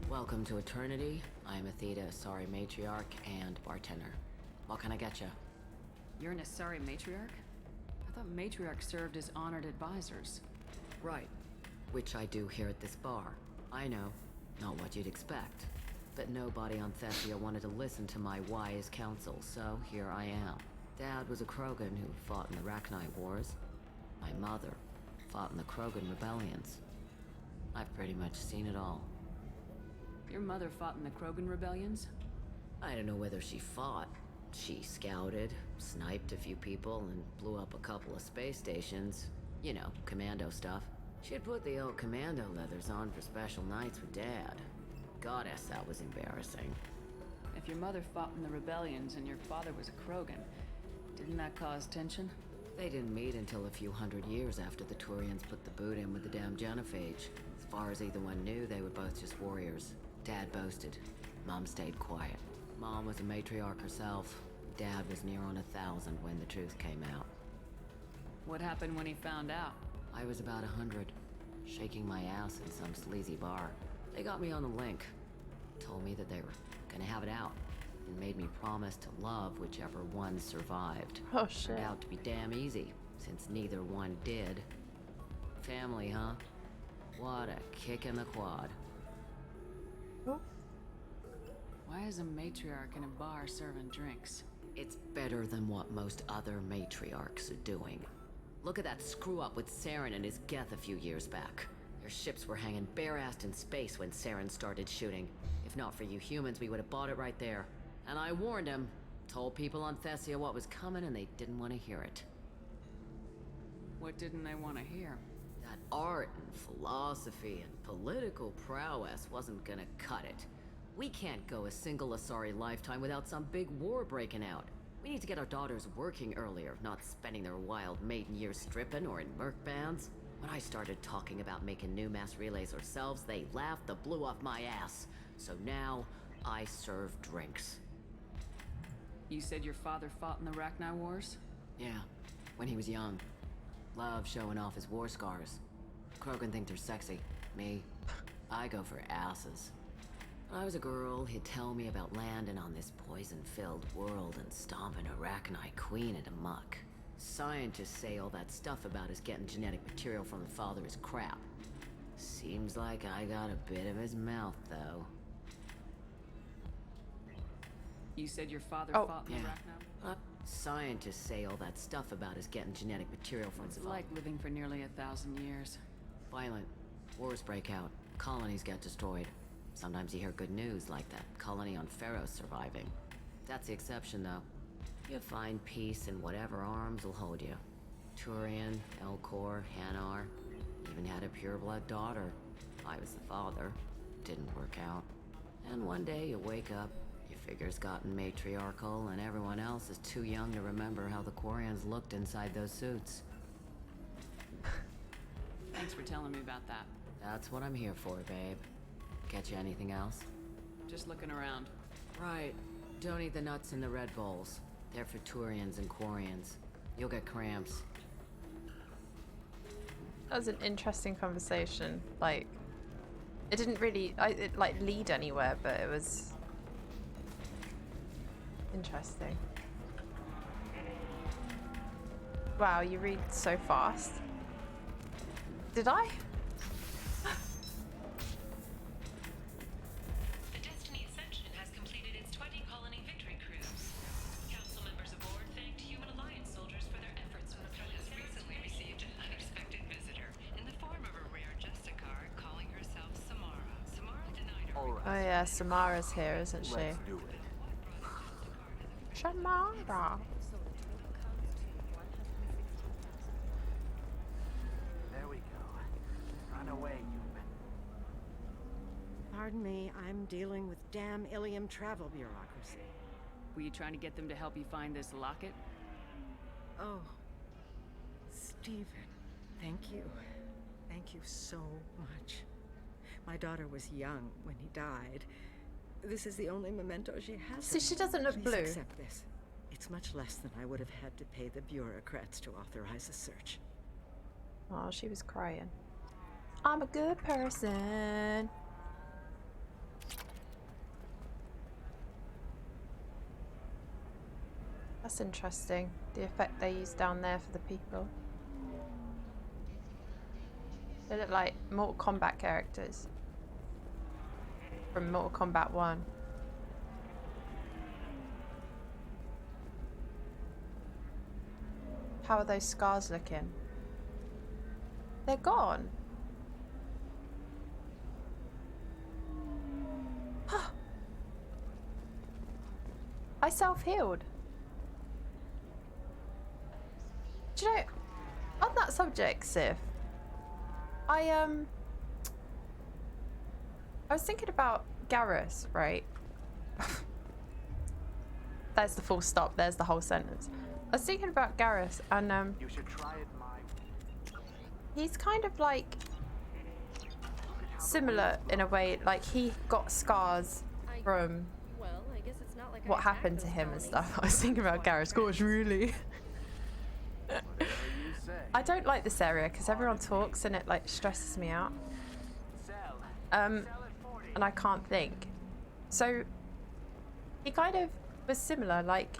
Welcome to Eternity. I'm a Theta Asari matriarch and bartender. What can I get you? You're an Asari matriarch? I thought matriarchs served as honored advisors. Right. Which I do here at this bar. I know. Not what you'd expect. But nobody on Thessia wanted to listen to my wise counsel, so here I am. Dad was a Krogan who fought in the Rachni Wars. My mother fought in the Krogan rebellions. I've pretty much seen it all. Your mother fought in the Krogan rebellions? I don't know whether she fought. She scouted, sniped a few people, and blew up a couple of space stations. You know, commando stuff. She'd put the old commando leathers on for special nights with Dad. Goddess, that was embarrassing. If your mother fought in the rebellions and your father was a Krogan, didn't that cause tension? They didn't meet until a few hundred years after the Turians put the boot in with the damn genophage. As far as either one knew, they were both just warriors. Dad boasted. Mom stayed quiet. Mom was a matriarch herself. Dad was near on 1,000 when the truth came out. What happened when he found out? I was about 100, shaking my ass in some sleazy bar. They got me on the link. Told me that they were gonna have it out. And made me promise to love whichever one survived. Oh shit. Turned out to be damn easy, since neither one did. Family, huh? What a kick in the quad. Why is a matriarch in a bar serving drinks? It's better than what most other matriarchs are doing. Look at that screw-up with Saren and his Geth a few years back. Their ships were hanging bare-assed in space when Saren started shooting. If not for you humans, we would have bought it right there. And I warned him. Told people on Thessia what was coming and they didn't want to hear it. What didn't they want to hear? That art and philosophy and political prowess wasn't gonna cut it. We can't go a single Asari lifetime without some big war breaking out. We need to get our daughters working earlier, not spending their wild maiden years stripping or in merc bands. When I started talking about making new mass relays ourselves, they laughed the blue off my ass. So now, I serve drinks. You said your father fought in the Rachni Wars? Yeah, when he was young. Loved showing off his war scars. Krogan think they're sexy. Me, I go for asses. When I was a girl, he'd tell me about landing on this poison-filled world and stomping a Rachni queen into muck. Scientists say all that stuff about us getting genetic material from the father is crap. Seems like I got a bit of his mouth, though. You said your father fought in the Rachni? Scientists say all that stuff about us getting genetic material from the father. It's like living for nearly 1,000 years. Violent. Wars break out. Colonies get destroyed. Sometimes you hear good news, like that colony on Pharaoh surviving. That's the exception, though. You find peace in whatever arms will hold you. Turian, Elcor, Hanar. Even had a pureblood daughter. I was the father. Didn't work out. And one day you wake up, your figure's gotten matriarchal, and everyone else is too young to remember how the Quarians looked inside those suits. Thanks for telling me about that. That's what I'm here for, babe. Get you anything else? Just looking around. Right. Don't eat the nuts in the Red Bowls. They're for Turians and Quarians. You'll get cramps. That was an interesting conversation. Like, it didn't really, lead anywhere, but it was interesting. Wow, you read so fast. Did I? The Destiny Ascension has completed its 20-colony victory cruise. Council members aboard thanked Human Alliance soldiers for their efforts when the threat has recently received an unexpected visitor in the form of a rare Justicar calling herself Samara. Samara denied her. Oh yeah, Samara's here, isn't she? Let's do it. Samara. There we go. Run away, human. Pardon me, I'm dealing with damn Ilium travel bureaucracy. Were you trying to get them to help you find this locket? Oh, Stephen, thank you. Thank you so much. My daughter was young when he died. This is the only memento she has. See, she doesn't look Please blue. accept this. It's much less than I would have had to pay the bureaucrats to authorize a search. Oh, she was crying. I'm a good person. That's interesting. The effect they use down there for the people. They look like Mortal Kombat characters from Mortal Kombat 1. How are those scars looking? They're gone. I self-healed. Do you know, on that subject, Sif, I was thinking about Garrus, right? There's the full stop, there's the whole sentence. I was thinking about Garrus, and You should try it, he's kind of like similar in a way. Like, he got scars from what happened to him and stuff. I was thinking about Garrus. Gosh, really? I don't like this area because everyone talks and it like stresses me out. And I can't think. So he kind of was similar. Like,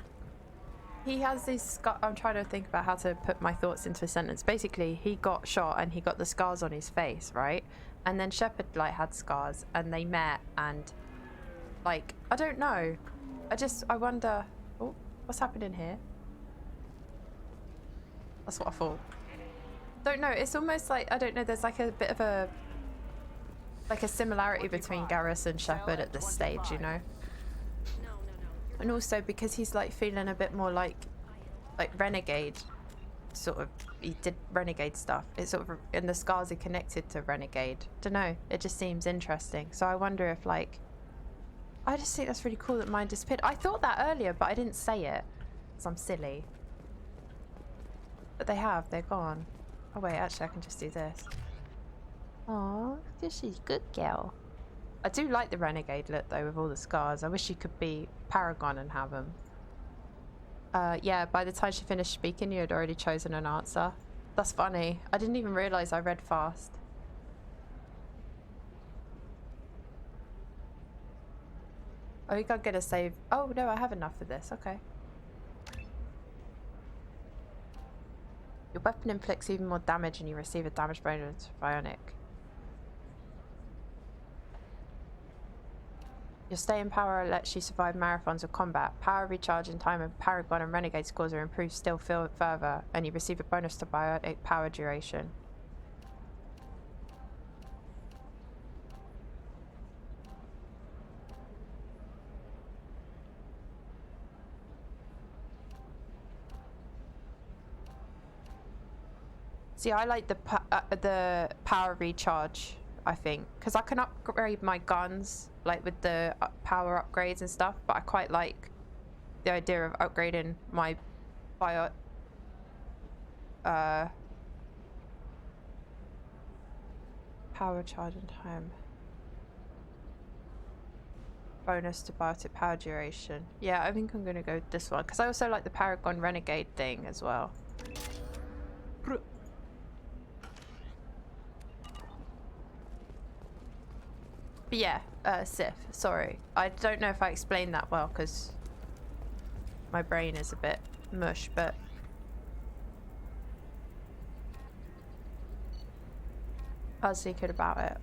he has these scars. I'm trying to think about how to put my thoughts into a sentence. Basically, he got shot and he got the scars on his face, right? And then Shepard like had scars and they met, and like, I don't know. I wonder, oh, what's happening here? That's what I thought. Don't know, it's almost like, I don't know, there's like a bit of a similarity between Garrus and Shepard at this stage, you know? And also because he's like feeling a bit more like Renegade, sort of, he did Renegade stuff. It's sort of, and the scars are connected to Renegade. Don't know, it just seems interesting. So I wonder if like, I just think that's really cool that mine disappeared. I thought that earlier, but I didn't say it, because I'm silly. But they're gone. Oh wait, actually I can just do this. Aw, this is good girl. I do like the Renegade look though, with all the scars. I wish you could be Paragon and have them. Yeah, by the time she finished speaking, you had already chosen an answer. That's funny. I didn't even realise I read fast. Oh, you gotta get a save. Oh no, I have enough for this. Okay. Your weapon inflicts even more damage and you receive a damage bonus for Bionic. Your staying power lets you survive marathons of combat. Power recharge in time of Paragon and Renegade scores are improved still further, and you receive a bonus to Bionic power duration. See, I like the power recharge, I think, because I can upgrade my guns like with the power upgrades and stuff, but I quite like the idea of upgrading my power charge in time. Bonus to biotic power duration. Yeah, I think I'm gonna go with this one because I also like the Paragon Renegade thing as well. But yeah, Sif, sorry. I don't know if I explained that well because my brain is a bit mush, but I was thinking about it.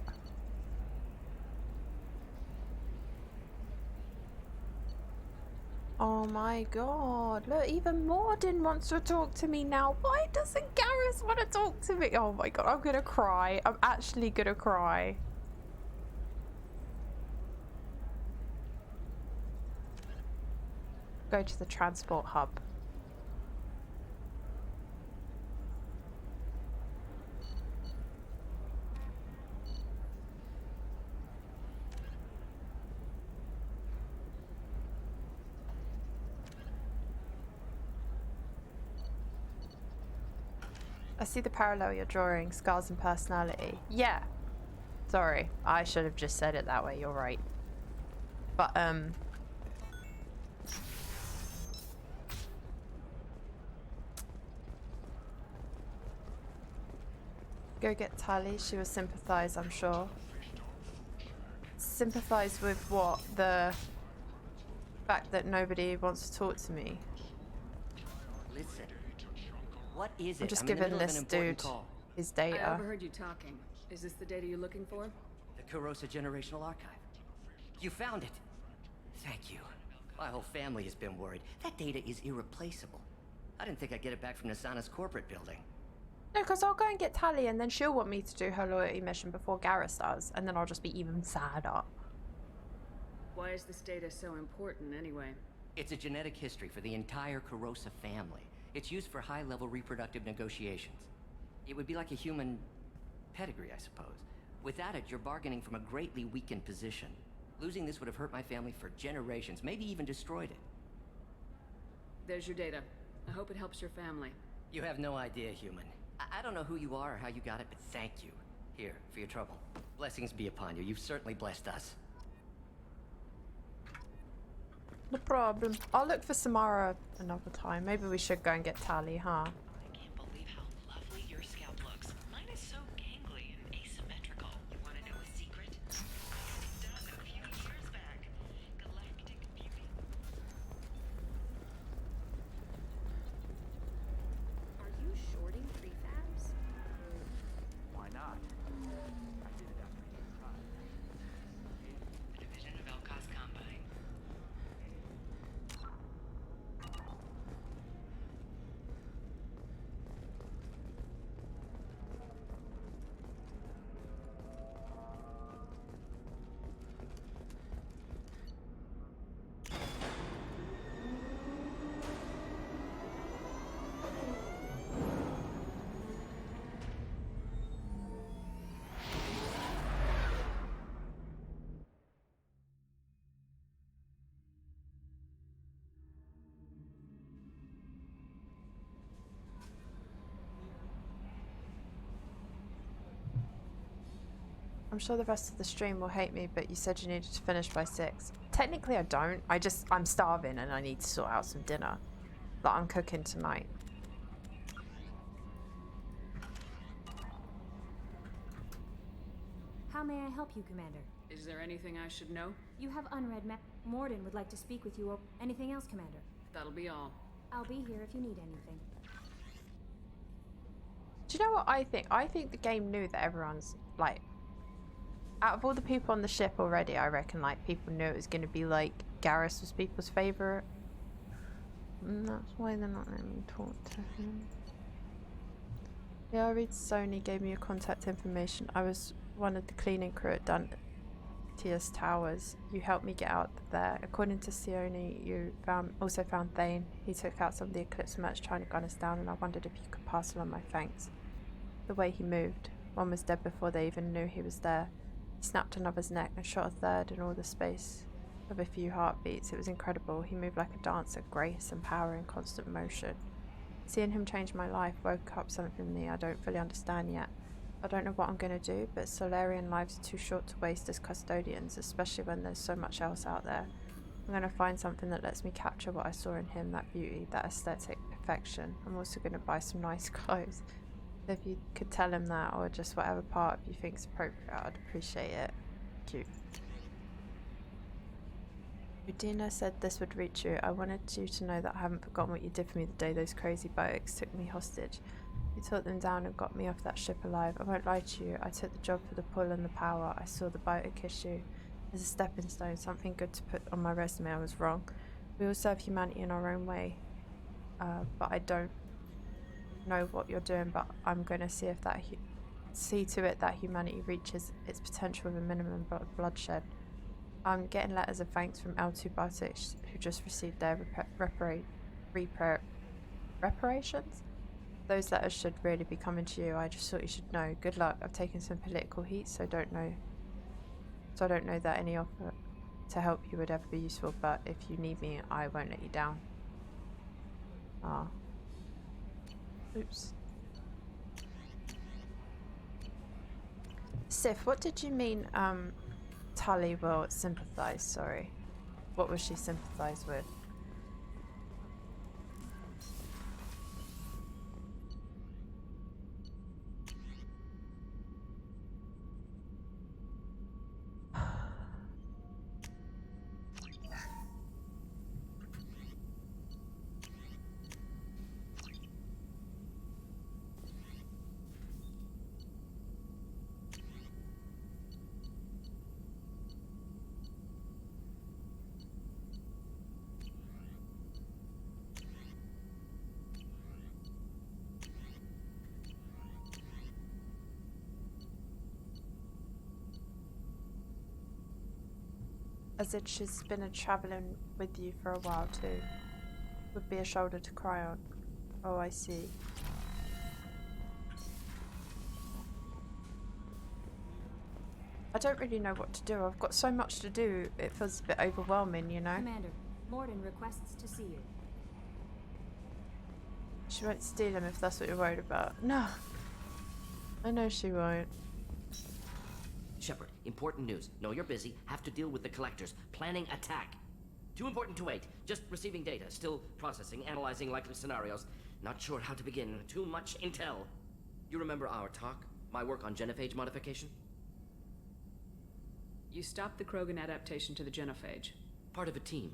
Oh my god, look, even Morden wants to talk to me now. Why doesn't Garrus want to talk to me? Oh my god, I'm gonna cry. I'm actually gonna cry. Go to the transport hub. I see the parallel you're drawing, scars and personality. Yeah. Sorry, I should have just said it that way, you're right. But, go get Tali, she will sympathise, I'm sure. Sympathise with what? The fact that nobody wants to talk to me. Listen. What is it? I'm just I'm in the giving middle of an this important dude call. his I data. overheard you talking. Is this the data you're looking for? The Kurosa Generational Archive. You found it. Thank you. My whole family has been worried. That data is irreplaceable. I didn't think I'd get it back from Nasana's corporate building. No, because I'll go and get Tali and then she'll want me to do her loyalty mission before Garrus does. And then I'll just be even sadder. Why is this data so important anyway? It's a genetic history for the entire Kurosa family. It's used for high-level reproductive negotiations. It would be like a human pedigree, I suppose. Without it, you're bargaining from a greatly weakened position. Losing this would have hurt my family for generations, maybe even destroyed it. There's your data. I hope it helps your family. You have no idea, human. I don't know who you are or how you got it, but thank you. Here, for your trouble. Blessings be upon you. You've certainly blessed us. No problem. I'll look for Samara another time. Maybe we should go and get Tali, huh? I can't believe how lovely your scalp looks. Mine is so gangly and asymmetrical. You want to know a secret? I was done a few years back. Galactic beauty. Are you shorting prefabs? Why not? I did it after you tried. A division of Elcos Combine. I'm sure the rest of the stream will hate me, but you said you needed to finish by 6. Technically I don't. I'm starving and I need to sort out some dinner that I'm cooking tonight. How may I help you, Commander? Is there anything I should know? You have unread map. Morden would like to speak with you or anything else, Commander. That'll be all. I'll be here if you need anything. Do you know what I think? I think the game knew that everyone's like, out of all the people on the ship already, I reckon like people knew it was going to be like Garrus was people's favorite. And that's why they're not letting me talk to him. Yeah, I read Sony gave me your contact information. I was one of the cleaning crew at Dantius Towers. You helped me get out there. According to Sione, you also found Thane. He took out some of the Eclipse mercs trying to gun us down, and I wondered if you could pass along my thanks. The way he moved. One was dead before they even knew he was there. He snapped another's neck and shot a third in all the space of a few heartbeats. It was incredible. He moved like a dancer, grace and power in constant motion. Seeing him change my life woke up something in me I don't fully understand yet. I don't know what I'm going to do, but Solarian lives are too short to waste as custodians, especially when there's so much else out there. I'm going to find something that lets me capture what I saw in him, that beauty, that aesthetic perfection. I'm also going to buy some nice clothes. If you could tell him that, or just whatever part of you think's appropriate, I'd appreciate it. Cute. Udina said this would reach you. I wanted you to know that I haven't forgotten what you did for me the day those crazy biotics took me hostage. You took them down and got me off that ship alive. I won't lie to you. I took the job for the pull and the power. I saw the biotic issue as a stepping stone, something good to put on my resume. I was wrong. We all serve humanity in our own way. But I don't know what you're doing, but I'm going to see if that see to it that humanity reaches its potential with a minimum bloodshed. I'm getting letters of thanks from L2 Biotics who just received their reparations. Those letters should really be coming to you. I just thought you should know. Good luck. I've taken some political heat, so I don't know that any offer to help you would ever be useful, but if you need me, I won't let you down. Ah. Oops. Sif, what did you mean, Tully will sympathise, sorry. What will she sympathise with? As if she's been traveling with you for a while too. Would be a shoulder to cry on. Oh, I see. I don't really know what to do. I've got so much to do, it feels a bit overwhelming, you know? Commander, Morden requests to see you. She won't steal him if that's what you're worried about. No. I know she won't. Shepard, important news. Know you're busy. Have to deal with the collectors. Planning attack. Too important to wait. Just receiving data. Still processing, analyzing likely scenarios. Not sure how to begin. Too much intel. You remember our talk? My work on genophage modification? You stopped the Krogan adaptation to the genophage. Part of a team.